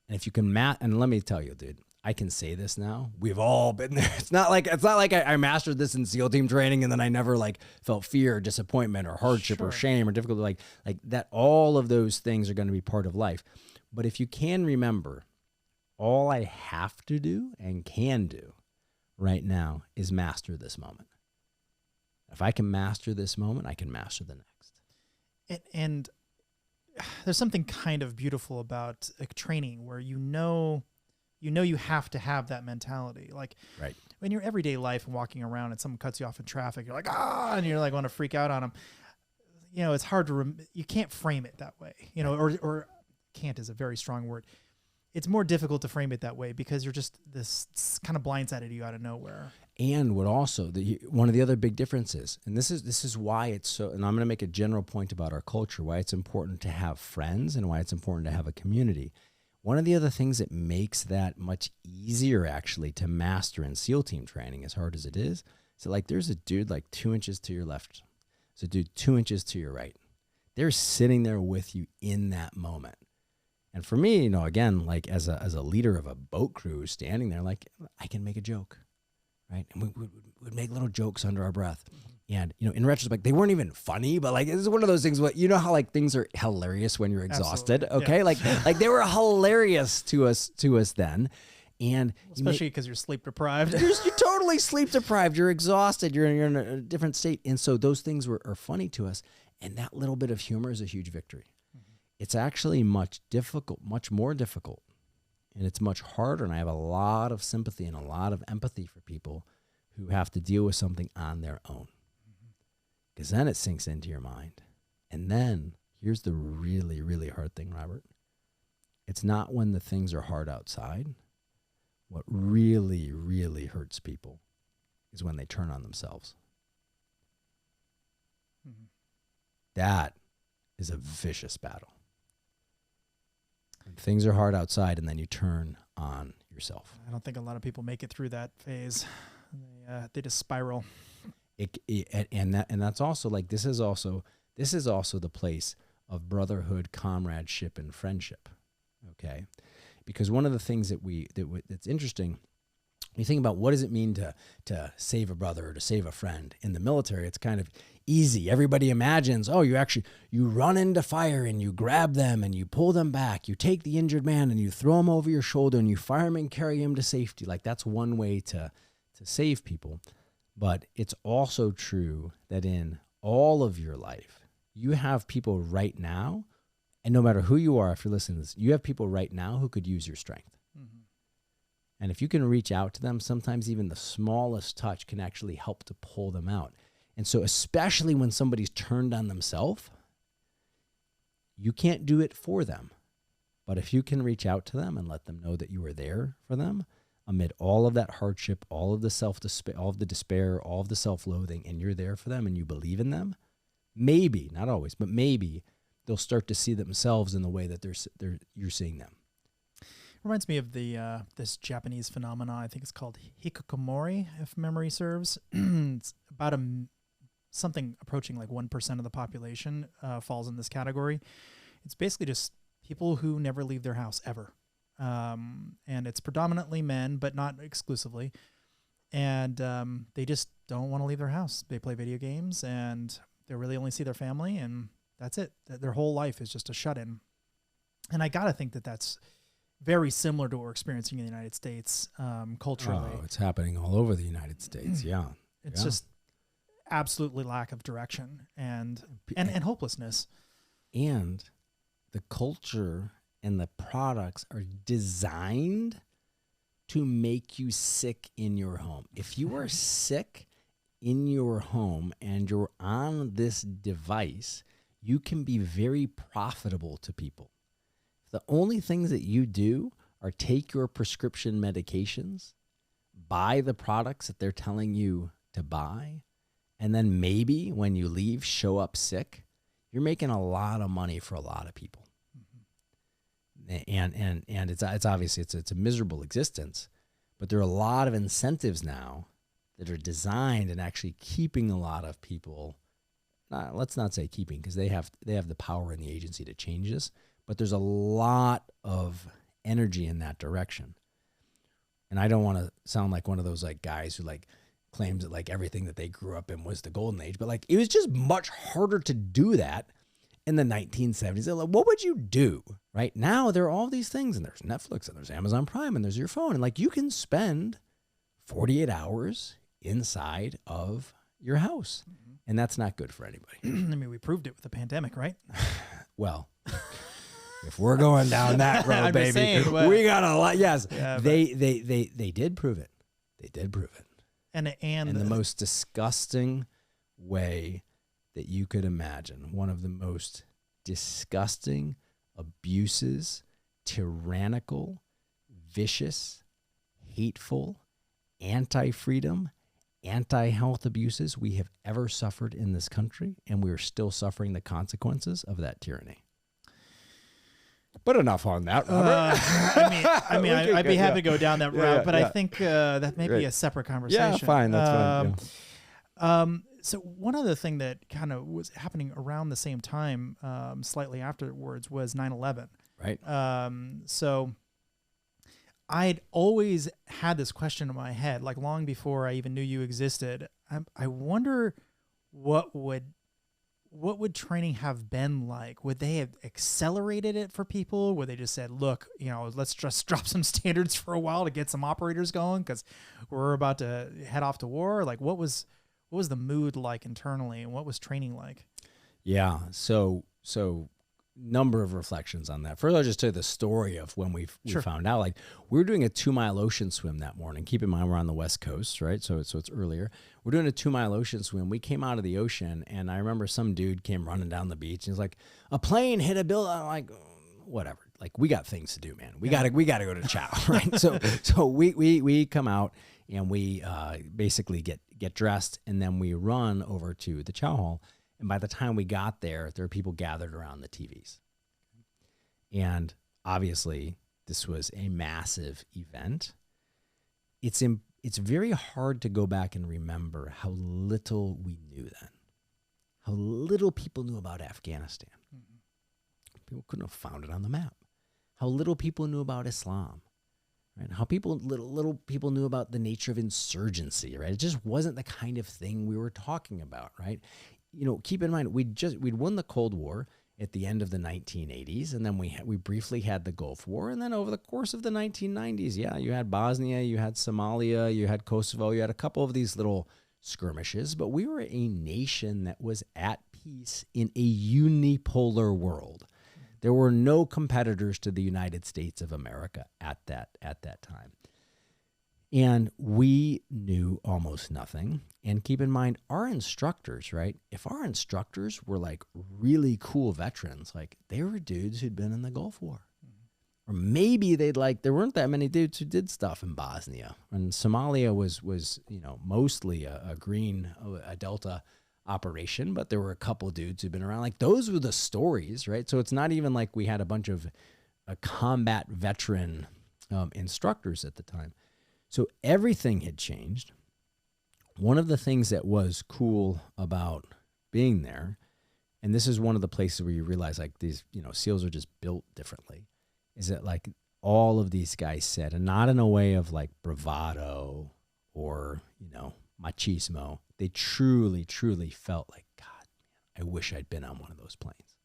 And if you can and let me tell you, dude, I can say this now. We've all been there. It's not like I mastered this in SEAL team training and then I never felt fear or disappointment or hardship or shame or difficulty. Like that, all of those things are going to be part of life. But if you can remember, all I have to do and can do right now is master this moment. If I can master this moment, I can master the next. And there's something kind of beautiful about training where you know you have to have that mentality. Like right. In your everyday life and walking around and someone cuts you off in traffic, you're like, and you're like want to freak out on them. It's hard to, you can't frame it that way, or can't is a very strong word. It's more difficult to frame it that way because you're just this kind of blindsided you out of nowhere. And what also one of the other big differences, and this is why it's so, and I'm going to make a general point about our culture, why it's important to have friends and why it's important to have a community. One of the other things that makes that much easier actually to master in SEAL team training, as hard as it is, so there's a dude 2 inches to your left. There's a dude 2 inches to your right. They're sitting there with you in that moment. And for me, again, as a leader of a boat crew standing there, I can make a joke, right? And we would make little jokes under our breath. And, in retrospect, they weren't even funny, but this is one of those things where, how things are hilarious when you're exhausted. Absolutely. Okay. Yeah. Like they were hilarious to us then. And especially because you're sleep deprived. You're totally sleep deprived. You're exhausted. You're in a different state. And so those things are funny to us. And that little bit of humor is a huge victory. It's actually much more difficult, and it's much harder. And I have a lot of sympathy and a lot of empathy for people who have to deal with something on their own. Because then it sinks into your mind. And then here's the really, really hard thing, Robert. It's not when the things are hard outside. What really, really hurts people is when they turn on themselves. Mm-hmm. That is a vicious battle. When things are hard outside and then you turn on yourself. I don't think a lot of people make it through that phase. They just spiral. And that's also this is also the place of brotherhood, comradeship, and friendship. Okay, because one of the things that's interesting You think about what does it mean to save a brother or to save a friend. In the military, it's kind of easy. Everybody imagines, oh, you run into fire and you grab them and you pull them back. You take the injured man and you throw him over your shoulder and you fire him and carry him to safety. Like that's one way to save people. But it's also true that in all of your life, you have people right now, and no matter who you are, if you're listening to this, you have people right now who could use your strength. And if you can reach out to them, sometimes even the smallest touch can actually help to pull them out. And so especially when somebody's turned on themselves, you can't do it for them. But if you can reach out to them and let them know that you are there for them, amid all of that hardship, all of the all of the despair, all of the self-loathing, and you're there for them and you believe in them, maybe, not always, but maybe they'll start to see themselves in the way that you're seeing them. Reminds me of the this Japanese phenomenon. I think it's called hikikomori, if memory serves. It's about something approaching like 1% of the population falls in this category. It's basically just people who never leave their house ever. And it's predominantly men, but not exclusively. And they just don't want to leave their house. They play video games and they really only see their family, and that's it. Their whole life is just a shut-in. And I got to think that that's very similar to what we're experiencing in the United States culturally. Oh, it's happening all over the United States. Yeah. It's just absolutely lack of direction and hopelessness. And the culture and the products are designed to make you sick in your home. If you are sick in your home and you're on this device, you can be very profitable to people. The only things that you do are take your prescription medications, buy the products that they're telling you to buy, and then maybe when you leave, show up sick. You're making a lot of money for a lot of people. And it's obviously it's a miserable existence, but there are a lot of incentives now that are designed and actually keeping a lot of people. Let's not say keeping, because they have the power and the agency to change this. But there's a lot of energy in that direction. And I don't want to sound like one of those like guys who like claims that like everything that they grew up in was the golden age, but like it was just much harder to do that in the 1970s. Like, what would you do? Right now there are all these things, and there's Netflix and there's Amazon Prime and there's your phone, and like you can spend 48 hours inside of your house. And that's not good for anybody. I mean, we proved it with the pandemic, right? Well, if we're going down that road, baby, we got a lot. Yes, yeah, they did prove it. They did prove it. And in the most disgusting way that you could imagine. One of the most disgusting abuses, tyrannical, vicious, hateful, anti-freedom, anti-health abuses we have ever suffered in this country, and we are still suffering the consequences of that tyranny. But enough on that, Robert. I'd be happy to go down that route, but I think that may be a separate conversation. Yeah, fine. That's fine. So one other thing that kind of was happening around the same time, slightly afterwards, was 9/11. Right. So I'd always had this question in my head, like long before I even knew you existed. I wonder what would training have been like? Would they have accelerated it for people? Would they just said, look, let's just drop some standards for a while to get some operators going because we're about to head off to war? Like what was the mood like internally, and what was training like? Yeah. So number of reflections on that. First, I'll just tell you the story of when we found out. Like we were doing a 2-mile ocean swim that morning. Keep in mind we're on the West Coast, right? So it's earlier. We're doing a 2-mile ocean swim. We came out of the ocean, and I remember some dude came running down the beach, and he's like, "A plane hit a building." I'm like, whatever. Like we got things to do, man. We gotta go to chow, right? So we come out and we basically get dressed, and then we run over to the chow hall. And by the time we got there are people gathered around the TVs. And obviously, this was a massive event. It's very hard to go back and remember how little we knew then, how little people knew about Afghanistan. Mm-hmm. People couldn't have found it on the map. How little people knew about Islam. right? How little people knew about the nature of insurgency, right? It just wasn't the kind of thing we were talking about, right? Keep in mind, we'd won the Cold War at the end of the 1980s, and then we briefly had the Gulf War, and then over the course of the 1990s, you had Bosnia, you had Somalia, you had Kosovo, you had a couple of these little skirmishes, but we were a nation that was at peace in a unipolar world. There were no competitors to the United States of America at that time. And we knew almost nothing. And keep in mind, our instructors, right? If our instructors were like really cool veterans, like they were dudes who'd been in the Gulf War. Or maybe there weren't that many dudes who did stuff in Bosnia. And Somalia was mostly a Delta operation, but there were a couple dudes who'd been around. Like those were the stories, right? So it's not even like we had a bunch of combat veteran instructors at the time. So everything had changed. One of the things that was cool about being there, and this is one of the places where you realize like these, SEALs are just built differently, is that like all of these guys said, and not in a way of like bravado or, machismo. They truly, truly felt like, God, man, I wish I'd been on one of those planes.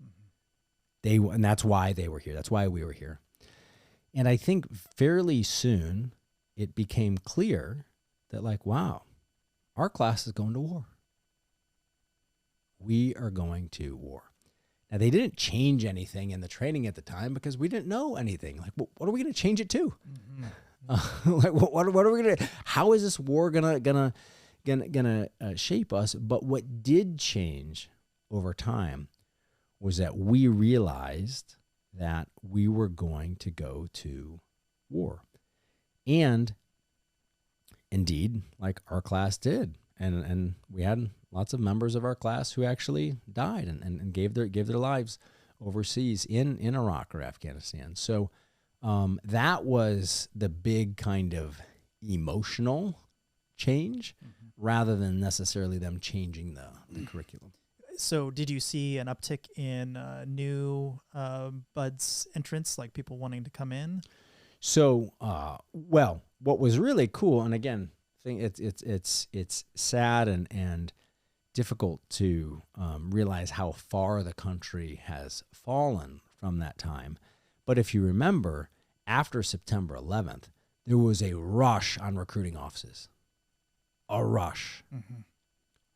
Mm-hmm. And that's why they were here. That's why we were here. And I think fairly soon it became clear that like, wow, our class is going to war. We are going to war. Now, they didn't change anything in the training at the time because we didn't know anything. Like, what are we going to change it to? Mm-hmm. Like, what are we going to? How is this war gonna shape us? But what did change over time was that we realized that we were going to go to war, and indeed, like our class did, and we had lots of members of our class who actually died and gave their lives overseas in Iraq or Afghanistan. So that was the big kind of emotional change, rather than necessarily them changing the curriculum. So did you see an uptick in new buds entrants, like people wanting to come in? So, well, what was really cool, and again, it's sad and difficult to realize how far the country has fallen from that time. But if you remember, after September 11th, there was a rush on recruiting offices. A rush. Mm-hmm.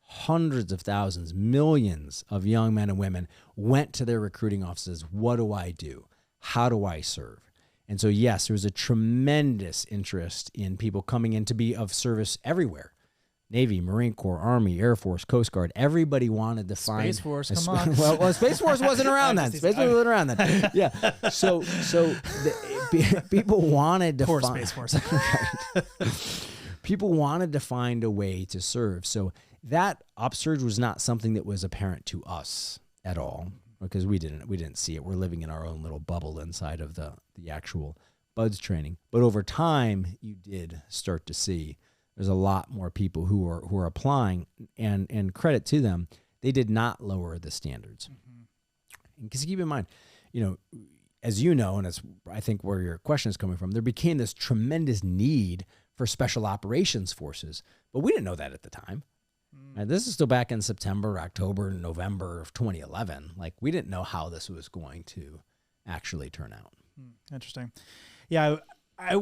Hundreds of thousands, millions of young men and women went to their recruiting offices. What do I do? How do I serve? And so, yes, there was a tremendous interest in people coming in to be of service everywhere. Navy, Marine Corps, Army, Air Force, Coast Guard. Everybody wanted to find Space Force. Come on. Well, Space Force wasn't around then. Space Force wasn't around then. Yeah. So people wanted to find Space Force. Right. People wanted to find a way to serve. So that upsurge was not something that was apparent to us at all, because we didn't see it. We're living in our own little bubble inside of the actual BUDS training. But over time, you did start to see there's a lot more people who are applying, and credit to them, they did not lower the standards. Because keep in mind, as you know, and it's I think where your question is coming from, there became this tremendous need for special operations forces, but we didn't know that at the time. And this is still back in September, October, November of 2011. Like, we didn't know how this was going to actually turn out. Interesting. Yeah, I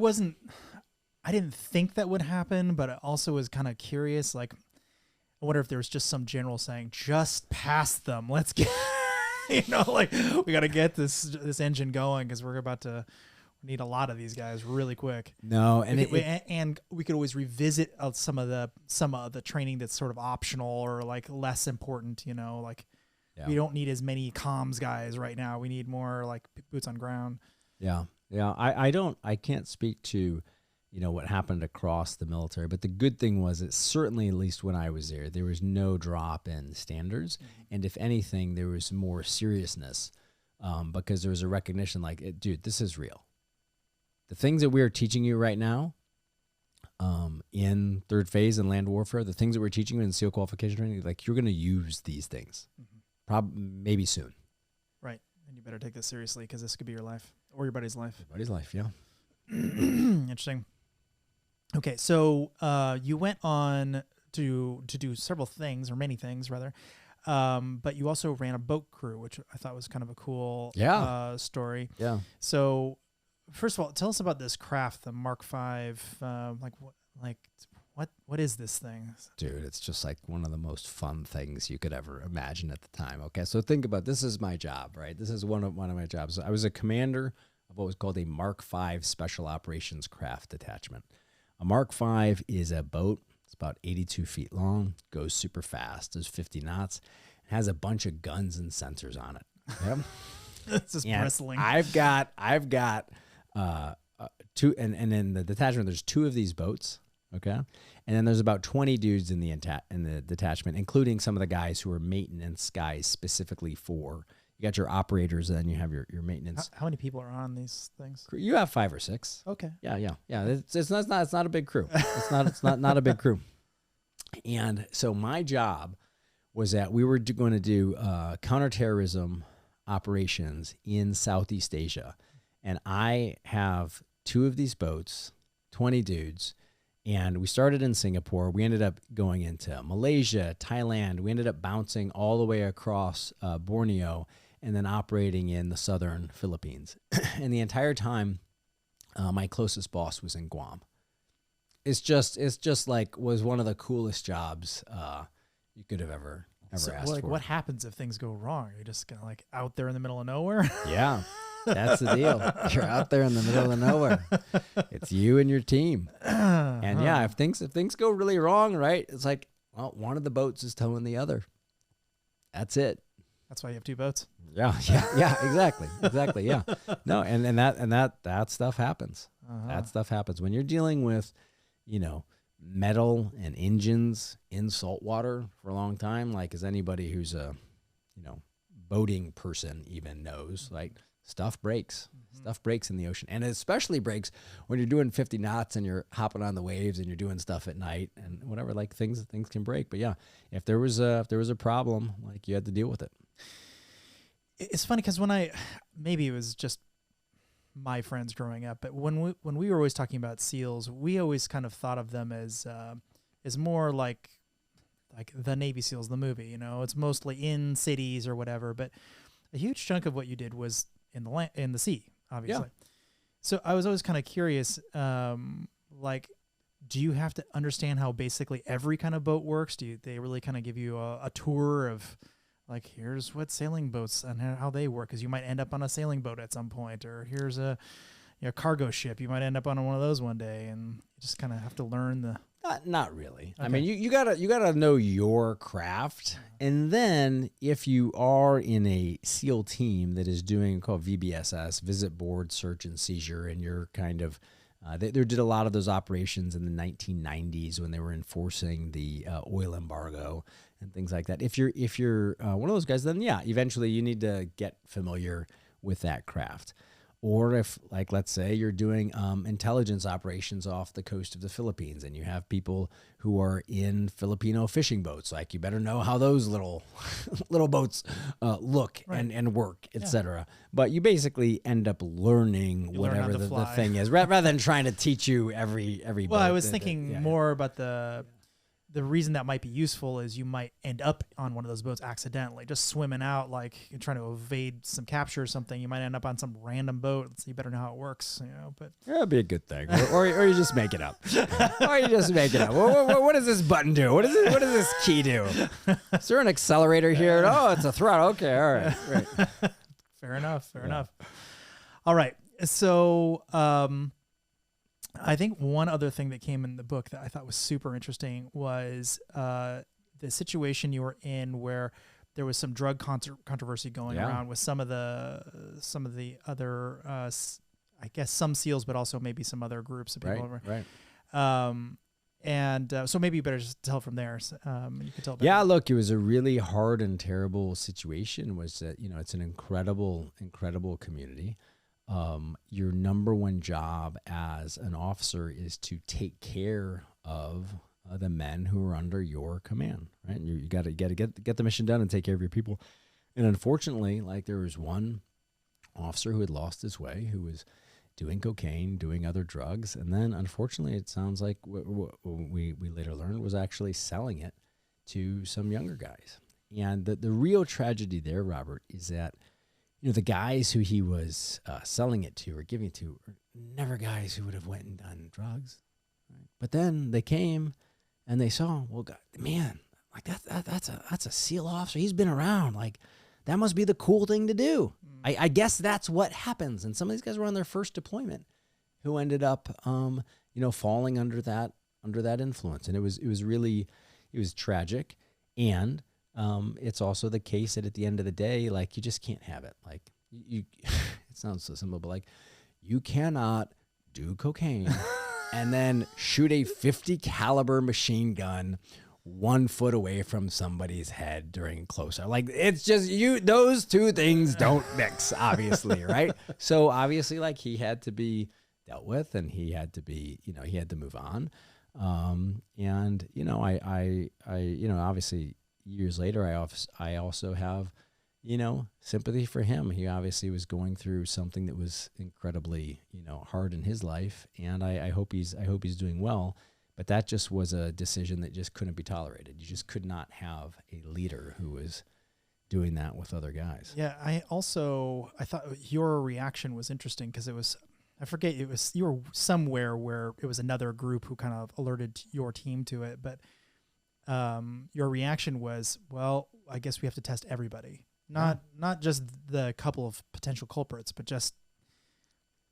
didn't think that would happen, but I also was kind of curious. Like, I wonder if there was just some general saying, just pass them. Let's get, we got to get this engine going because we're about to need a lot of these guys really quick. No, and and we could always revisit some of the training that's sort of optional or like less important. We don't need as many comms guys right now. We need more like boots on ground. Yeah. I can't speak to what happened across the military, but the good thing was that certainly, at least when I was there was no drop in standards, and if anything, there was more seriousness because there was a recognition like, dude, this is real. The things that we are teaching you right now in third phase and land warfare, the things that we're teaching you in SEAL qualification training, like, you're going to use these things maybe soon. Right. And you better take this seriously because this could be your life or your buddy's life. Your buddy's life, yeah. Interesting. Okay, so you went on to do several things, or many things rather, but you also ran a boat crew, which I thought was kind of a cool story. Yeah. So, first of all, tell us about this craft, the Mark V. What is this thing? Dude, it's just like one of the most fun things you could ever imagine at the time. Okay, so think about, this is my job, right? This is one of my jobs. I was a commander of what was called a Mark V Special Operations Craft Detachment. A Mark V is a boat. It's about 82 feet long, goes super fast, does 50 knots, and has a bunch of guns and sensors on it. Yep. It's just bristling. I've got two, and in the detachment, there's two of these boats. Okay. And then there's about 20 dudes in the detachment, including some of the guys who are maintenance guys specifically for, you got your operators, and then you have your maintenance. How many people are on these things? You have 5 or 6. Okay. Yeah. It's not a big crew. It's not a big crew. And so my job was that we were going to do counterterrorism operations in Southeast Asia. And I have 2 of these boats, 20 dudes. And we started in Singapore. We ended up going into Malaysia, Thailand. We ended up bouncing all the way across Borneo and then operating in the southern Philippines. And the entire time, my closest boss was in Guam. It's just like was one of the coolest jobs you could have ever asked for. What happens if things go wrong? You're just kind of like out there in the middle of nowhere? Yeah. That's the deal. You're out there in the middle of nowhere. It's you and your team. And yeah, if things go really wrong, right? It's like, well, one of the boats is towing the other. That's it. That's why you have 2 boats. Yeah, exactly. Yeah. No, and that stuff happens. That stuff happens when you're dealing with, metal and engines in salt water for a long time. Like, as anybody who's a, boating person even knows, like, stuff breaks. Stuff breaks in the ocean, and it especially breaks when you're doing 50 knots and you're hopping on the waves and you're doing stuff at night and whatever. Like, things can break. But yeah, if there was a problem, like, you had to deal with it. It's funny because maybe it was just my friends growing up, but when we were always talking about SEALs, we always kind of thought of them as more like the Navy SEALs, the movie. It's mostly in cities or whatever, but a huge chunk of what you did was in the sea, obviously. Yeah. So I was always kind of curious, do you have to understand how basically every kind of boat works? Do they really kind of give you a tour of, like, here's what sailing boats and how they work? Because you might end up on a sailing boat at some point, or here's a cargo ship. You might end up on one of those one day, and you just kind of have to learn the. Not really. Okay. I mean, you gotta know your craft, and then if you are in a SEAL team that is doing called VBSS, Visit Board Search and Seizure, and you're kind of they did a lot of those operations in the 1990s when they were enforcing the oil embargo and things like that. If you're one of those guys, then yeah, eventually you need to get familiar with that craft. Or if, like, let's say you're doing intelligence operations off the coast of the Philippines and you have people who are in Filipino fishing boats, like, you better know how those little boats look and work, etc. But you basically end up learning whatever the thing is, rather than trying to teach you every boat. Well, I was thinking more about the reason that might be useful is you might end up on one of those boats accidentally, just swimming out, like you're trying to evade some capture or something. You might end up on some random boat. So you better know how it works, But that'd be a good thing, or you just make it up, What does this button do? What does this key do? Is there an accelerator here? Oh, it's a throttle. Okay, all right. Fair enough. All right, so. I think one other thing that came in the book that I thought was super interesting was the situation you were in where there was some drug controversy going around with some of the other, I guess, some SEALs, but also maybe some other groups of people. Right. So maybe you better just tell from there. You could tell. Yeah, look, it was a really hard and terrible situation. Was that it's an incredible community. Your number one job as an officer is to take care of the men who are under your command, right? And you got to get the mission done and take care of your people. And unfortunately, like, there was one officer who had lost his way, who was doing cocaine, doing other drugs. And then unfortunately, it sounds like what we later learned was actually selling it to some younger guys. And the real tragedy there, Robert, is that, the guys who he was selling it to or giving it to were never guys who would have went and done drugs. Right? But then they came and they saw, well, God, man, like that's a SEAL officer. He's been around. Like, that must be the cool thing to do. I guess that's what happens. And some of these guys were on their first deployment who ended up, falling under that influence. And it was tragic. And it's also the case that at the end of the day, like, you just can't have it. Like, you it sounds so simple, but like, you cannot do cocaine and then shoot a 50 caliber machine gun 1 foot away from somebody's head during close-up. Like, it's just those two things don't mix, obviously, right? So obviously, like, he had to be dealt with, and he had to be, he had to move on. And obviously years later, I also have, sympathy for him. He obviously was going through something that was incredibly, hard in his life, and I hope he's doing well. But that just was a decision that just couldn't be tolerated. You just could not have a leader who was doing that with other guys. Yeah, I thought your reaction was interesting because I forget, you were somewhere where it was another group who kind of alerted your team to it, but your reaction was, well, I guess we have to test everybody. Not just the couple of potential culprits, but just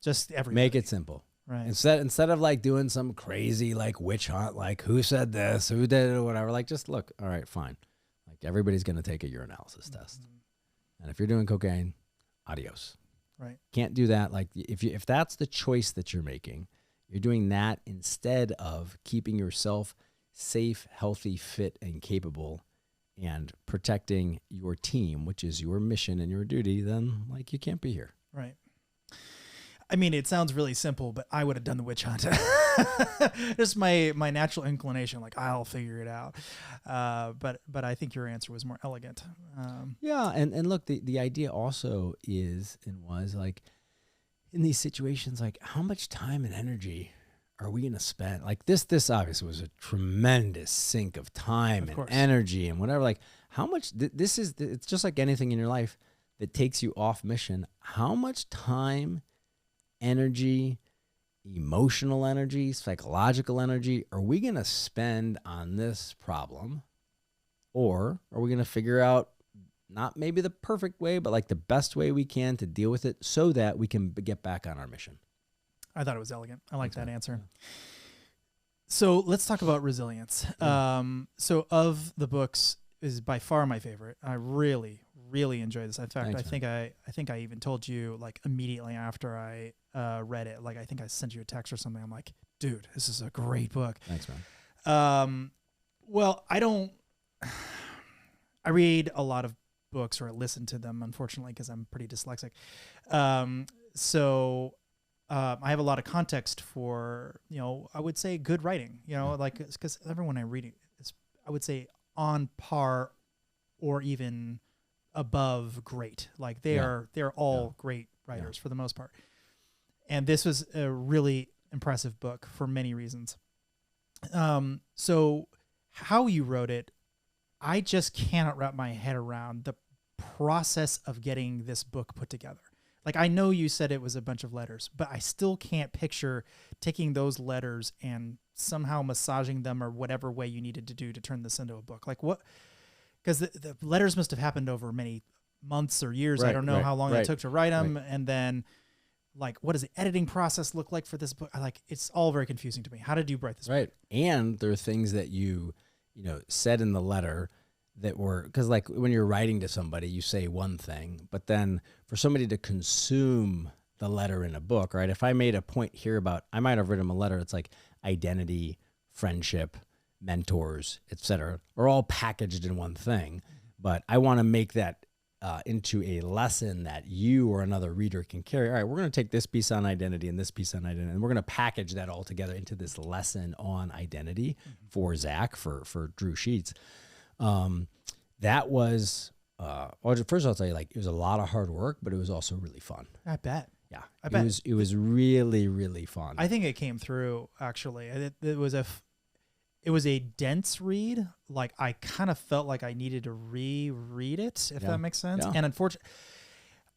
everybody. Make it simple. Right. Instead of like doing some crazy like witch hunt, like who said this, who did it, or whatever, like just look, all right, fine. Like everybody's going to take a urinalysis test. And if you're doing cocaine, adios. Right. Can't do that. Like if that's the choice that you're making, you're doing that instead of keeping yourself safe, healthy, fit, and capable and protecting your team, which is your mission and your duty, then like you can't be here. Right. I mean, it sounds really simple, but I would have done the witch hunt. Just my natural inclination, like I'll figure it out. But I think your answer was more elegant. Yeah, and look, the idea also is and was like in these situations, like how much time and energy are we gonna spend? Like this obviously was a tremendous sink of time and energy and whatever. Like how much it's just like anything in your life that takes you off mission. How much time, energy, emotional energy, psychological energy are we going to spend on this problem? Or are we going to figure out not maybe the perfect way, but like the best way we can to deal with it so that we can get back on our mission? I thought it was elegant. I like that answer. Yeah. So let's talk about resilience. Yeah. So of the books is by far my favorite. I really enjoyed this. In fact, I think I even told you like immediately after I read it, like I think I sent you a text or something. I'm like, dude, this is a great book. Thanks, man. Well, I read a lot of books or I listen to them, unfortunately, because I'm pretty dyslexic. So I have a lot of context for, I would say good writing, like, because everyone I read is, I would say on par or even above great. Like they're all great writers for the most part. And this was a really impressive book for many reasons. So how you wrote it, I just cannot wrap my head around the process of getting this book put together. Like, I know you said it was a bunch of letters, but I still can't picture taking those letters and somehow massaging them or whatever way you needed to do to turn this into a book. Like what? Because the letters must have happened over many months or years. I don't know how long it took to write them. And then like, what does the editing process look like for this book? It's all very confusing to me. How did you write this book? And there are things that you said in the letter that were, because like when you're writing to somebody, you say one thing, but then for somebody to consume the letter in a book, right? If I made a point here about, I might have written them a letter. It's like identity, friendship, mentors, etc., are all packaged in one thing. But I want to make that into a lesson that you or another reader can carry. All right, we're going to take this piece on identity and this piece on identity, and we're going to package that all together into this lesson on identity for Zach, for Drew Sheets. That was, first I'll tell you, like, it was a lot of hard work, but it was also really fun. I bet. Yeah, I bet. It was really, really fun. I think it came through, actually. It was a dense read. Like, I kind of felt like I needed to reread it, if that makes sense. Yeah. And unfortunately,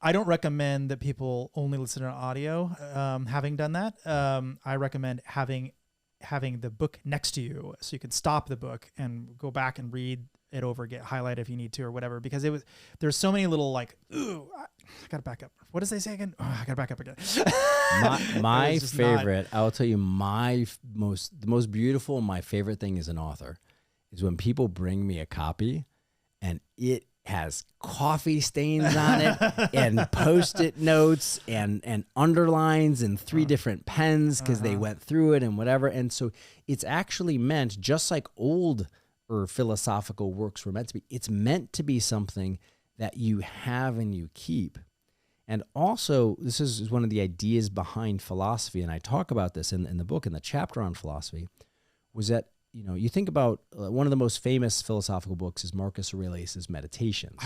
I don't recommend that people only listen to audio. Having done that, I recommend having the book next to you, so you can stop the book and go back and read it over, get highlight if you need to or whatever, because there's so many little like, ooh, I gotta back up. What does they say again? Oh, I gotta back up again. my favorite, I'll tell you, the most beautiful, my favorite thing as an author is when people bring me a copy and it has coffee stains on it and Post-it notes and underlines and 3 different pens because they went through it and whatever. And so it's actually meant, just like old or philosophical works were meant to be, it's meant to be something that you have and you keep. And also, this is one of the ideas behind philosophy, and I talk about this in the book, in the chapter on philosophy, was that, you think about one of the most famous philosophical books is Marcus Aurelius' Meditations.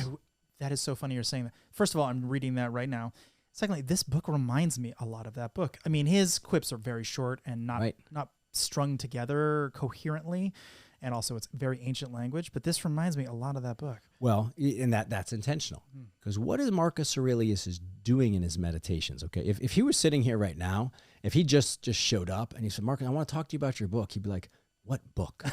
That is so funny you're saying that. First of all, I'm reading that right now. Secondly, this book reminds me a lot of that book. I mean, his quips are very short and not strung together coherently. And also it's very ancient language, but this reminds me a lot of that book. Well, and that's intentional, because what is Marcus Aurelius is doing in his meditations? Okay, if he was sitting here right now, if he just showed up and he said, Marcus, I want to talk to you about your book, he'd be like, what book?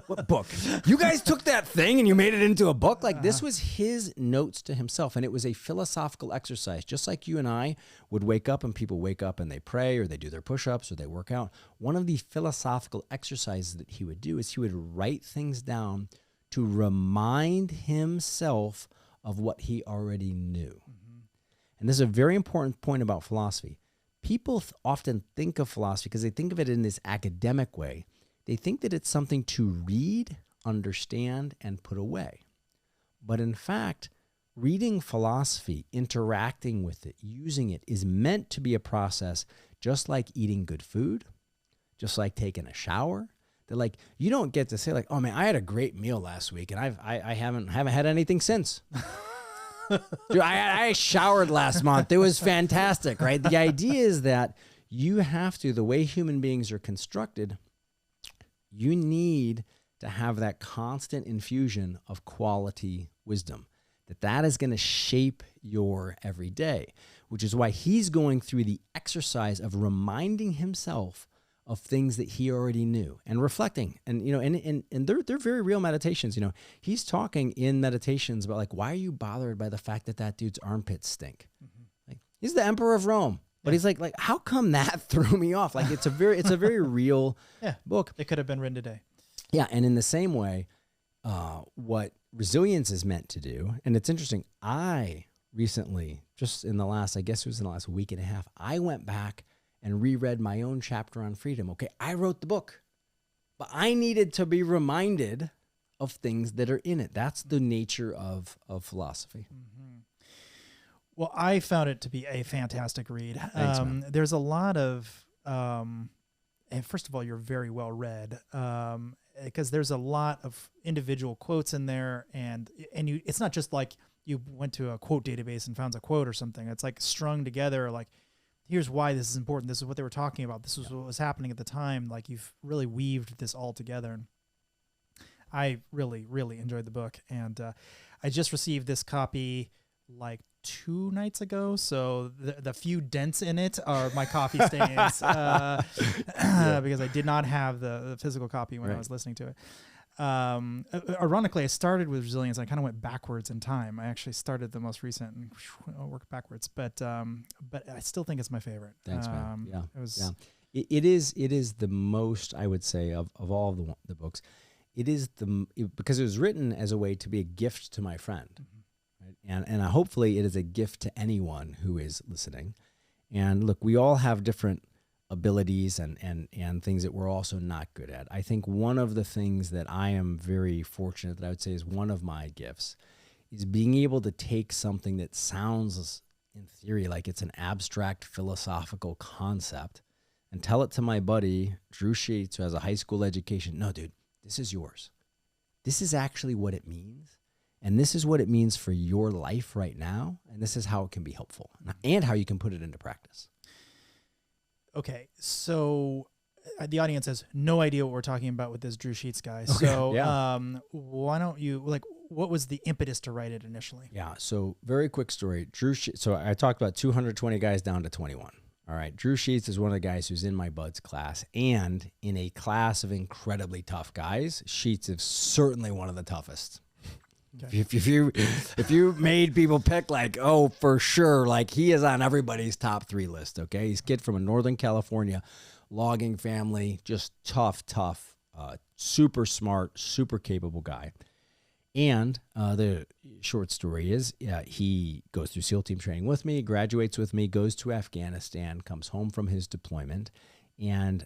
What book? You guys took that thing and you made it into a book? Like, this was his notes to himself, and it was a philosophical exercise, just like you and I would wake up, and people wake up and they pray or they do their push-ups or they work out. One of the philosophical exercises that he would do is he would write things down to remind himself of what he already knew. And this is a very important point about philosophy. People often think of philosophy because they think of it in this academic way. They think that it's something to read, understand, and put away. But in fact, reading philosophy, interacting with it, using it is meant to be a process just like eating good food, just like taking a shower. That, like, you don't get to say like, oh man, I had a great meal last week and I haven't had anything since. Dude, I showered last month. It was fantastic, right? The idea is that you have to, the way human beings are constructed, you need to have that constant infusion of quality wisdom, that is going to shape your everyday, which is why he's going through the exercise of reminding himself of things that he already knew and reflecting. And, and they're very real meditations. He's talking in meditations about, like, why are you bothered by the fact that dude's armpits stink? Like, he's the emperor of Rome. But he's like, how come that threw me off? Like, it's a very real book. It could have been written today. Yeah, and in the same way, what resilience is meant to do, and it's interesting, I recently, just in the last, I guess it was in the last week and a half, I went back and reread my own chapter on freedom. Okay, I wrote the book, but I needed to be reminded of things that are in it. That's the nature of philosophy. Well, I found it to be a fantastic read. Thanks, there's a lot of, and first of all, you're very well read, because there's a lot of individual quotes in there, and it's not just like you went to a quote database and found a quote or something. It's like strung together, like, here's why this is important. This is what they were talking about. This was what was happening at the time. Like, you've really weaved this all together. And I really, really enjoyed the book. And I just received this copy like 2 nights ago, so the few dents in it are my coffee stains, because I did not have the physical copy when I was listening to it. Ironically, I started with resilience. I kind of went backwards in time. I actually started the most recent and worked backwards, but I still think it's my favorite. Thanks, man. Yeah, it was. It is the most, I would say, of all of the books. It is because it was written as a way to be a gift to my friend. And hopefully it is a gift to anyone who is listening. And look, we all have different abilities and things that we're also not good at. I think one of the things that I am very fortunate that I would say is one of my gifts is being able to take something that sounds in theory like it's an abstract philosophical concept and tell it to my buddy, Drew Sheets, who has a high school education. No, dude, this is yours. This is actually what it means. And this is what it means for your life right now. And this is how it can be helpful and how you can put it into practice. Okay. So the audience has no idea what we're talking about with this Drew Sheets guy. Okay, So yeah. why don't you, like, what was the impetus to write it initially? Yeah. So very quick story. So I talked about 220 guys down to 21. All right. Drew Sheets is one of the guys who's in my buds class, and in a class of incredibly tough guys, Sheets is certainly one of the toughest. Okay. If you made people pick, like, oh, for sure, like, he is on everybody's top 3 list. Okay. He's a kid from a Northern California logging family, just tough, super smart, super capable guy. And the short story is, he goes through SEAL team training with me, graduates with me, goes to Afghanistan, comes home from his deployment, and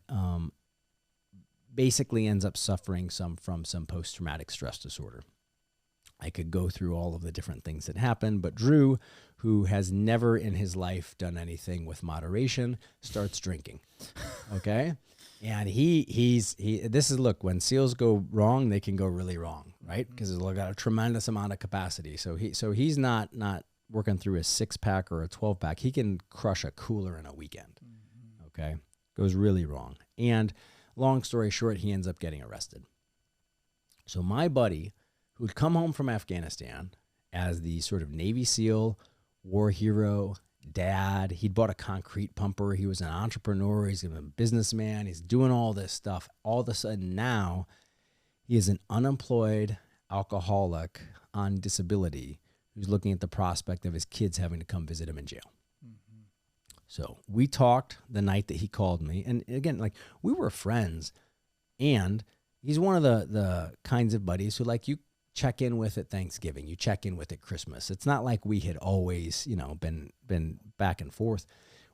basically ends up suffering from some post-traumatic stress disorder. I could go through all of the different things that happened, but Drew, who has never in his life done anything with moderation, starts drinking. Okay. And look, when SEALs go wrong, they can go really wrong, right? Because they've got a tremendous amount of capacity. So he's not working through a 6-pack or a 12-pack. He can crush a cooler in a weekend. Okay. Goes really wrong. And long story short, he ends up getting arrested. So my buddy, who'd come home from Afghanistan as the sort of Navy SEAL, war hero, dad. He'd bought a concrete pumper. He was an entrepreneur. He's a businessman. He's doing all this stuff. All of a sudden now, he is an unemployed alcoholic on disability who's looking at the prospect of his kids having to come visit him in jail. Mm-hmm. So we talked the night that he called me. And again, like, we were friends. And he's one of the kinds of buddies who, like, you check in with at Thanksgiving, you check in with at Christmas. It's not like we had always, been back and forth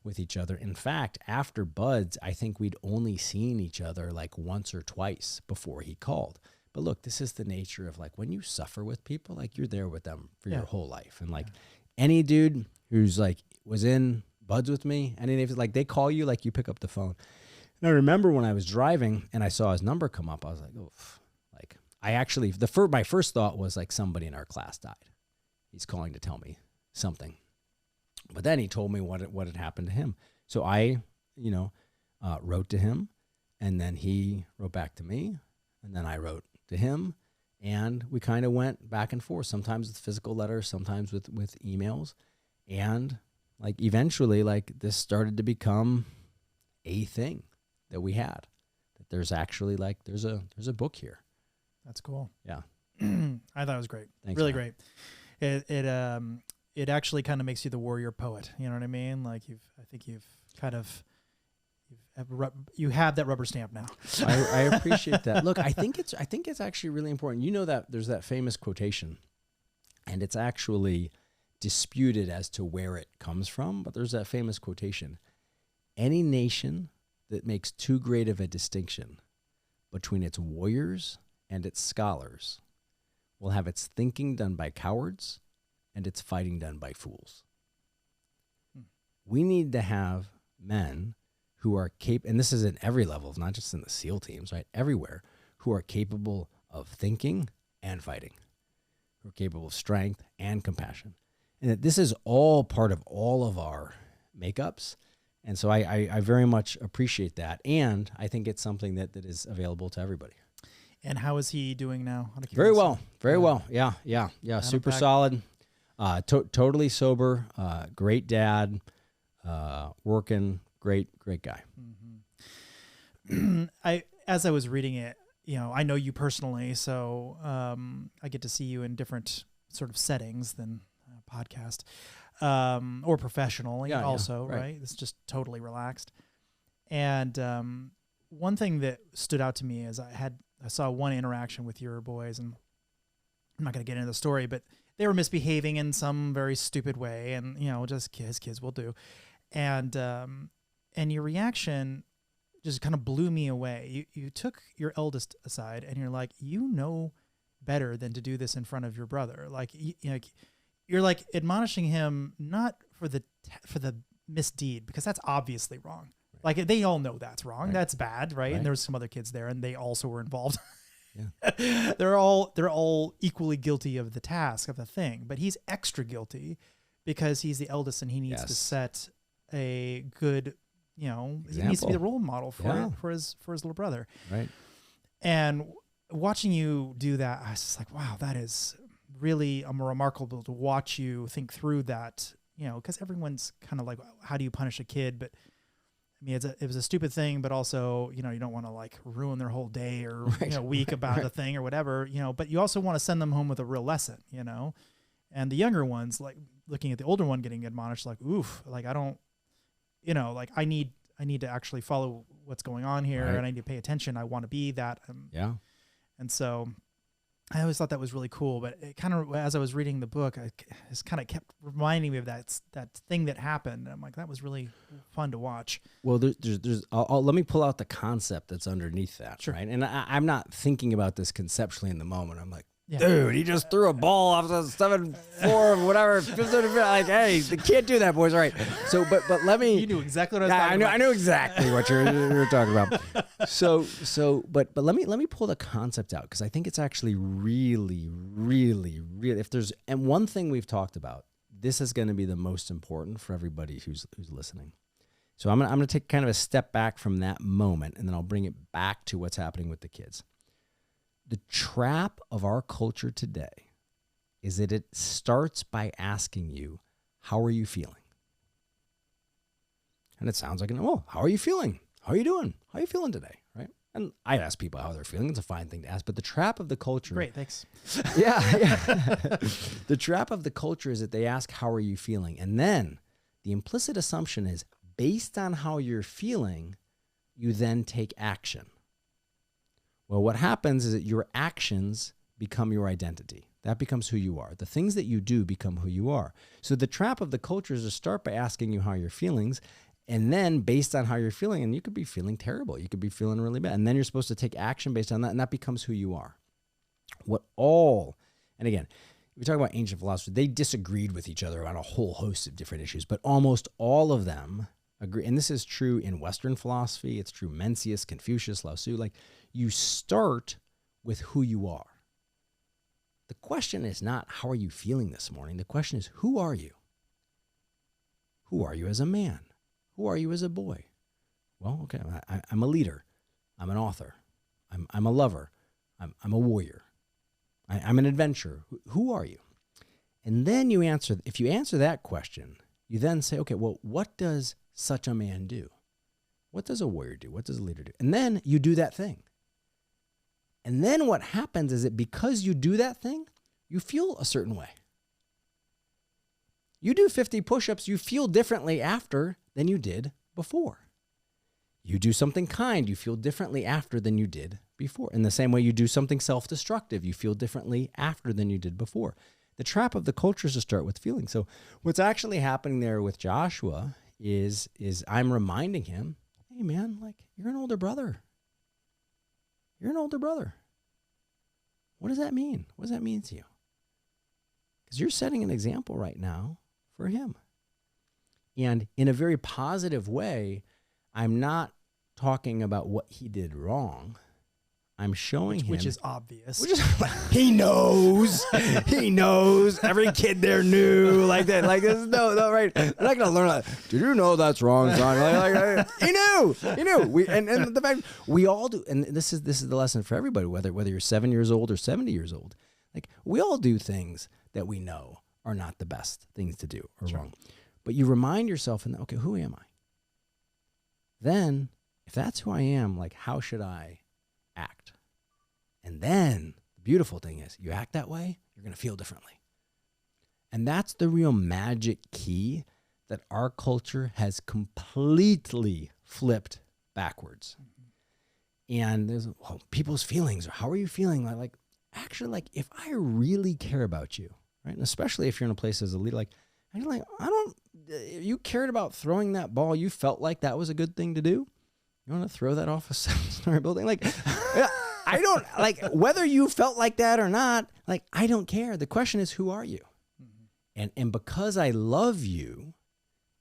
with each other. In fact, after buds, I think we'd only seen each other like once or twice before he called. But look, this is the nature of, like, when you suffer with people, like, you're there with them for your whole life. And like any dude who's like was in buds with me, and if like they call you, like, you pick up the phone. And I remember when I was driving and I saw his number come up, I was like, oof. Like, I actually, my first thought was, like, somebody in our class died. He's calling to tell me something. But then he told me what had happened to him. So I, wrote to him, and then he wrote back to me, and then I wrote to him, and we kind of went back and forth, sometimes with physical letters, sometimes with emails. And, like, eventually, like, this started to become a thing that we had, that there's actually, like, there's a book here. That's cool. Yeah. I thought it was great. Thanks, really man. Great. It actually kind of makes you the warrior poet. You know what I mean? Like, you have that rubber stamp now. I appreciate that. Look, I think it's actually really important. You know that there's that famous quotation, and it's actually disputed as to where it comes from, but there's that famous quotation: any nation that makes too great of a distinction between its warriors and its scholars will have its thinking done by cowards and its fighting done by fools. We need to have men who are capable, and this is at every level, not just in the SEAL teams, right? Everywhere, who are capable of thinking and fighting, who are capable of strength and compassion. And that this is all part of all of our makeups. And so I very much appreciate that. And I think it's something that is available to everybody. And how is he doing now? Very well. Yeah. Super solid. Totally sober. Great dad. Working. Great guy. Mm-hmm. As I was reading it, I know you personally, so I get to see you in different sort of settings than a podcast or professional. Also, right? It's just totally relaxed. And one thing that stood out to me is I saw one interaction with your boys, and I'm not going to get into the story, but they were misbehaving in some very stupid way, and just kids will do. And your reaction just kind of blew me away. You took your eldest aside, and you're like, better than to do this in front of your brother. Like, you're like admonishing him not for the misdeed, because that's obviously wrong. Like, they all know that's wrong. Right. That's bad, right? And there was some other kids there, and they also were involved. Yeah. they're all equally guilty of the task, of the thing, but he's extra guilty because he's the eldest and he needs to set a good, he needs to be the role model for his little brother. Right. And watching you do that, I was just like, wow, that is really remarkable to watch you think through that, because everyone's kind of like, how do you punish a kid? But I mean, it was a stupid thing, but also, you don't want to like ruin their whole day or week about the thing or whatever, but you also want to send them home with a real lesson, and the younger ones, like looking at the older one getting admonished, like, oof, like I don't, like I need to actually follow what's going on here, and I need to pay attention. I want to be that. And so I always thought that was really cool, but it kind of, as I was reading the book, I just kind of kept reminding me of that thing that happened. I'm like, that was really fun to watch. Well, let me pull out the concept that's underneath that. Sure. Right. And I'm not thinking about this conceptually in the moment. I'm like, dude, he just threw a ball off the 7-4 or whatever. Like, hey, they can't do that, boys. All right. So, but let me. You knew exactly what I was talking about. I knew exactly what you're talking about. But let me pull the concept out, because I think it's actually really, really, really. And one thing we've talked about, this is going to be the most important for everybody who's listening. So I'm gonna take kind of a step back from that moment, and then I'll bring it back to what's happening with the kids. The trap of our culture today is that it starts by asking you, how are you feeling? And it sounds like, well, how are you feeling? How are you doing? How are you feeling today? Right? And I ask people how they're feeling. It's a fine thing to ask. But the trap of the culture. Great, thanks. Yeah. The trap of the culture is that they ask, how are you feeling? And then the implicit assumption is, based on how you're feeling, you then take action. Well, what happens is that your actions become your identity. That becomes who you are. The things that you do become who you are. So the trap of the culture is to start by asking you how you're feeling, and then based on how you're feeling, and you could be feeling terrible, you could be feeling really bad, and then you're supposed to take action based on that, and that becomes who you are. And again, we talk about ancient philosophers, they disagreed with each other on a whole host of different issues, but almost all of them agree, and this is true in Western philosophy, it's true Mencius, Confucius, Lao Tzu, like, you start with who you are. The question is not, how are you feeling this morning? The question is, who are you? Who are you as a man? Who are you as a boy? Well, okay, I'm a leader. I'm an author. I'm a lover. I'm a warrior. I'm an adventurer. Who are you? And then if you answer that question, you then say, okay, well, what does such a man do? What does a warrior do? What does a leader do? And then you do that thing. And then what happens is that because you do that thing, you feel a certain way. You do 50 push-ups, you feel differently after than you did before. You do something kind, you feel differently after than you did before. In the same way you do something self-destructive, you feel differently after than you did before. The trap of the culture is to start with feeling. So what's actually happening there with Joshua is I'm reminding him, hey man, like, you're an older brother. You're an older brother. What does that mean? What does that mean to you? Because you're setting an example right now for him. And in a very positive way, I'm not talking about what he did wrong. I'm showing him. Which is obvious. He knows. He knows. Every kid there knew. Like that. Like this. No, right. They're not going to learn that. Did you know that's wrong, son? He knew. He knew. And the fact we all do. And this is the lesson for everybody, whether you're 7 years old or 70 years old. Like, we all do things that we know are not the best things to do or wrong. But you remind yourself, okay, who am I? Then, if that's who I am, like, how should I act? And then the beautiful thing is, you act that way, you're going to feel differently. And that's the real magic key that our culture has completely flipped backwards. And there's people's feelings, or how are you feeling? Like, actually, like, if I really care about you, right? And especially if you're in a place as a leader, you cared about throwing that ball, you felt like that was a good thing to do. You want to throw that off a 7-story building? Like, I don't, like, whether you felt like that or not, like, I don't care. The question is, who are you? Mm-hmm. And because I love you,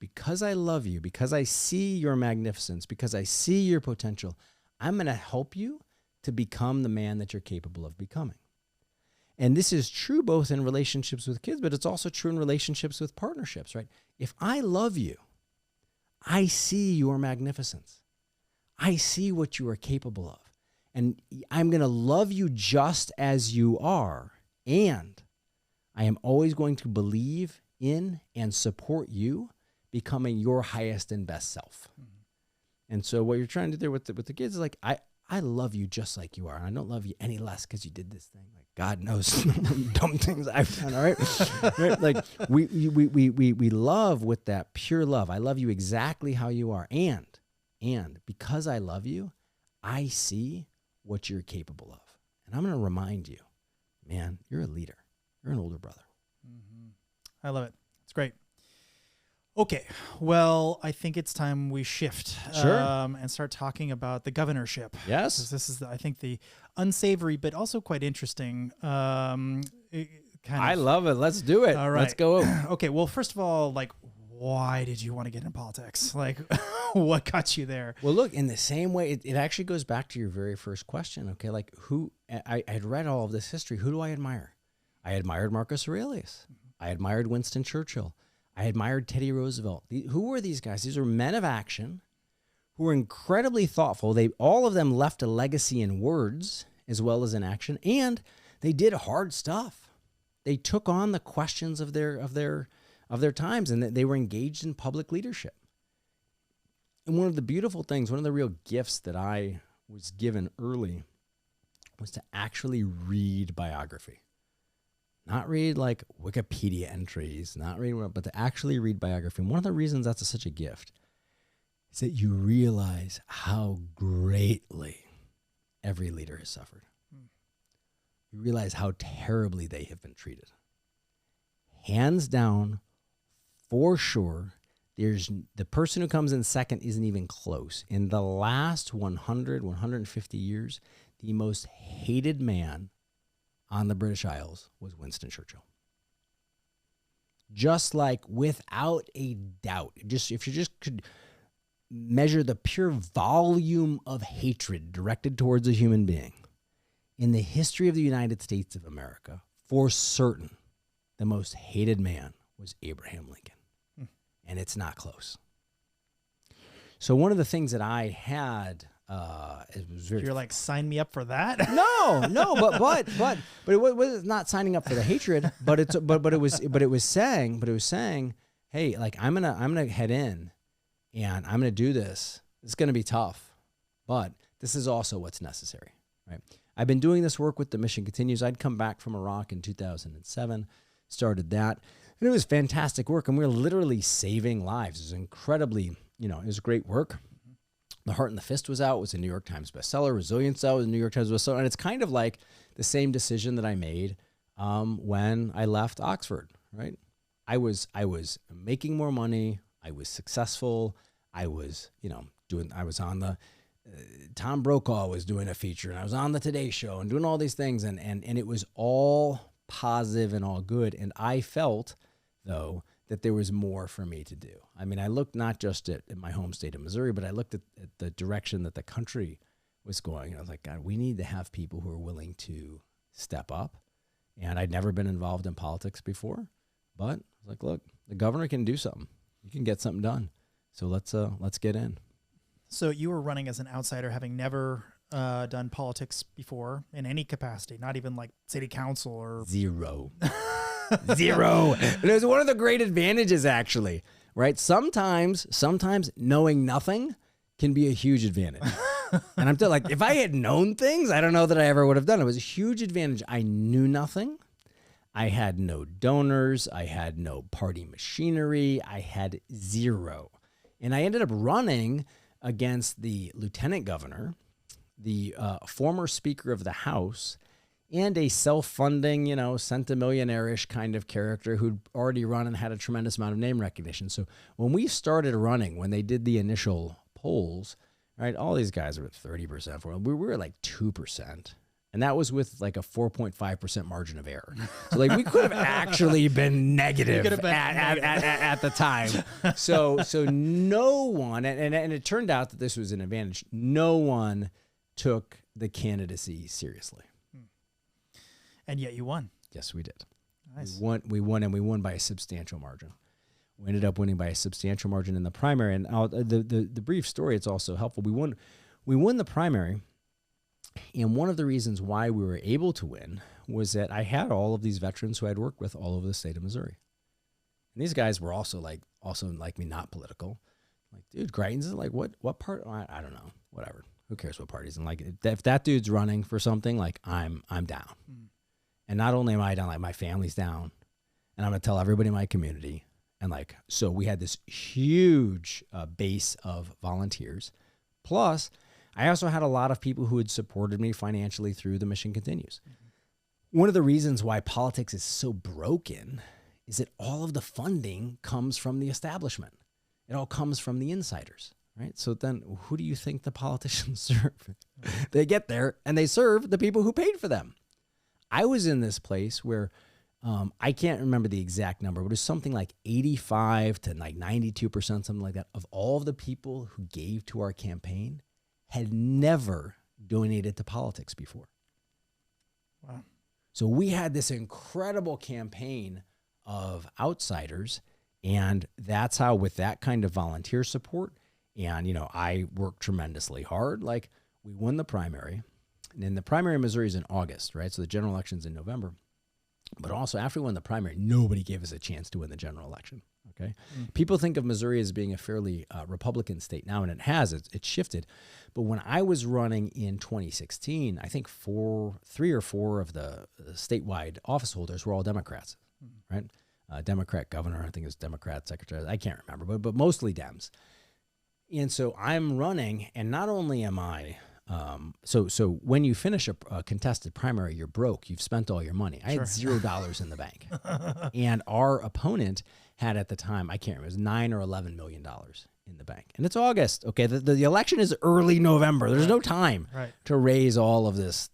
because I see your magnificence, because I see your potential, I'm going to help you to become the man that you're capable of becoming. And this is true both in relationships with kids, but it's also true in relationships with partnerships, right? If I love you, I see your magnificence. I see what you are capable of. And I'm going to love you just as you are. And I am always going to believe in and support you becoming your highest and best self. Mm-hmm. And so what you're trying to do with the kids is like, I love you just like you are. And I don't love you any less because you did this thing. Like God knows dumb things I've done. All right. Right? Like we love with that pure love. I love you exactly how you are. And because I love you, I see what you're capable of. And I'm going to remind you, man, you're a leader. You're an older brother. Mm-hmm. I love it. It's great. Okay, well, I think it's time we shift and start talking about the governorship. Yes. This is, I think, the unsavory, but also quite interesting. I love it. Let's do it. All right. Let's go. Okay, well, first of all, like, why did you want to get in politics? Like, what got you there? Well, look, in the same way, it actually goes back to your very first question, okay? Like, I had read all of this history. Who do I admire? I admired Marcus Aurelius. Mm-hmm. I admired Winston Churchill. I admired Teddy Roosevelt. Who were these guys? These were men of action who were incredibly thoughtful. All of them left a legacy in words as well as in action, and they did hard stuff. They took on the questions of their times, and they were engaged in public leadership. And one of the beautiful things, one of the real gifts that I was given early was to actually read biography. Not read like Wikipedia entries, but to actually read biography. And one of the reasons that's such a gift is that you realize how greatly every leader has suffered. You realize how terribly they have been treated. Hands down, for sure, the person who comes in second isn't even close. In the last 100, 150 years, the most hated man on the British Isles was Winston Churchill. Just like, without a doubt, if you just could measure the pure volume of hatred directed towards a human being in the history of the United States of America, for certain, the most hated man was Abraham Lincoln. And it's not close. So one of the things that I had, it was very. You're like, sign me up for that? No, but it was not signing up for the hatred, but it was saying, hey, like I'm gonna head in, and I'm gonna do this. It's gonna be tough, but this is also what's necessary, right? I've been doing this work with The Mission Continues. I'd come back from Iraq in 2007, started that. And it was fantastic work, and we were literally saving lives. It was incredibly, it was great work. The Heart and the Fist was out. It was a New York Times bestseller. Resilience out was a New York Times bestseller. And it's kind of like the same decision that I made when I left Oxford, right? I was making more money. I was successful. I was, I was on the, Tom Brokaw was doing a feature, and I was on the Today Show and doing all these things. And it was all positive and all good. And I felt, though, that there was more for me to do. I mean, I looked not just at my home state of Missouri, but I looked at the direction that the country was going. And I was like, God, we need to have people who are willing to step up. And I'd never been involved in politics before, but I was like, look, the governor can do something. You can get something done. So let's get in. So you were running as an outsider, having never done politics before in any capacity, not even like city council or... Zero. And it was one of the great advantages, actually, right? Sometimes knowing nothing can be a huge advantage. And I'm telling, like, if I had known things, I don't know that I ever would have done it. It was a huge advantage. I knew nothing. I had no donors. I had no party machinery. I had zero. And I ended up running against the lieutenant governor, the former Speaker of the House, and a self-funding, centimillionaire-ish kind of character who'd already run and had a tremendous amount of name recognition. So when we started running, when they did the initial polls, right, all these guys were at 30% for it. We were like 2%. And that was with like a 4.5% margin of error. So like we could have actually been negative at the time. So no one, and it turned out that this was an advantage. No one took the candidacy seriously. And yet you won. Yes, we did. Nice. We won by a substantial margin. We ended up winning by a substantial margin in the primary. And the brief story, it's also helpful. We won the primary, and one of the reasons why we were able to win was that I had all of these veterans who I'd worked with all over the state of Missouri. And these guys were also like me, not political. Like, dude, Greitens is like, what part? I don't know, whatever. Who cares what parties? And like, if that dude's running for something, like I'm down. And not only am I down, like my family's down, and I'm gonna tell everybody in my community. And like, so we had this huge base of volunteers. Plus, I also had a lot of people who had supported me financially through the Mission Continues. One of the reasons why politics is so broken is that all of the funding comes from the establishment. It all comes from the insiders, right? So then who do you think the politicians serve? They get there and they serve the people who paid for them. I was in this place where I can't remember the exact number, but it was something like 85 to like 92%, something like that, of all of the people who gave to our campaign had never donated to politics before. Wow. So we had this incredible campaign of outsiders, and that's how, with that kind of volunteer support, and, you know, I worked tremendously hard. Like, we won the primary, and then the primary in Missouri is in August, right? So the general election's in November. But also, after we won the primary, nobody gave us a chance to win the general election, okay? People think of Missouri as being a fairly Republican state now, and it has. It's shifted. But when I was running in 2016, I think 3 or 4 of the statewide office holders were all Democrats, right? Democrat governor, I think it was Democrat secretary. I can't remember, but mostly Dems. And so I'm running, and not only am I... So when you finish a contested primary, you're broke. You've spent all your money. I had $0 in the bank. And our opponent had, at the time, I can't remember, it was $9 or $11 million in the bank. And it's August. Okay. The election is early November. There's no time to raise all of this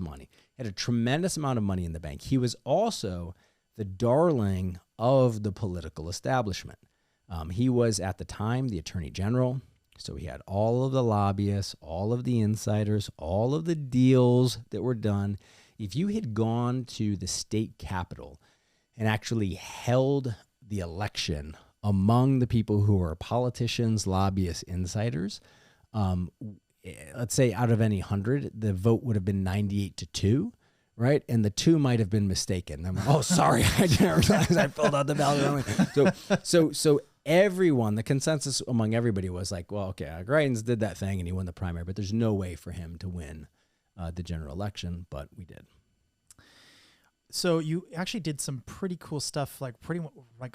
money. He had a tremendous amount of money in the bank. He was also the darling of the political establishment. He was, at the time, the attorney general. So he had all of the lobbyists, all of the insiders, all of the deals that were done. If you had gone to the state capitol and actually held the election among the people who are politicians, lobbyists, insiders, let's say out of any 100, the vote would have been 98-2, right? And the 2 might have been mistaken. I'm like, oh, sorry, I didn't realize I filled out the ballot. So everyone, the consensus among everybody was like, well, okay, Greitens did that thing and he won the primary, but there's no way for him to win the general election, but we did. So you actually did some pretty cool stuff, like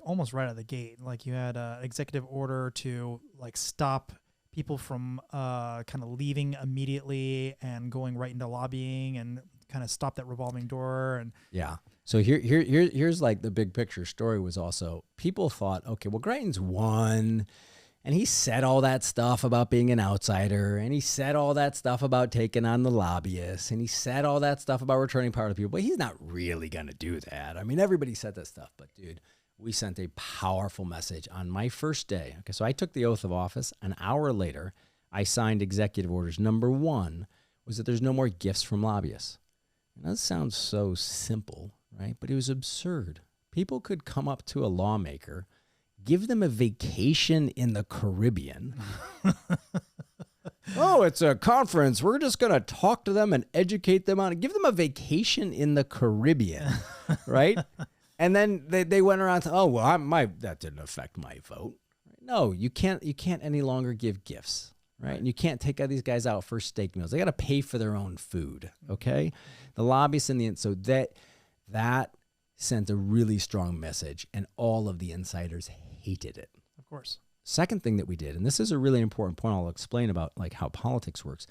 almost right out of the gate. Like you had an executive order to like stop people from kind of leaving immediately and going right into lobbying, and kind of stop that revolving door. And yeah. So here's like the big picture story was also, people thought, okay, well, Greitens won, and he said all that stuff about being an outsider, and he said all that stuff about taking on the lobbyists, and he said all that stuff about returning power to people, but he's not really going to do that. I mean, everybody said that stuff, but dude, we sent a powerful message on my first day. Okay, so I took the oath of office. An hour later, I signed executive orders. Number 1 was that there's no more gifts from lobbyists. And that sounds so simple, right? But it was absurd. People could come up to a lawmaker, give them a vacation in the Caribbean. Oh, it's a conference. We're just going to talk to them and educate them on it. Give them a vacation in the Caribbean, right? And then they went around to, oh, well, that didn't affect my vote. No, you can't any longer give gifts, right? And you can't take these guys out for steak meals. They got to pay for their own food, okay? The lobbyists so that sent a really strong message, and all of the insiders hated it. Of course. Second thing that we did, and this is a really important point I'll explain about like how politics works.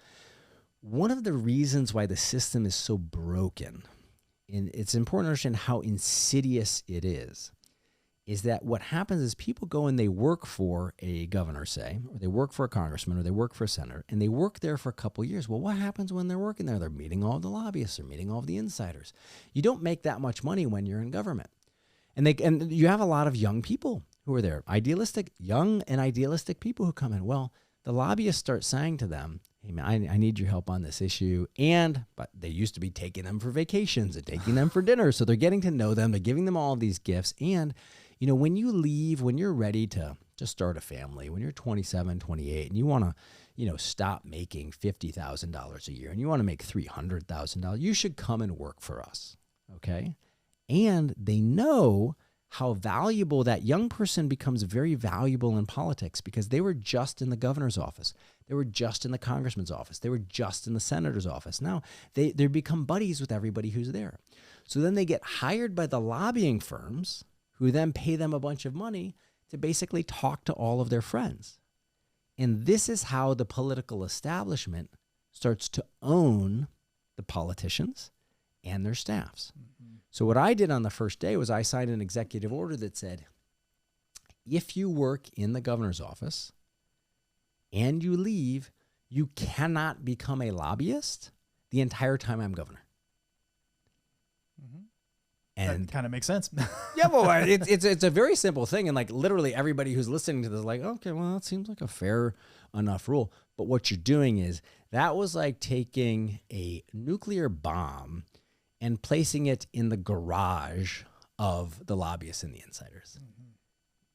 One of the reasons why the system is so broken, and it's important to understand how insidious it is that what happens is people go and they work for a governor, say, or they work for a congressman, or they work for a senator, and they work there for a couple of years. Well, what happens when they're working there? They're meeting all the lobbyists, they're meeting all the insiders. You don't make that much money when you're in government. And you have a lot of young people who are there, young and idealistic people who come in. Well, the lobbyists start saying to them, hey man, I need your help on this issue. But they used to be taking them for vacations and taking them for dinner. So they're getting to know them. They're giving them all these gifts. And, when you leave, when you're ready to just start a family, when you're 27, 28, and you want to, stop making $50,000 a year and you want to make $300,000, you should come and work for us. Okay. And they know how valuable that young person becomes very valuable in politics because they were just in the governor's office. They were just in the congressman's office. They were just in the senator's office. Now they become buddies with everybody who's there. So then they get hired by the lobbying firms who then pay them a bunch of money to basically talk to all of their friends. And this is how the political establishment starts to own the politicians and their staffs. Mm-hmm. So what I did on the first day was I signed an executive order that said, if you work in the governor's office and you leave, you cannot become a lobbyist the entire time I'm governor. Mm-hmm. And that kind of makes sense. Yeah, well, it's a very simple thing. And like literally everybody who's listening to this is like, okay, well, that seems like a fair enough rule. But what you're doing is that was like taking a nuclear bomb and placing it in the garage of the lobbyists and the insiders. Mm-hmm.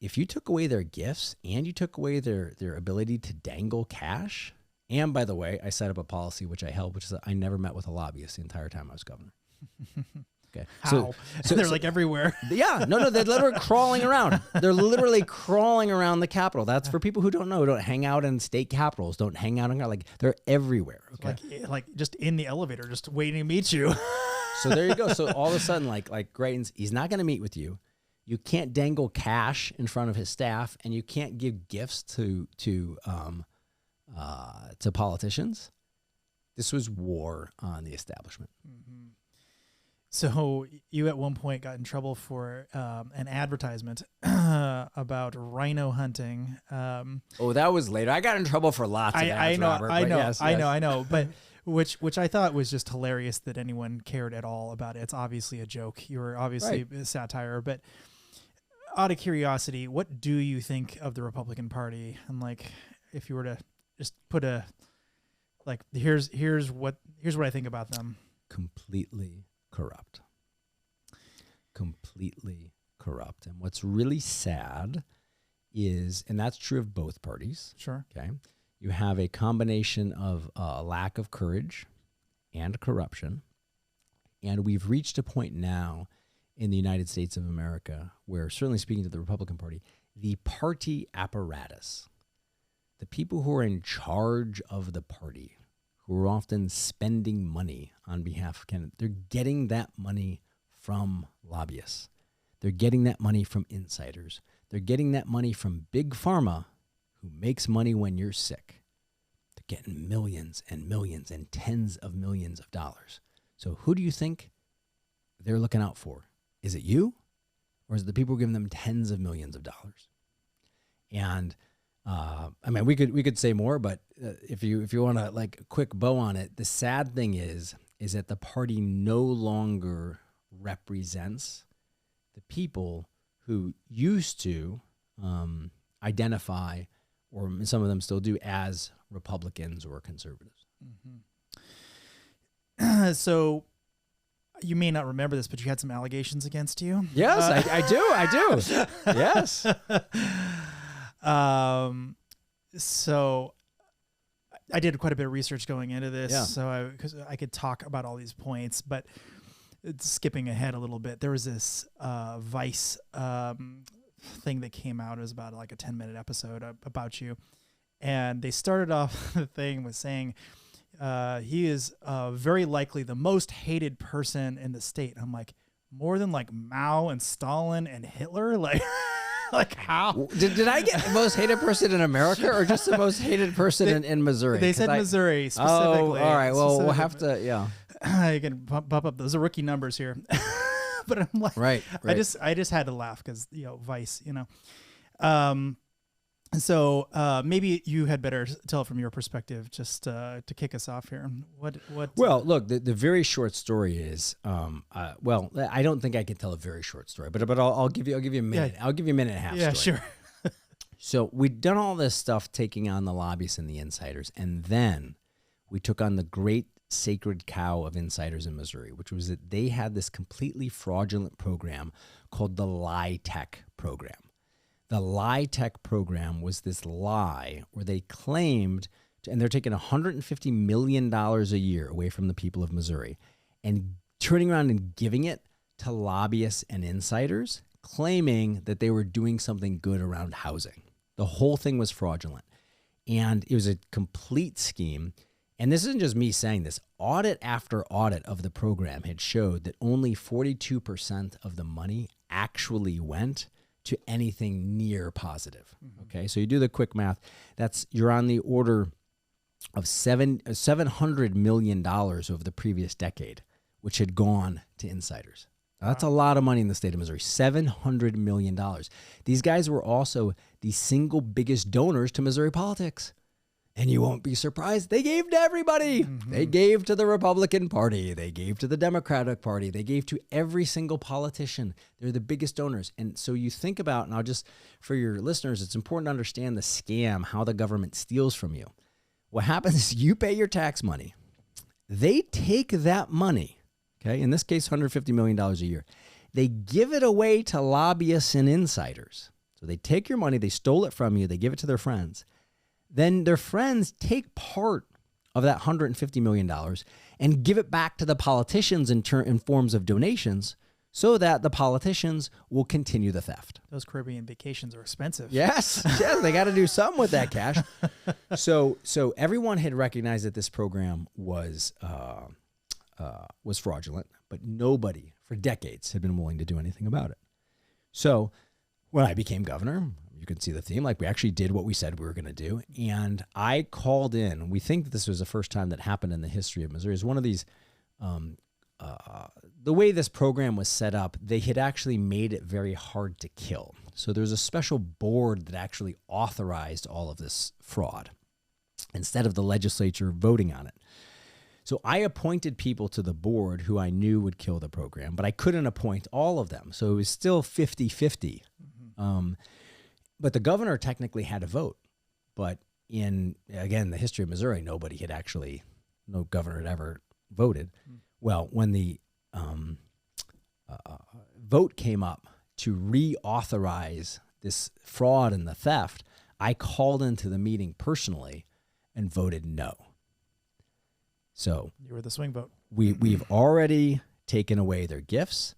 If you took away their gifts and you took away their ability to dangle cash, and by the way, I set up a policy which I held, which is that I never met with a lobbyist the entire time I was governor. Okay. How? So they're like everywhere. Yeah. No, they're literally crawling around. They're literally crawling around the Capitol. That's for people who don't know, don't hang out in state capitals, don't hang out in, like, they're everywhere. Okay. Like just in the elevator, just waiting to meet you. So there you go. So all of a sudden, like Greitens, he's not going to meet with you. You can't dangle cash in front of his staff, and you can't give gifts to politicians. This was war on the establishment. Mm-hmm. So you at one point got in trouble for an advertisement about rhino hunting. That was later. I got in trouble for lots of ads, Robert, I know. But which I thought was just hilarious that anyone cared at all about it. It's obviously a joke. You were obviously a satire. But out of curiosity, what do you think of the Republican Party? And like, if you were to just put here's what I think about them. Completely corrupt. And what's really sad is, and that's true of both parties. Sure. Okay. You have a combination of a lack of courage and corruption. And we've reached a point now in the United States of America where, certainly speaking to the Republican Party, the party apparatus, the people who are in charge of the party, who are often spending money on behalf of candidates, they're getting that money from lobbyists. They're getting that money from insiders. They're getting that money from big pharma, who makes money when you're sick. They're getting millions and millions and tens of millions of dollars. So who do you think they're looking out for? Is it you, or is it the people who are giving them tens of millions of dollars? And I mean, we could say more, but if you want to like a quick bow on it, the sad thing is that the party no longer represents the people who used to identify, or some of them still do, as Republicans or conservatives. Mm-hmm. So you may not remember this, but you had some allegations against you. Yes, I do. Yes. So I did quite a bit of research going into this, Yeah. so because I could talk about all these points, but skipping ahead a little bit, there was this Vice thing that came out. It was about like a 10-minute episode about you, and they started off the thing with saying he is very likely the most hated person in the state. I'm like, more than like Mao and Stalin and Hitler, like. Like how? Did I get the most hated person in America, or just the most hated person in Missouri? They said Missouri specifically. Oh, all right. Well, we'll have to, yeah. You can bump up. Those are rookie numbers here. But I'm like, right. I just had to laugh because, Vice, So maybe you had better tell from your perspective, just to kick us off here. What? Well, look, the very short story is, well, I don't think I can tell a very short story, but I'll give you a minute. Yeah. I'll give you a minute and a half. Yeah, story. Sure. So we've done all this stuff, taking on the lobbyists and the insiders, and then we took on the great sacred cow of insiders in Missouri, which was that they had this completely fraudulent program called the Lie Tech program. The Lie Tech program was this lie where they claimed, and they're taking $150 million a year away from the people of Missouri and turning around and giving it to lobbyists and insiders, claiming that they were doing something good around housing. The whole thing was fraudulent. And it was a complete scheme. And this isn't just me saying this. Audit after audit of the program had showed that only 42% of the money actually went to anything near positive. Okay, so you do the quick math. You're on the order of $700 million over the previous decade, which had gone to insiders. Now, that's a lot of money in the state of Missouri, $700 million. These guys were also the single biggest donors to Missouri politics. And you won't be surprised, they gave to everybody. They gave to the Republican Party. They gave to the Democratic Party. They gave to every single politician. They're the biggest donors. And so you think about, and I'll just, for your listeners, it's important to understand the scam, how the government steals from you. What happens is you pay your tax money. They take that money, okay, in this case, $150 million a year. They give it away to lobbyists and insiders. So they take your money, they stole it from you, they give it to their friends. Then their friends take part of that $150 million and give it back to the politicians in forms of donations so that the politicians will continue the theft. Those Caribbean vacations are expensive. Yes, they got to do something with that cash. So everyone had recognized that this program was fraudulent, but nobody for decades had been willing to do anything about it. So when I became governor, you can see the theme, like we actually did what we said we were going to do. And I called in, we think that this was the first time that happened in the history of Missouri. It's one of these, the way this program was set up, they had actually made it very hard to kill. So there's a special board that actually authorized all of this fraud instead of the legislature voting on it. So I appointed people to the board who I knew would kill the program, but I couldn't appoint all of them. So it was still 50-50. But the governor technically had a vote. But in, again, the history of Missouri, no governor had ever voted. Well, when the vote came up to reauthorize this fraud and the theft, I called into the meeting personally and voted no. So you were the swing vote. We've already taken away their gifts.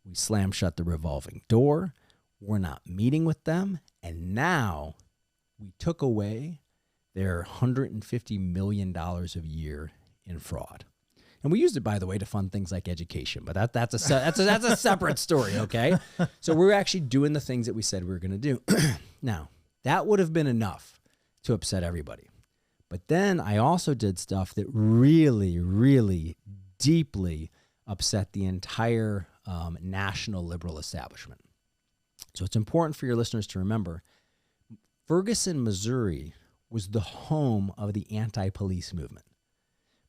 We slammed shut the revolving door. We're not meeting with them. And now we took away their $150 million a year in fraud. And we used it, by the way, to fund things like education. But that's a separate story, okay? So we're actually doing the things that we said we were going to do. Now, that would have been enough to upset everybody. But then I also did stuff that really, really deeply upset the entire national liberal establishment. So it's important for your listeners to remember, Ferguson, Missouri was the home of the anti-police movement.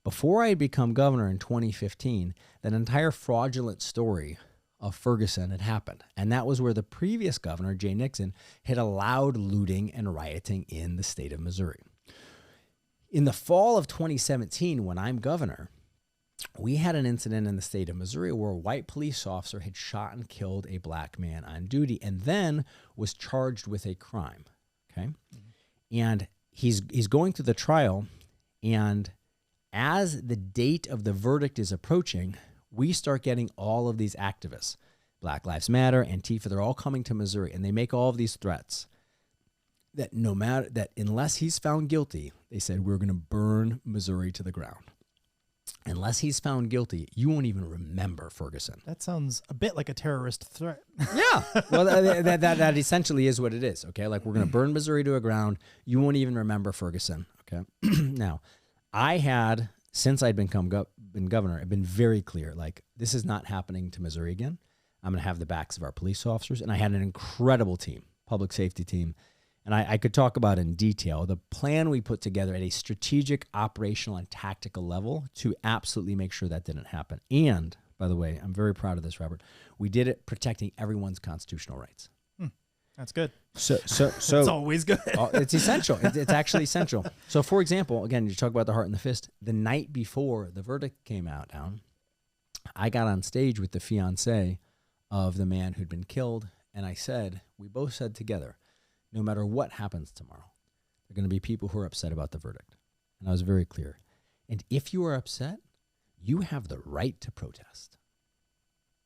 Before I had become governor in 2015, that entire fraudulent story of Ferguson had happened. And that was where the previous governor, Jay Nixon, had allowed looting and rioting in the state of Missouri. In the fall of 2017, when I'm governor, we had an incident in the state of Missouri where a white police officer had shot and killed a black man on duty and then was charged with a crime. Okay. And he's going through the trial, and as the date of the verdict is approaching, we start getting all of these activists, Black Lives Matter, Antifa, they're all coming to Missouri, and they make all of these threats that unless he's found guilty, they said, we're going to burn Missouri to the ground. Unless he's found guilty, you won't even remember Ferguson. That sounds a bit like a terrorist threat. Yeah. Well, that essentially is what it is, okay? Like, we're going to burn Missouri to the ground. You won't even remember Ferguson, okay? Now, I had, since I'd been governor, I've been very clear, like, this is not happening to Missouri again. I'm going to have the backs of our police officers. And I had an incredible team, public safety team. And I could talk about in detail the plan we put together at a strategic, operational, and tactical level to absolutely make sure that didn't happen. And, by the way, I'm very proud of this, Robert. We did it protecting everyone's constitutional rights. That's good. So It's always good. It's essential. It's actually essential. So, for example, again, you talk about the heart and the fist. The night before the verdict came out, I got on stage with the fiance of the man who'd been killed, and I said, we both said together, no matter what happens tomorrow, there are going to be people who are upset about the verdict. And I was very clear. And if you are upset, you have the right to protest.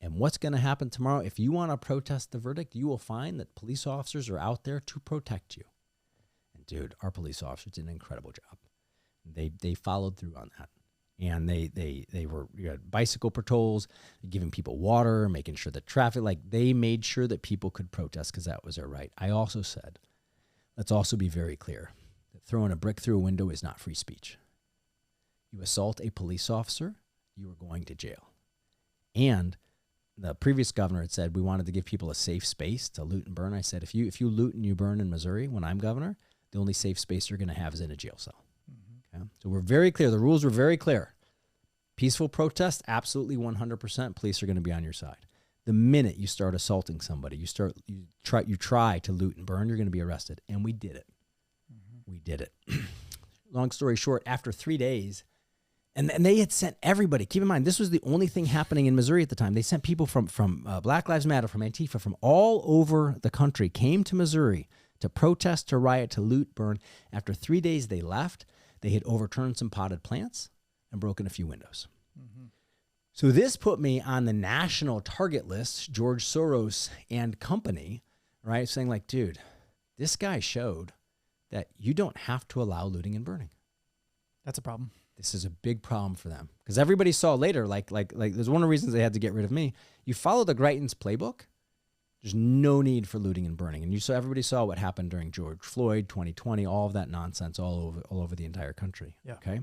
And what's going to happen tomorrow, if you want to protest the verdict, you will find that police officers are out there to protect you. And dude, our police officers did an incredible job. They followed through on that. And they were, you had bicycle patrols, giving people water, making sure that traffic, like they made sure that people could protest because that was their right. I also said, let's also be very clear that throwing a brick through a window is not free speech. You assault a police officer, you are going to jail. And the previous governor had said we wanted to give people a safe space to loot and burn. I said, if you loot and you burn in Missouri when I'm governor, the only safe space you're going to have is in a jail cell. Okay? So we're very clear. The rules were very clear. Peaceful protest, absolutely 100%. Police are going to be on your side. The minute you start assaulting somebody, you try to loot and burn, you're going to be arrested. And we did it. We did it. Long story short, after 3 days, and they had sent everybody. Keep in mind, this was the only thing happening in Missouri at the time. They sent people from Black Lives Matter, from Antifa, from all over the country, came to Missouri to protest, to riot, to loot, burn. After 3 days, they left. They had overturned some potted plants and broken a few windows. So this put me on the national target list, George Soros and company, right? Saying like, dude, this guy showed that you don't have to allow looting and burning. That's a problem. This is a big problem for them because everybody saw later, like there's one of the reasons they had to get rid of me. You follow the Greitens playbook, there's no need for looting and burning. And everybody saw what happened during George Floyd, 2020, all of that nonsense all over the entire country. Yeah. Okay.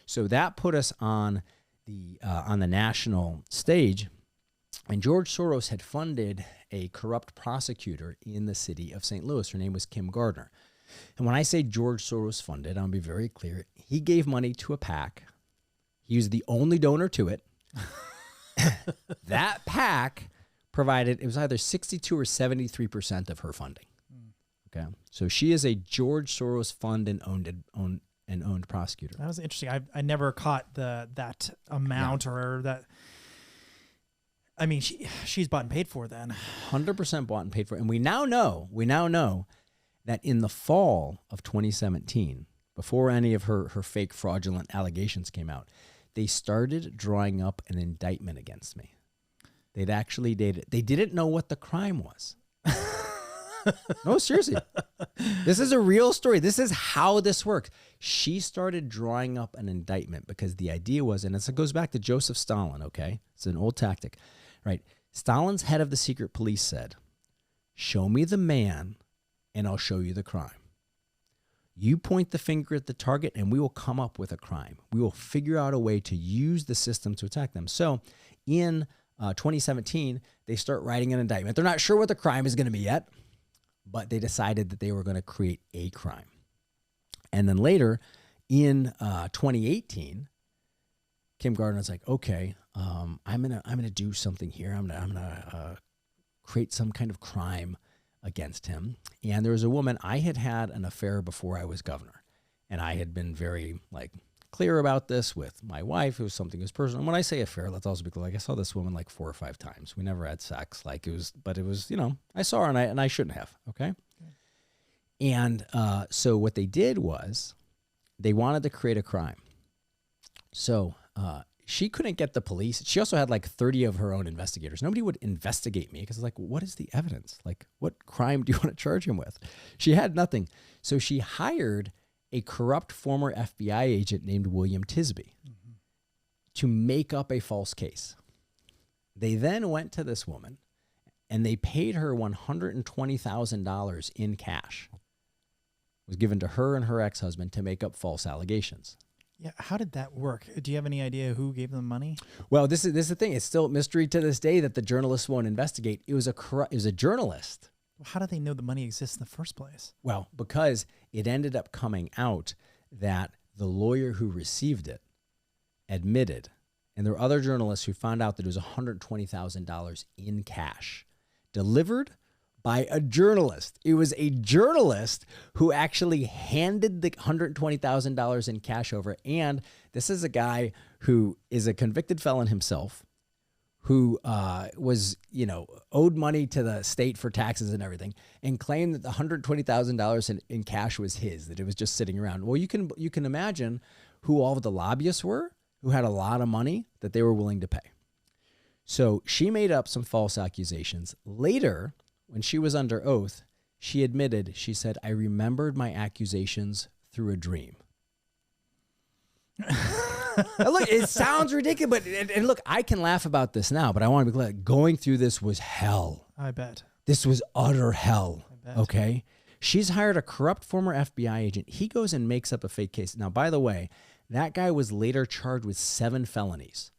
So that put us on the national stage, and George Soros had funded a corrupt prosecutor in the city of St. Louis. Her name was Kim Gardner. And when I say George Soros funded, I'll be very clear. He gave money to a PAC. He was the only donor to it. That PAC provided, it was either 62 or 73% of her funding. Okay. So she is a George Soros fund and owned prosecutor. That was interesting. I never caught that amount or that. I mean, she's bought and paid for then. 100% bought and paid for. And we now know that in the fall of 2017, before any of her fake fraudulent allegations came out, they started drawing up an indictment against me. They didn't know what the crime was. No, seriously. This is a real story. This is how this works. She started drawing up an indictment because the idea was, and it goes back to Joseph Stalin, okay? It's an old tactic, right? Stalin's head of the secret police said, show me the man and I'll show you the crime. You point the finger at the target and we will come up with a crime. We will figure out a way to use the system to attack them. So in 2017, they start writing an indictment. They're not sure what the crime is going to be yet, but they decided that they were going to create a crime. And then later in 2018, Kim Gardner's like, okay, I'm gonna do something here. I'm gonna create some kind of crime against him. And there was a woman, I had an affair before I was governor, and I had been very clear about this with my wife. It was something that was personal. And when I say affair, let's also be clear. I saw this woman 4 or 5 times. We never had sex. But it was, I saw her and I shouldn't have. Okay. And so what they did was they wanted to create a crime. So she couldn't get the police. She also had 30 of her own investigators. Nobody would investigate me because what is the evidence? What crime do you want to charge him with? She had nothing. So she hired a corrupt former FBI agent named William Tisby to make up a false case. They then went to this woman and they paid her $120,000 in cash. It was given to her and her ex-husband to make up false allegations. Yeah, how did that work? Do you have any idea who gave them money? Well, this is the thing. It's still a mystery to this day that the journalists won't investigate. It was a journalist. How do they know the money exists in the first place? Well, because it ended up coming out that the lawyer who received it admitted, and there were other journalists who found out that it was $120,000 in cash, delivered by a journalist. It was a journalist who actually handed the $120,000 in cash over. And this is a guy who is a convicted felon himself, who was, owed money to the state for taxes and everything, and claimed that the $120,000 in cash was his, that it was just sitting around. Well, you can imagine who all of the lobbyists were, who had a lot of money that they were willing to pay. So she made up some false accusations. Later, when she was under oath, she admitted, she said, "I remembered my accusations through a dream." Look, it sounds ridiculous, but and look, I can laugh about this now, but I want to be clear. Going through this was hell. I bet. This was utter hell. I bet. Okay? She's hired a corrupt former FBI agent. He goes and makes up a fake case. Now, by the way, that guy was later charged with 7 felonies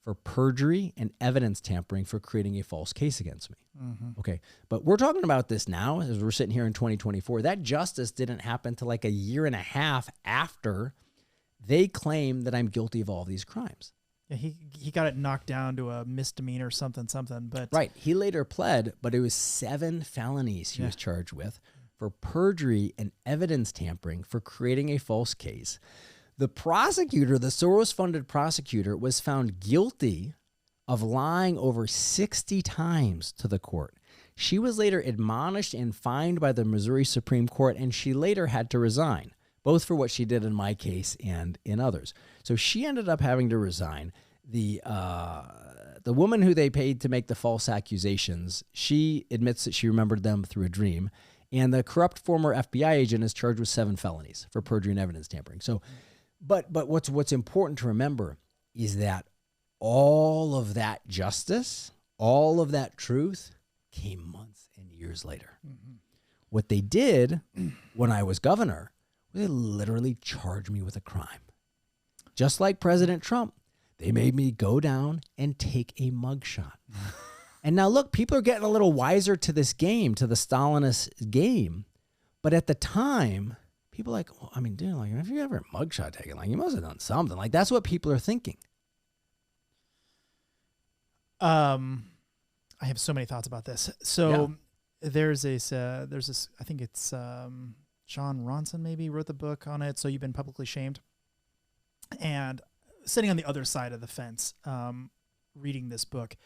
for perjury and evidence tampering for creating a false case against me. Mm-hmm. Okay? But we're talking about this now as we're sitting here in 2024. That justice didn't happen till like a year and a half after they claim that I'm guilty of all these crimes. Yeah, he got it knocked down to a misdemeanor, something. But right, he later pled, but it was 7 felonies he was charged with for perjury and evidence tampering for creating a false case. The prosecutor, the Soros-funded prosecutor, was found guilty of lying over 60 times to the court. She was later admonished and fined by the Missouri Supreme Court, and she later had to resign, both for what she did in my case and in others. So she ended up having to resign. The woman who they paid to make the false accusations, she admits that she remembered them through a dream. And the corrupt former FBI agent is charged with 7 felonies for perjury and evidence tampering. So, but what's important to remember is that all of that justice, all of that truth came months and years later. Mm-hmm. What they did when I was governor, they literally charged me with a crime. Just like President Trump, they made me go down and take a mugshot. And now look, people are getting a little wiser to this game, to the Stalinist game. But at the time, people are like, well, I mean, dude, like, if you ever mugshot taken, like, you must have done something. Like, that's what people are thinking. I have so many thoughts about this. So there's this, I think it's John Ronson maybe wrote the book on it. So You've Been Publicly Shamed. And sitting on the other side of the fence, reading this book,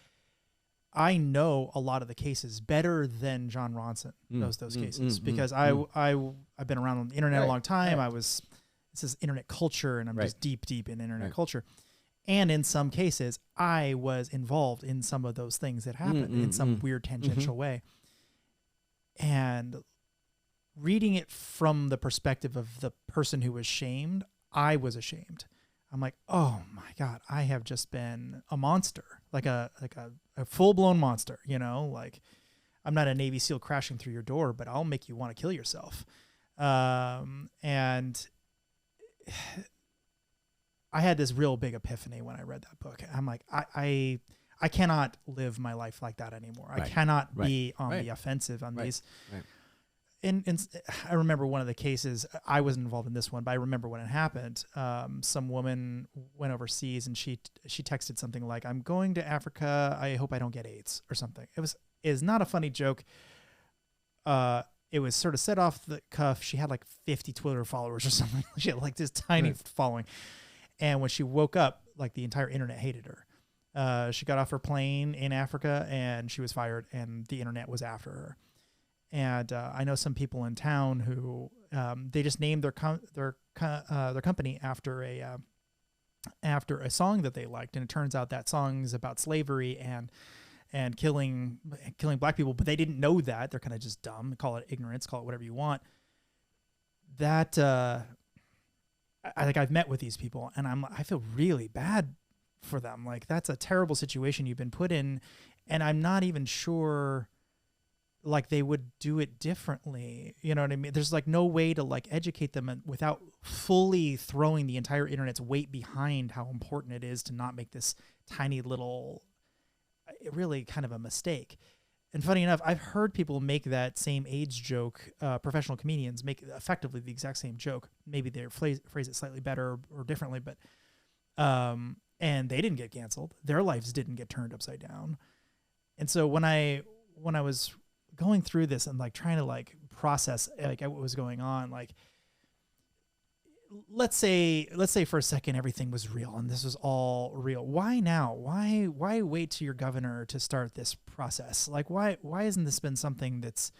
I know a lot of the cases better than John Ronson knows those cases because I've been around on the internet a long time. This is internet culture, and I'm just deep in internet culture. And in some cases, I was involved in some of those things that happened in some weird tangential way. And reading it from the perspective of the person who was shamed, I was ashamed. I'm like, oh my God, I have just been a monster, like a full-blown monster, like I'm not a Navy SEAL crashing through your door, but I'll make you want to kill yourself. And I had this real big epiphany when I read that book. I'm like, I cannot live my life like that anymore. I cannot be on the offensive on these. Right. And I remember one of the cases, I wasn't involved in this one, but I remember when it happened. Some woman went overseas and she texted something like, "I'm going to Africa. I hope I don't get AIDS," or something. It's not a funny joke. It was sort of set off the cuff. She had like 50 Twitter followers or something. She had like this tiny following. And when she woke up, like the entire internet hated her. She got off her plane in Africa and she was fired, and the internet was after her. And I know some people in town who they just named their company after a song that they liked, and it turns out that song is about slavery and killing black people, but they didn't know that. They're kind of just dumb. Call it ignorance. Call it whatever you want. That I think I've met with these people, and I feel really bad for them. Like, that's a terrible situation you've been put in, and I'm not even sure like they would do it differently. You know what I mean? There's like no way to like educate them without fully throwing the entire internet's weight behind how important it is to not make this tiny little, really kind of a mistake. And funny enough, I've heard people make that same AIDS joke. Professional comedians make effectively the exact same joke. Maybe they phrase it slightly better or differently, but and they didn't get canceled. Their lives didn't get turned upside down. And so when I was going through this and like trying to like process like what was going on, like let's say for a second everything was real and this was all real. Why now? Why wait to your governor to start this process? Like why hasn't this been something that's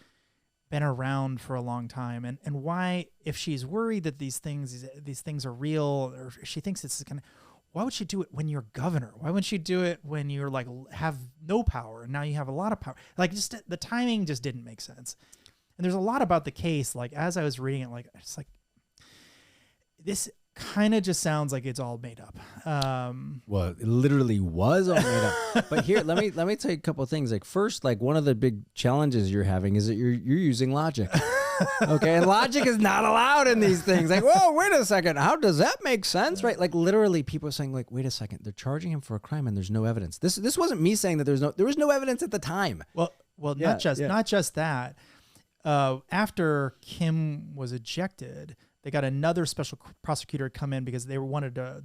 been around for a long time? And why, if she's worried that these things are real, or if she thinks it's kind of, why would she do it when you're governor? Why wouldn't she do it when you're like have no power and now you have a lot of power? Like just the timing just didn't make sense. And there's a lot about the case. Like as I was reading it, like it's like this kind of just sounds like it's all made up. Well, it literally was all made up. But here, let me tell you a couple of things. Like first, like one of the big challenges you're having is that you're using logic. Okay, and logic is not allowed in these things. Like, whoa, wait a second, how does that make sense? Right? Like literally, people are saying, like, wait a second, they're charging him for a crime and there's no evidence. This wasn't me saying that there was no evidence at the time. Well, not just that. After Kim was ejected, they got another special prosecutor to come in because they wanted to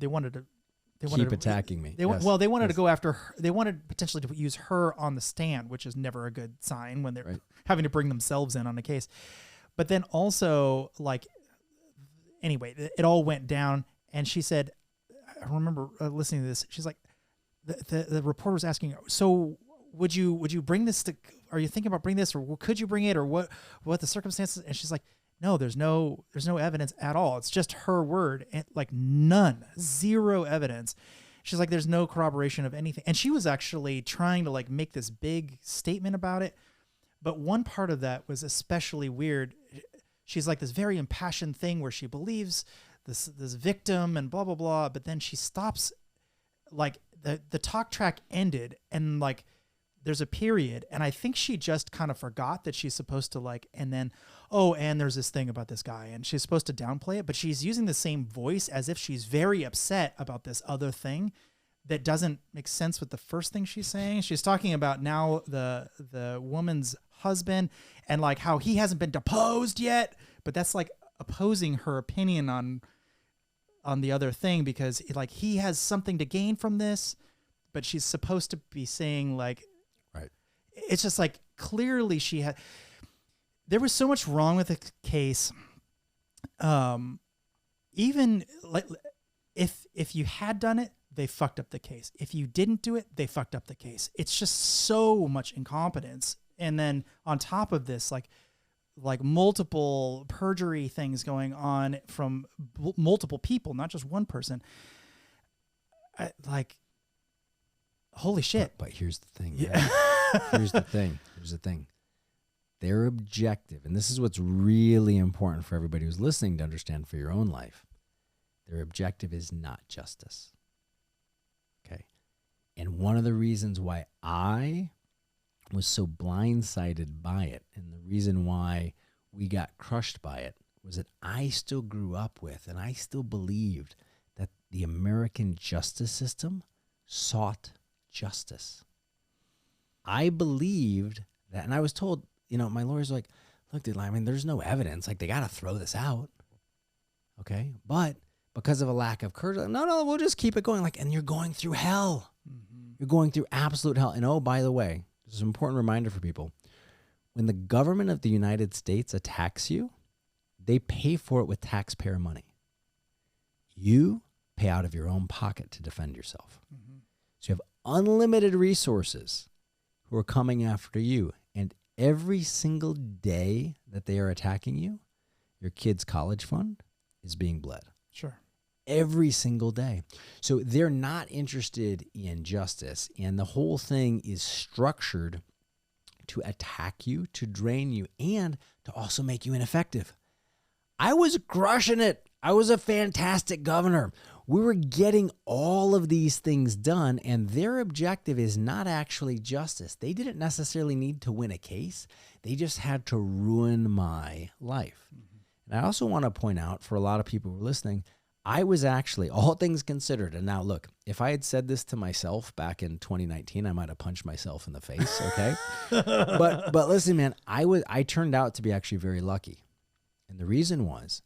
keep attacking me. They wanted to go after her. They wanted potentially to use her on the stand, which is never a good sign when they're having to bring themselves in on a case. But then also, like, anyway, it all went down. And she said, I remember listening to this. She's like, the reporter was asking, so would you bring this to? Are you thinking about bringing this, or could you bring it, or what the circumstances? And she's like, no, there's no evidence at all. It's just her word, and like zero evidence. She's like, there's no corroboration of anything. And she was actually trying to like make this big statement about it. But one part of that was especially weird. She's like this very impassioned thing where she believes this victim and blah, blah, blah. But then she stops, like the talk track ended and like, there's a period, and I think she just kind of forgot that she's supposed to like, and then, and there's this thing about this guy, and she's supposed to downplay it, but she's using the same voice as if she's very upset about this other thing that doesn't make sense with the first thing she's saying. She's talking about now the woman's husband and like how he hasn't been deposed yet, but that's like opposing her opinion on the other thing because like he has something to gain from this, but she's supposed to be saying like, it's just like clearly there was so much wrong with the case. Even like if you had done it, they fucked up the case. If you didn't do it, they fucked up the case. It's just so much incompetence. And then on top of this, like multiple perjury things going on from multiple people, not just one person. Holy shit. But here's the thing. Yeah. Here's the thing. Their objective, and this is what's really important for everybody who's listening to understand for your own life. Their objective is not justice. Okay. And one of the reasons why I was so blindsided by it, and the reason why we got crushed by it, was that I still grew up with, and I still believed that the American justice system sought justice. I believed that, and I was told, my lawyers were like, look, dude, I mean, there's no evidence. Like, they got to throw this out. Okay. But because of a lack of courage, no, we'll just keep it going. Like, and you're going through hell. Mm-hmm. You're going through absolute hell. And oh, by the way, this is an important reminder for people. When the government of the United States attacks you, they pay for it with taxpayer money. You pay out of your own pocket to defend yourself. Mm-hmm. So you have unlimited resources who are coming after you. And every single day that they are attacking you, your kid's college fund is being bled. Sure. Every single day. So they're not interested in justice. And the whole thing is structured to attack you, to drain you, and to also make you ineffective. I was crushing it. I was a fantastic governor. We were getting all of these things done, and their objective is not actually justice. They didn't necessarily need to win a case. They just had to ruin my life. Mm-hmm. And I also want to point out for a lot of people who are listening, I was actually, all things considered, and now look, if I had said this to myself back in 2019, I might have punched myself in the face, okay? but listen, man, I turned out to be actually very lucky. And the reason was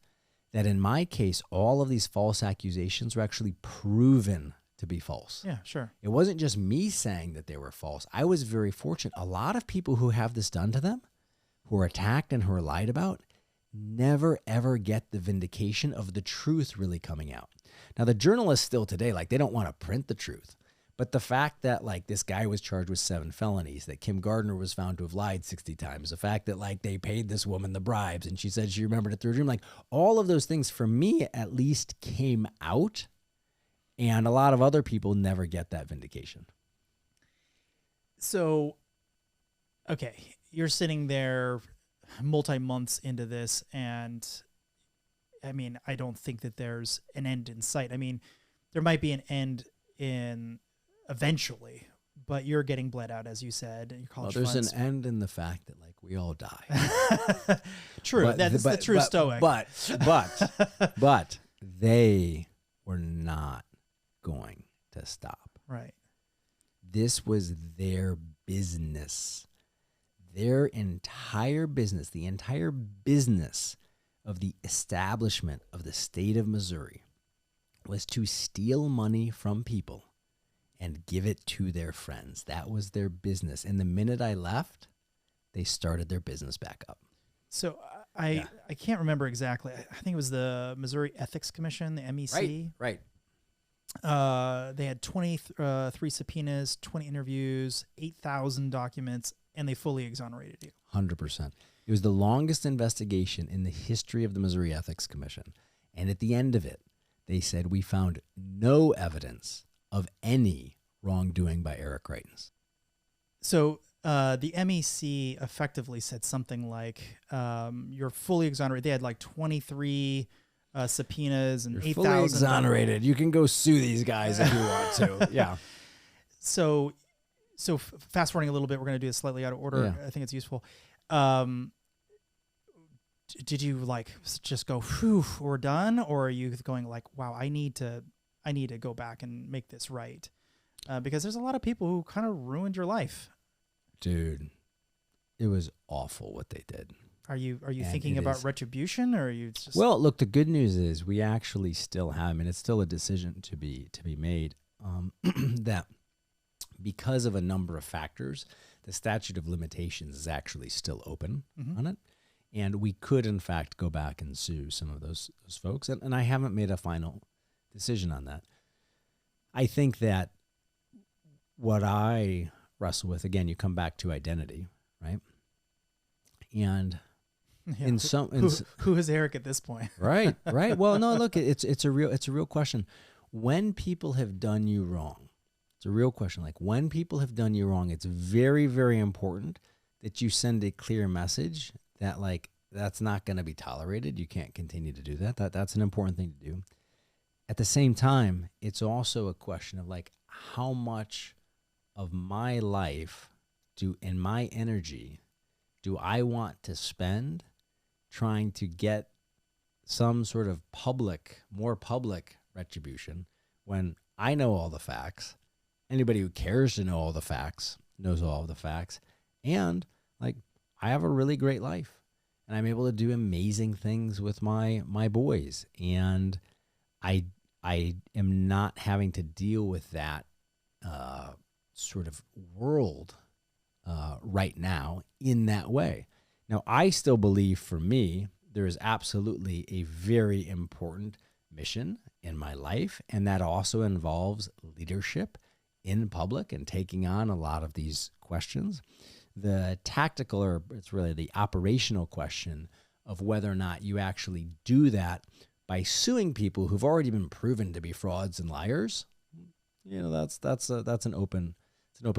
that in my case, all of these false accusations were actually proven to be false. Yeah, sure. It wasn't just me saying that they were false. I was very fortunate. A lot of people who have this done to them who are attacked and who are lied about never ever get the vindication of the truth really coming out. Now, the journalists still today, like, they don't want to print the truth. But the fact that, like, this guy was charged with 7 felonies, that Kim Gardner was found to have lied 60 times, the fact that, like, they paid this woman the bribes and she said she remembered it through a dream, like, all of those things, for me at least, came out. And a lot of other people never get that vindication. So, okay, you're sitting there multi-months into this, and I mean, I don't think that there's an end in sight. I mean, there might be an end in eventually, but you're getting bled out, as you said. Your college There's funds. an end in the fact that, like, we all die. True, that's the true Stoic. But they were not going to stop. Right. This was their business. Their entire business, the entire business of the establishment of the state of Missouri was to steal money from people and give it to their friends. That was their business. And the minute I left, they started their business back up. So I can't remember exactly. I think it was the Missouri Ethics Commission, the MEC. Right. They had 23 subpoenas, 20 interviews, 8,000 documents, and they fully exonerated you. 100%. It was the longest investigation in the history of the Missouri Ethics Commission. And at the end of it, they said, we found no evidence of any wrongdoing by Eric Greitens. So the MEC effectively said something like, you're fully exonerated. They had like 23 subpoenas and 8,000. Fully exonerated. You can go sue these guys if you want to. Yeah. So fast forwarding a little bit, we're going to do this slightly out of order. Yeah. I think it's useful. Did you like just go, whew, we're done? Or are you going like, wow, I need to go back and make this right? Because there's a lot of people who kind of ruined your life. Dude, it was awful what they did. Are you thinking about retribution, or are you just... Well, look, the good news is we actually still have, and it's still a decision to be made, that because of a number of factors, the statute of limitations is actually still open on it. And we could, in fact, go back and sue some of those folks. And I haven't made a final decision on that. I think that what I wrestle with, again, you come back to identity, right? And who is Eric at this point? Right. Well, no, look, it's a real question. When people have done you wrong, it's a real question. Like, when people have done you wrong, it's very, very important that you send a clear message that, like, that's not going to be tolerated. You can't continue to do that. That's an important thing to do. At the same time, it's also a question of, like, how much of my life and my energy do I want to spend trying to get some sort of more public retribution when I know all the facts. Anybody who cares to know all the facts knows all of the facts. And, like, I have a really great life. And I'm able to do amazing things with my boys. And I am not having to deal with that sort of world right now in that way. Now, I still believe, for me, there is absolutely a very important mission in my life, and that also involves leadership in public and taking on a lot of these questions. The tactical, or it's really the operational question of whether or not you actually do that by suing people who've already been proven to be frauds and liars, that's an open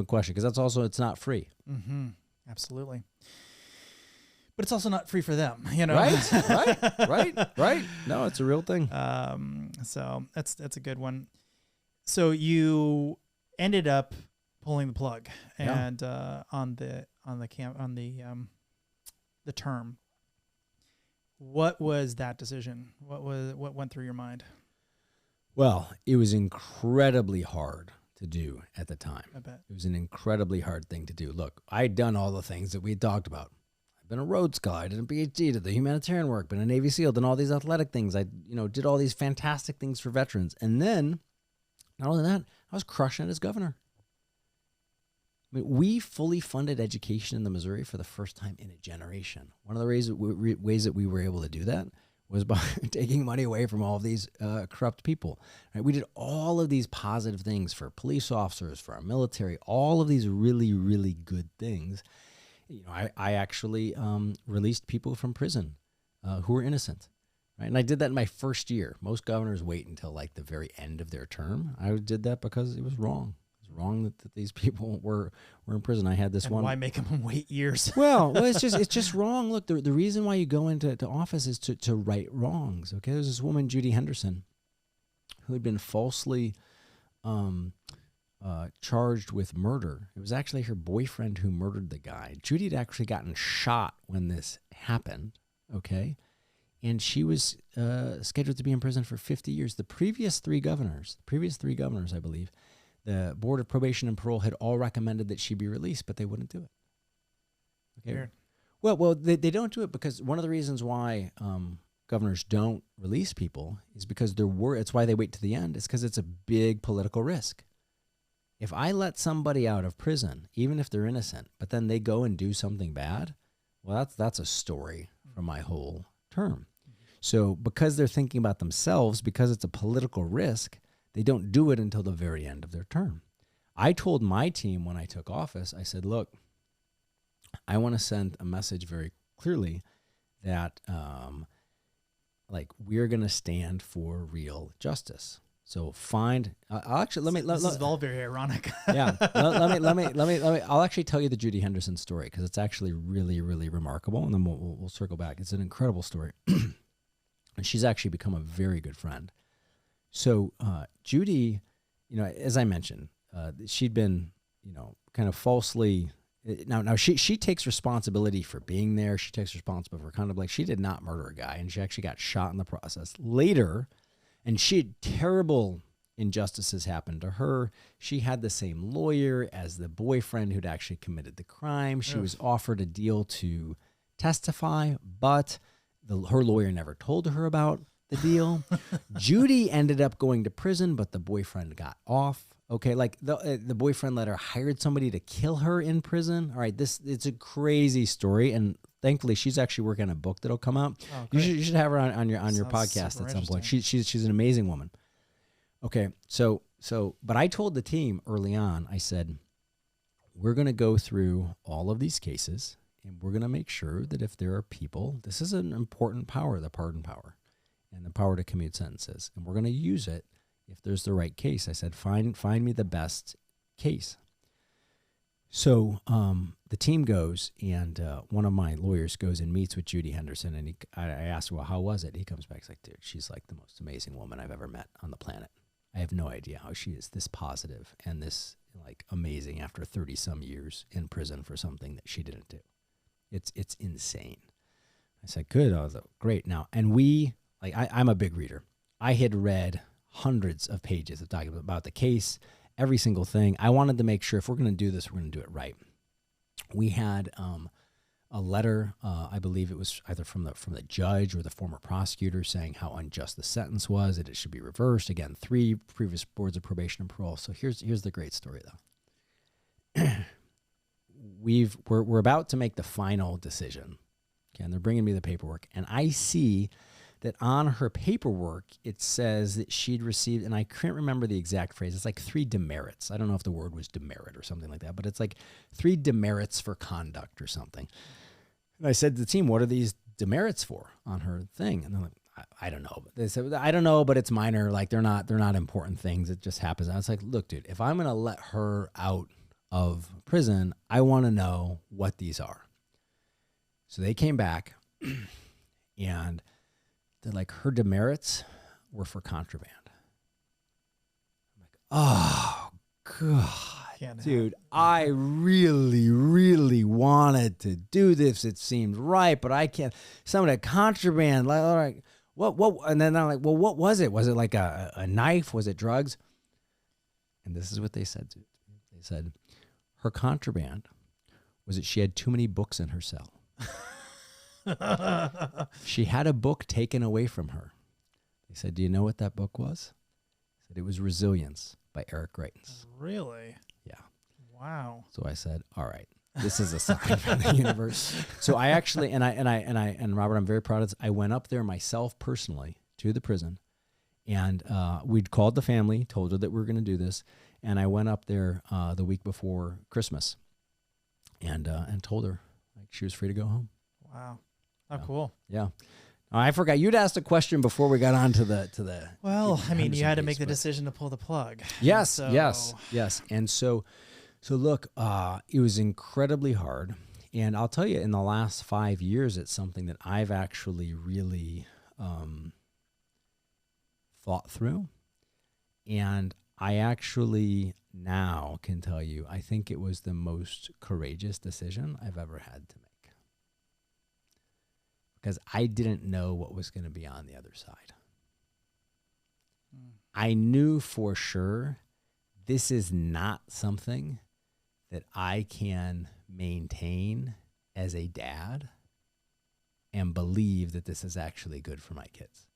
question, because it's not free. Mm-hmm. Absolutely. But it's also not free for them, Right. No, it's a real thing. So that's a good one. So you ended up pulling the plug, and on the term. What was that decision? What went through your mind? Well, it was incredibly hard to do at the time. I bet. It was an incredibly hard thing to do. Look, I'd done all the things that we talked about. I've been a Rhodes Scholar, I did a PhD, did the humanitarian work, been a Navy SEAL, done all these athletic things. I did all these fantastic things for veterans. And then, not only that, I was crushing it as governor. I mean, we fully funded education in the Missouri for the first time in a generation. One of the ways that we were able to do that was by taking money away from all of these corrupt people. Right? We did all of these positive things for police officers, for our military, all of these really, really good things. You know, I actually released people from prison who were innocent. Right? And I did that in my first year. Most governors wait until like the very end of their term. I did that because it was wrong. Wrong that these people were in prison. I had this and one. Why make them wait years? well, it's just wrong. Look, the reason why you go into office is to right wrongs. Okay, there's this woman, Judy Henderson, who had been falsely charged with murder. It was actually her boyfriend who murdered the guy. Judy had actually gotten shot when this happened. Okay, and she was scheduled to be in prison for 50 years. The previous three governors, I believe. The Board of Probation and Parole had all recommended that she be released, but they wouldn't do it. Okay. Weird. Well, they don't do it because one of the reasons why governors don't release people is because it's why they wait to the end. It's because it's a big political risk. If I let somebody out of prison, even if they're innocent, but then they go and do something bad, well, that's a story from my whole term. So because they're thinking about themselves, because it's a political risk, they don't do it until the very end of their term. I told my team when I took office, I said, look, I want to send a message very clearly that we're going to stand for real justice. So This is all very ironic. yeah. Let me, I'll actually tell you the Judy Henderson story because it's actually really, really remarkable. And then we'll circle back. It's an incredible story. And she's actually become a very good friend. So Judy, as I mentioned, she'd been, kind of falsely. Now she takes responsibility for being there. She takes responsibility for conduct. Like she did not murder a guy, and she actually got shot in the process later. And she had terrible injustices happen to her. She had the same lawyer as the boyfriend who'd actually committed the crime. She was offered a deal to testify, but her lawyer never told her about the deal. Judy ended up going to prison, but the boyfriend got off. Okay, like the boyfriend let her hired somebody to kill her in prison. All right, it's a crazy story, and thankfully she's actually working on a book that'll come out. Oh, you should have her on your podcast at some point. She's an amazing woman. Okay, so but I told the team early on. I said we're going to go through all of these cases, and we're going to make sure that if there are people, this is an important power, the pardon power. And the power to commute sentences. And we're going to use it if there's the right case. I said, find me the best case. So the team goes, and one of my lawyers goes and meets with Judy Henderson. And I asked, well, how was it? He comes back, he's like, dude, she's like the most amazing woman I've ever met on the planet. I have no idea how she is this positive and this like amazing after 30 some years in prison for something that she didn't do. It's insane. I said, good. I was like, great. Now, and I'm a big reader. I had read hundreds of pages of documents about the case, every single thing. I wanted to make sure if we're going to do this, we're going to do it right. We had a letter, I believe it was either from the judge or the former prosecutor saying how unjust the sentence was, that it should be reversed. Again, 3 previous boards of probation and parole. So here's the great story, though. We're about to make the final decision. Okay, and they're bringing me the paperwork, and I see that on her paperwork, it says that she'd received, and I can't remember the exact phrase, it's like 3 demerits. I don't know if the word was demerit or something like that, but it's like 3 demerits for conduct or something. And I said to the team, what are these demerits for on her thing? And they're like, I don't know. They said, I don't know, but it's minor. Like they're not important things. It just happens. And I was like, look, dude, if I'm going to let her out of prison, I want to know what these are. So they came back and they're like, her demerits were for contraband. I'm like, oh, God, dude, I really, really wanted to do this. It seemed right, but I can't. Some of the contraband, like, all right, what? And then I'm like, well, what was it? Was it like a knife? Was it drugs? And this is what they said to me. They said, her contraband was that she had too many books in her cell. She had a book taken away from her. They said, do you know what that book was? I said, it was Resilience by Eric Greitens. Really? Yeah. Wow. So I said, all right, this is a sign from the universe. So I actually, and Robert, I'm very proud of this. I went up there myself personally to the prison, and we'd called the family, told her that we were going to do this. And I went up there the week before Christmas and told her like she was free to go home. Wow. Oh, cool. Yeah. I forgot you'd asked a question before we got on to the. Well, I mean, you had to make the decision to pull the plug. Yes, yes. And so look, it was incredibly hard. And I'll tell you, in the last 5 years, it's something that I've actually really thought through. And I actually now can tell you, I think it was the most courageous decision I've ever had to make. Because I didn't know what was going to be on the other side. I knew for sure this is not something that I can maintain as a dad and believe that this is actually good for my kids.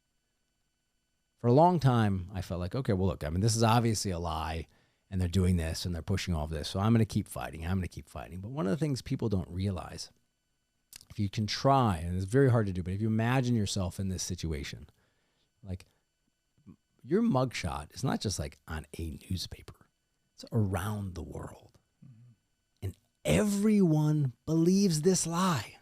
For a long time, I felt like, okay, well, look, I mean, this is obviously a lie, and they're doing this, and they're pushing all of this, so I'm going to keep fighting. But one of the things people don't realize, if you can try, and it's very hard to do, but if you imagine yourself in this situation, like your mugshot is not just like on a newspaper, it's around the world. And everyone believes this lie.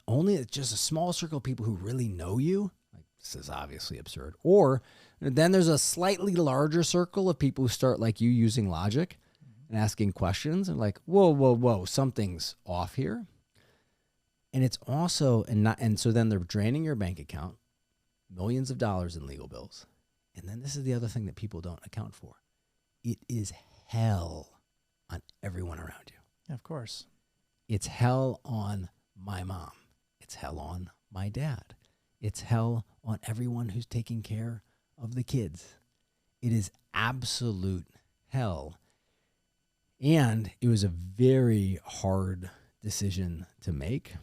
Only it's just a small circle of people who really know you. Like, this is obviously absurd. Or then there's a slightly larger circle of people who start like you using logic and asking questions and like, whoa, something's off here. And it's also, and so then they're draining your bank account, millions of dollars in legal bills. And then this is the other thing that people don't account for. It is hell on everyone around you. Yeah, of course. It's hell on my mom. It's hell on my dad. It's hell on everyone who's taking care of the kids. It is absolute hell. And it was a very hard decision to make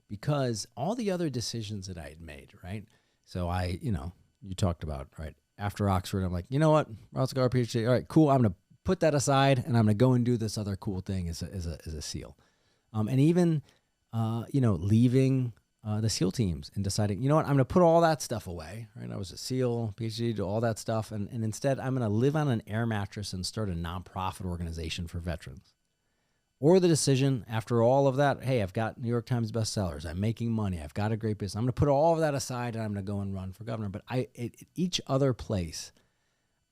because all the other decisions that I had made, right? So you talked about, right? After Oxford, I'm like, you know what? Ross got our PhD. All right, cool. I'm going to put that aside and I'm going to go and do this other cool thing as a SEAL. And even, leaving the SEAL teams and deciding, you know what? I'm going to put all that stuff away, right? I was a SEAL, PhD, do all that stuff. And instead, I'm going to live on an air mattress and start a nonprofit organization for veterans. Or the decision, after all of that, hey, I've got New York Times bestsellers. I'm making money. I've got a great business. I'm going to put all of that aside and I'm going to go and run for governor. But each other place,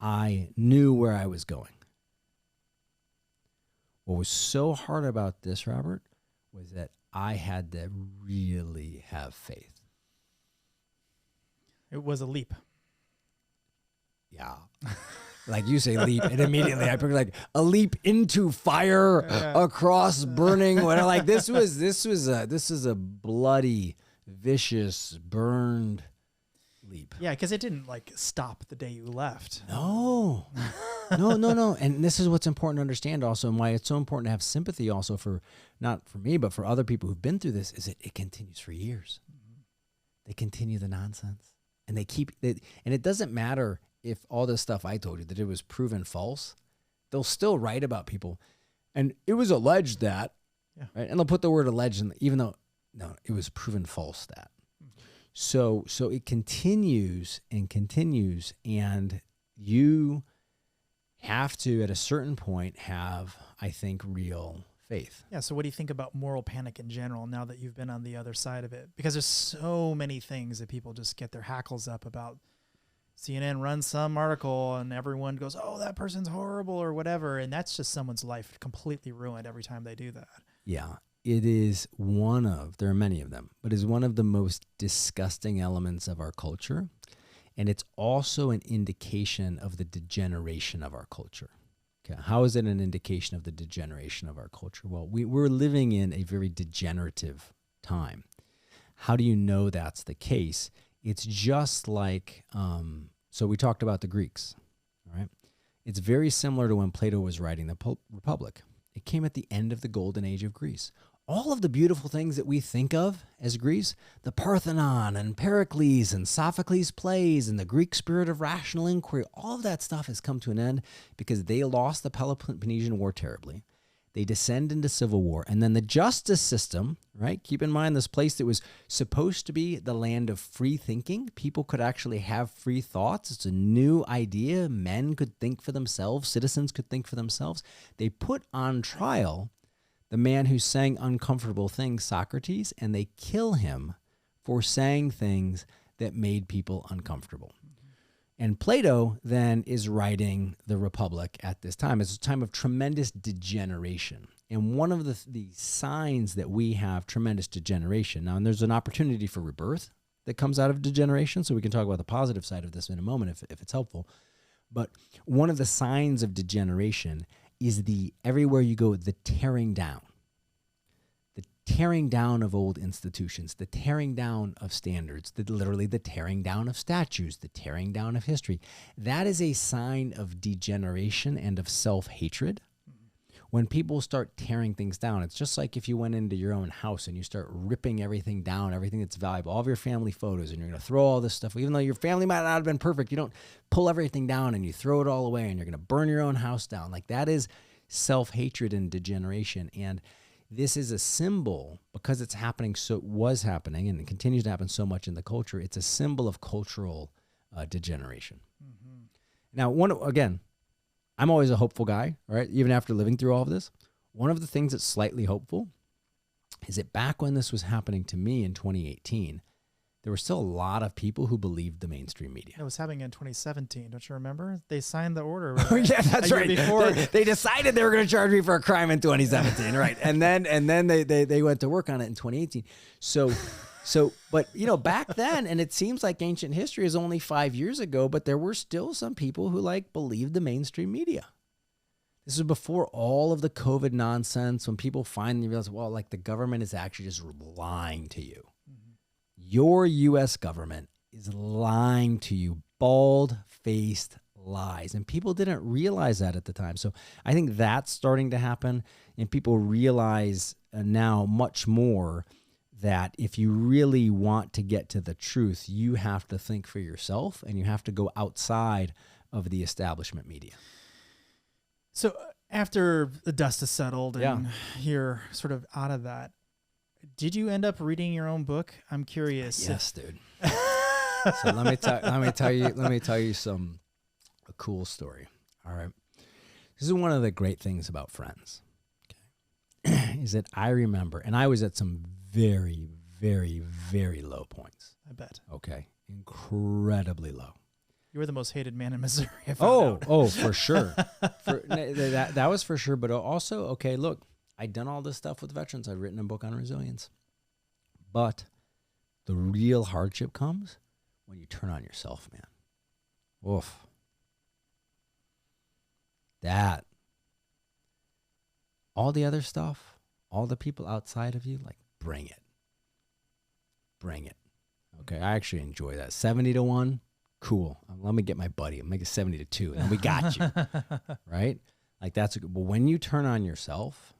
I knew where I was going. What was so hard about this, Robert, was that I had to really have faith. It was a leap. Yeah. Like you say leap, and immediately I put like a leap into fire across burning. Like this is a bloody, vicious, burned leap. Yeah, because it didn't like stop the day you left. No. And this is what's important to understand also, and why it's so important to have sympathy also for, not for me, but for other people who've been through this, is that it continues for years. Mm-hmm. They continue the nonsense. And they keep it, and it doesn't matter if all this stuff I told you that it was proven false, they'll still write about people. And it was alleged that, right? And they'll put the word alleged in, even though, no, it was proven false that. So it continues and continues, and you have to, at a certain point, have, I think, real faith. Yeah, so what do you think about moral panic in general now that you've been on the other side of it? Because there's so many things that people just get their hackles up about. CNN runs some article and everyone goes, oh, that person's horrible or whatever, and that's just someone's life completely ruined every time they do that. Yeah. It is there are many of them, but is one of the most disgusting elements of our culture. And it's also an indication of the degeneration of our culture. Okay. How is it an indication of the degeneration of our culture? Well, we're living in a very degenerative time. How do you know that's the case? It's just like, so we talked about the Greeks, right? It's very similar to when Plato was writing the Republic. It came at the end of the golden age of Greece. all of the beautiful things that we think of as Greece, the Parthenon and Pericles and Sophocles' plays and the Greek spirit of rational inquiry, all of that stuff has come to an end because they lost the Peloponnesian War terribly. They descend into civil war. And then the justice system, right? Keep in mind this place that was supposed to be the land of free thinking. People could actually have free thoughts. It's a new idea. Men could think for themselves. Citizens could think for themselves. They put on trial the man who sang uncomfortable things, Socrates, and they kill him for saying things that made people uncomfortable. And Plato then is writing the Republic at this time. It's a time of tremendous degeneration. And one of the signs that we have tremendous degeneration. Now, and there's an opportunity for rebirth that comes out of degeneration, so we can talk about the positive side of this in a moment if it's helpful. But one of the signs of degeneration is everywhere you go, the tearing down. The tearing down of old institutions, the tearing down of standards, literally the tearing down of statues, the tearing down of history. That is a sign of degeneration and of self-hatred. When people start tearing things down, it's just like if you went into your own house and you start ripping everything down, everything that's valuable, all of your family photos, and you're going to throw all this stuff, even though your family might not have been perfect, you don't pull everything down and you throw it all away and you're going to burn your own house down. Like that is self-hatred and degeneration. And this is a symbol, because it's happening, so was happening, and it continues to happen so much in the culture, it's a symbol of cultural degeneration. Mm-hmm. Now, again, I'm always a hopeful guy, right? Even after living through all of this. One of the things that's slightly hopeful is that back when this was happening to me in 2018, there were still a lot of people who believed the mainstream media. It was happening in 2017. Don't you remember? They signed the order. Oh, yeah, that's right. Before. They decided they were going to charge me for a crime in 2017, right? And then they went to work on it in 2018. But back then, and it seems like ancient history is only 5 years ago, but there were still some people who believed the mainstream media. This was before all of the COVID nonsense, when people finally realized, well, the government is actually just lying to you. Mm-hmm. Your U.S. government is lying to you, bald-faced lies. And people didn't realize that at the time. So I think that's starting to happen, and people realize now much more that if you really want to get to the truth, you have to think for yourself and you have to go outside of the establishment media. So after the dust has settled and you're sort of out of that, did you end up reading your own book? I'm curious. Yes, dude. So let me tell you a cool story. All right. This is one of the great things about friends. Okay. Is that I remember, and I was at some very, very, very low points. I bet. Okay. Incredibly low. You were the most hated man in Missouri. Oh, for sure. That was for sure. But also, okay, look, I'd done all this stuff with veterans. I'd written a book on resilience. But the real hardship comes when you turn on yourself, man. Oof. That. All the other stuff, all the people outside of you, bring it. Bring it. Okay, I actually enjoy that. 70-1, cool. Let me get my buddy. I'll make it 70-2, and then we got you. Right? That's but when you turn on yourself,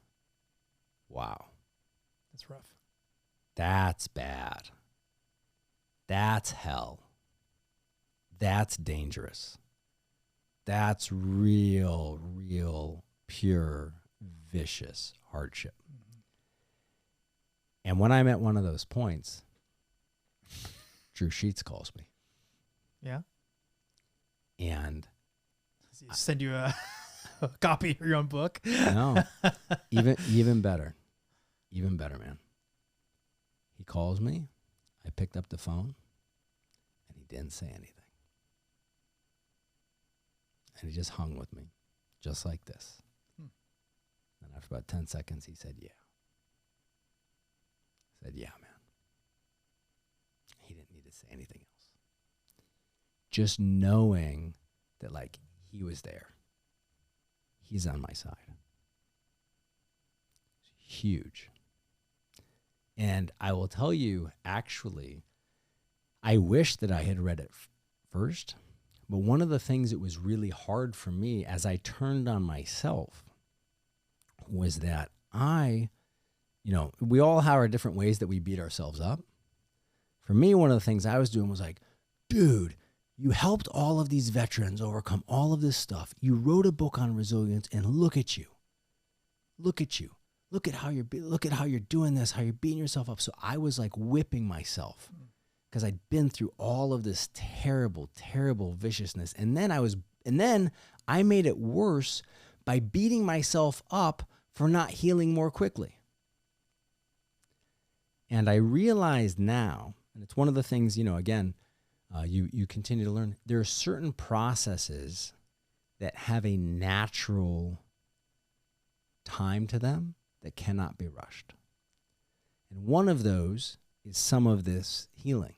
wow. That's rough. That's bad. That's hell. That's dangerous. That's real, pure, vicious hardship. Mm-hmm. And when I'm at one of those points, Drew Sheets calls me. Yeah. And send you a copy of your own book. No, even better. Even better, man. He calls me. I picked up the phone, and he didn't say anything. And he just hung with me, just like this. And after about 10 seconds, he said, yeah. I said, yeah, man. He didn't need to say anything else. Just knowing that, he was there. He's on my side. It's huge. And I will tell you, actually, I wish that I had read it first. But one of the things that was really hard for me as I turned on myself was that I, we all have our different ways that we beat ourselves up. For me, one of the things I was doing was like, dude, you helped all of these veterans overcome all of this stuff. You wrote a book on resilience, and look at you. Look at you. Look at how you're doing this, how you're beating yourself up. So I was like whipping myself because I'd been through all of this terrible, terrible viciousness. And then I made it worse by beating myself up for not healing more quickly. And I realize now, and it's one of the things, again, you continue to learn, there are certain processes that have a natural time to them that cannot be rushed. And one of those is some of this healing,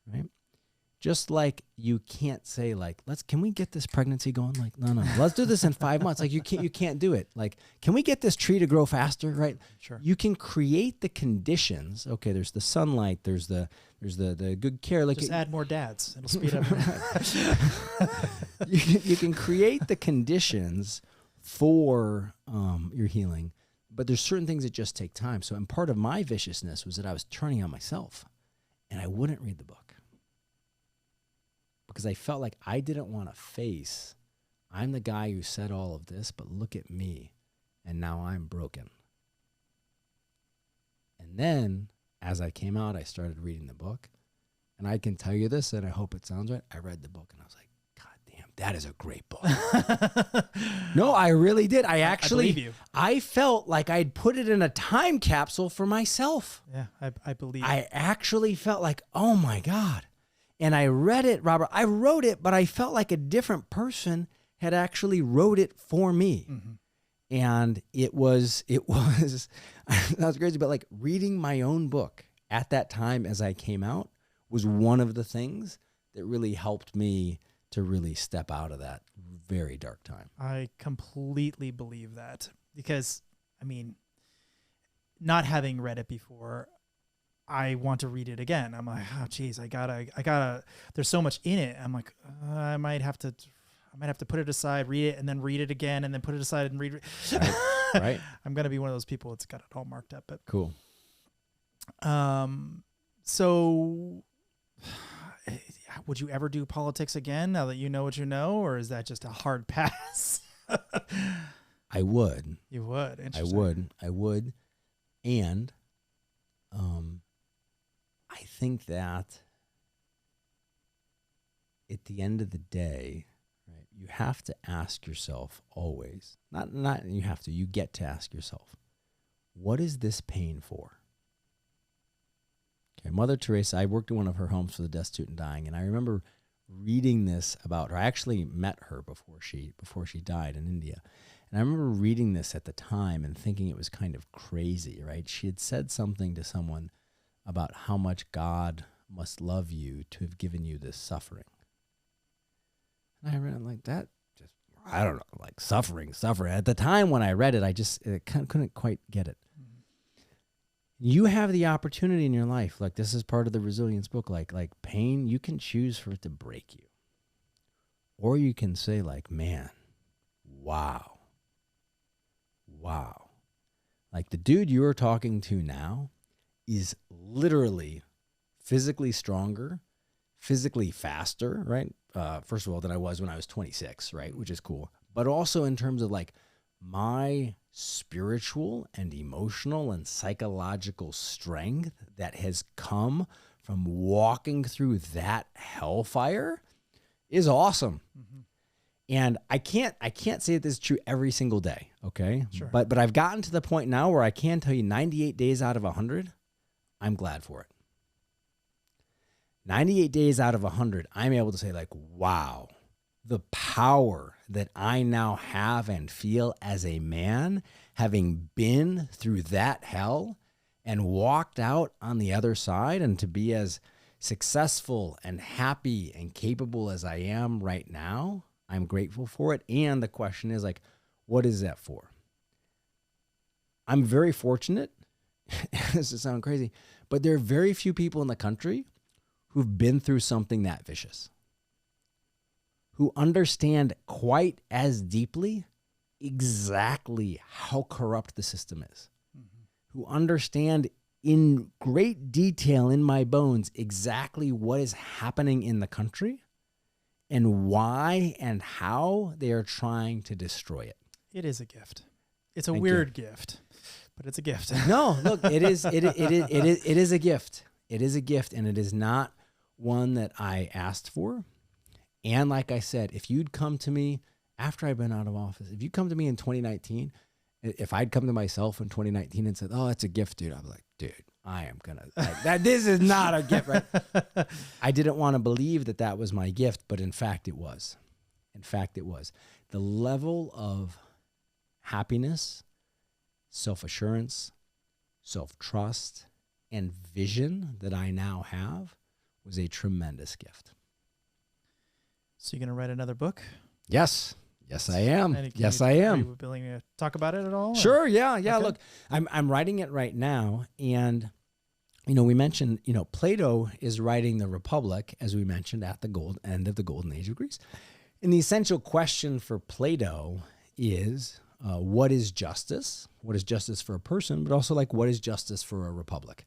right? Just like you can't say like, can we get this pregnancy going? Like, no, let's do this in 5 months. Like you can't do it. Like, can we get this tree to grow faster? Right? Sure. You can create the conditions. Okay, there's the sunlight. There's the good care. Like, just add more dads. It'll speed up. You can create the conditions for your healing, but there's certain things that just take time. So, and part of my viciousness was that I was turning on myself, and I wouldn't read the book because I felt like I didn't want to face, I'm the guy who said all of this, but look at me, and now I'm broken. And then, as I came out, I started reading the book, and I can tell you this, and I hope it sounds right. I read the book, and I was like, that is a great book. No, I really did. I believe you. I felt like I'd put it in a time capsule for myself. Yeah, I believe. I actually felt like, oh my God. And I read it, Robert. I wrote it, but I felt like a different person had actually wrote it for me. Mm-hmm. And it was that was crazy. But like reading my own book at that time as I came out was one of the things that really helped me to really step out of that very dark time. I completely believe that because, not having read it before, I want to read it again. I'm like, oh geez, I gotta, there's so much in it. I'm like, I might have to put it aside, read it, and then read it again, and then put it aside and read it. Right. I'm going to be one of those people that's got it all marked up, but cool. So would you ever do politics again now that you know what you know, or is that just a hard pass? I would. You would. Interesting. I would. And I think that at the end of the day, right, you have to ask yourself always, not you have to, you get to ask yourself, what is this pain for? Okay, Mother Teresa, I worked in one of her homes for the destitute and dying, and I remember reading this about her. I actually met her before she died in India. And I remember reading this at the time and thinking it was kind of crazy, right? She had said something to someone about how much God must love you to have given you this suffering. And I read like that, just, I don't know, like suffering. At the time when I read it, I couldn't quite get it. You have the opportunity in your life, like this is part of the resilience book, like pain, you can choose for it to break you. Or you can say like, man, wow. Like the dude you're talking to now is literally physically stronger, physically faster, right? First of all, than I was when I was 26, right? Which is cool. But also in terms of like my spiritual and emotional and psychological strength that has come from walking through that hellfire is awesome. Mm-hmm. And I can't say that this is true every single day, okay? Sure. But I've gotten to the point now where I can tell you 98 days out of 100, I'm glad for it. 98 days out of 100, I'm able to say like, wow, the power that I now have and feel as a man, having been through that hell and walked out on the other side, and to be as successful and happy and capable as I am right now, I'm grateful for it. And the question is like, what is that for? I'm very fortunate. This is sound crazy, but there are very few people in the country who've been through something that vicious, who understand quite as deeply exactly how corrupt the system is, mm-hmm. who understand in great detail in my bones exactly what is happening in the country and why and how they are trying to destroy it. It is a gift. It's a weird gift, but it's a gift. No, look, it is a gift. It is a gift, and it is not one that I asked for. And like I said, if you'd come to me after I've been out of office, if you come to me in 2019, if I'd come to myself in 2019 and said, "Oh, it's a gift, dude," I'd be like, "Dude, I am gonna that. This is not a gift, right?" I didn't want to believe that that was my gift, but in fact, it was. In fact, it was. The level of happiness, self-assurance, self-trust, and vision that I now have was a tremendous gift. So you're going to write another book? Yes. Yes, I am. Yes, I Are am. you willing to talk about it at all? Sure. Yeah. Okay. Look, I'm writing it right now. And, we mentioned, Plato is writing the Republic, as we mentioned, at the end of the golden age of Greece. And the essential question for Plato is, what is justice? What is justice for a person? But also, what is justice for a republic?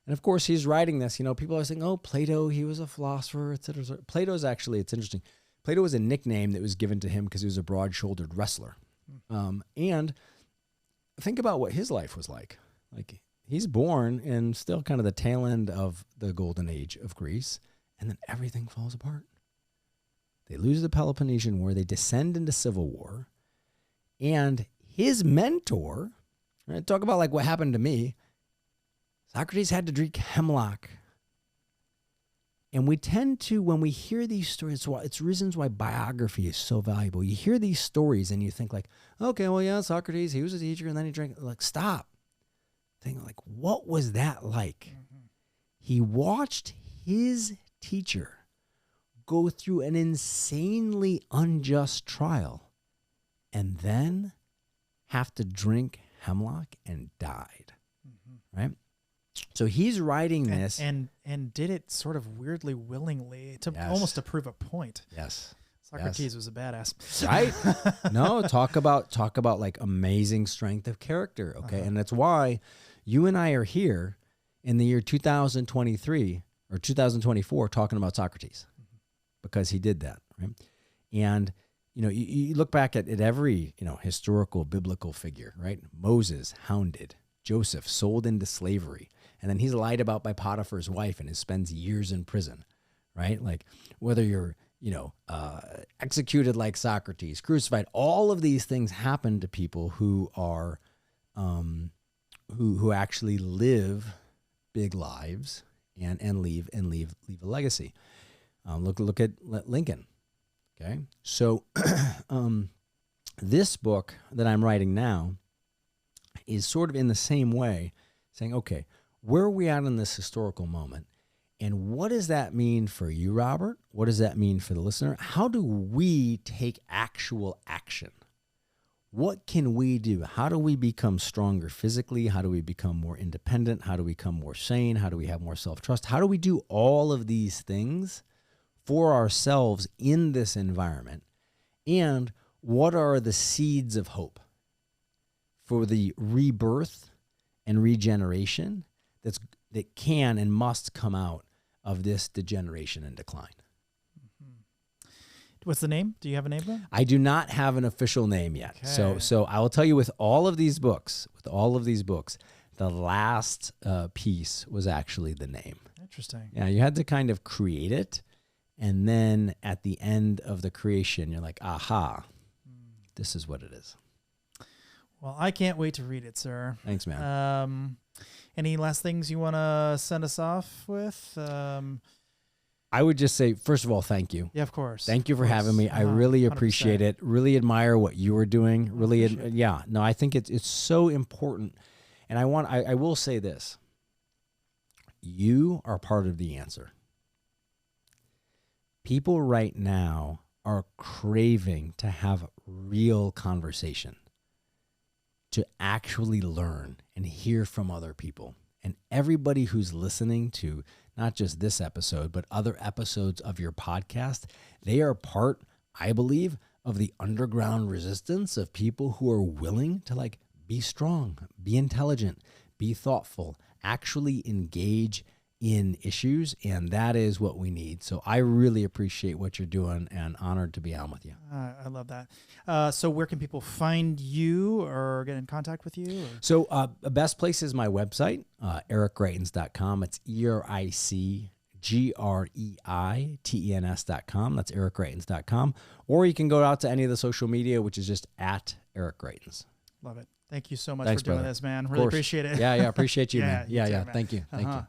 And of course, he's writing this. People are saying, "Oh, Plato, he was a philosopher," et cetera. Plato's actually, it's interesting. Plato was a nickname that was given to him because he was a broad-shouldered wrestler. And think about what his life was like. He's born in still kind of the tail end of the golden age of Greece, and then everything falls apart. They lose the Peloponnesian War. They descend into civil war. And his mentor, right, talk about what happened to me, Socrates had to drink hemlock. And we tend to, when we hear these stories, it's reasons why biography is so valuable. You hear these stories and you think okay, well, yeah, Socrates, he was a teacher and then he drank. Stop. Think what was that like? Mm-hmm. He watched his teacher go through an insanely unjust trial and then have to drink hemlock and died. Mm-hmm. Right? So he's writing this. And did it sort of weirdly, willingly, to almost to prove a point. Yes. Socrates was a badass. Right? No, talk about amazing strength of character. Okay. And that's why you and I are here in the year 2023 or 2024 talking about Socrates, because he did that. Right. And, you look back at every, historical biblical figure, right? Moses hounded, Joseph sold into slavery, and then he's lied about by Potiphar's wife and spends years in prison, right? Whether you're, executed like Socrates, crucified, all of these things happen to people who are, who actually live big lives and leave a legacy. Look at Lincoln. Okay, so this book that I'm writing now is sort of in the same way, saying, okay, where are we at in this historical moment? And what does that mean for you, Robert? What does that mean for the listener? How do we take actual action? What can we do? How do we become stronger physically? How do we become more independent? How do we become more sane? How do we have more self-trust? How do we do all of these things for ourselves in this environment? And what are the seeds of hope for the rebirth and regeneration that can and must come out of this degeneration and decline? What's the name? Do you have a name? I do not have an official name yet. Okay. So I will tell you, with all of these books, the last piece was actually the name. Interesting. Yeah, you had to kind of create it, and then at the end of the creation, you're like, aha, this is what it is. Well, I can't wait to read it, sir. Thanks, man. Any last things you want to send us off with? I would just say, first of all, thank you. Yeah, of course. Thank you for having me. I really appreciate 100%. it. Really admire what you are doing. I think it's so important. And I will say this. You are part of the answer. People right now are craving to have real conversation, to actually learn and hear from other people. And everybody who's listening to not just this episode, but other episodes of your podcast, they are part, I believe, of the underground resistance of people who are willing to be strong, be intelligent, be thoughtful, actually engage in issues, and that is what we need. So I really appreciate what you're doing and honored to be on with you. I love that. So where can people find you or get in contact with you? Or? So the best place is my website, ericgreitens.com. It's EricGreitens.com. That's ericgreitens.com. Or you can go out to any of the social media, which is just at Eric Greitens. Love it. Thank you so much Thanks, for doing brother. this, man. Really appreciate it. Yeah, appreciate you, man. You too, Yeah. man. Thank you. Thank you.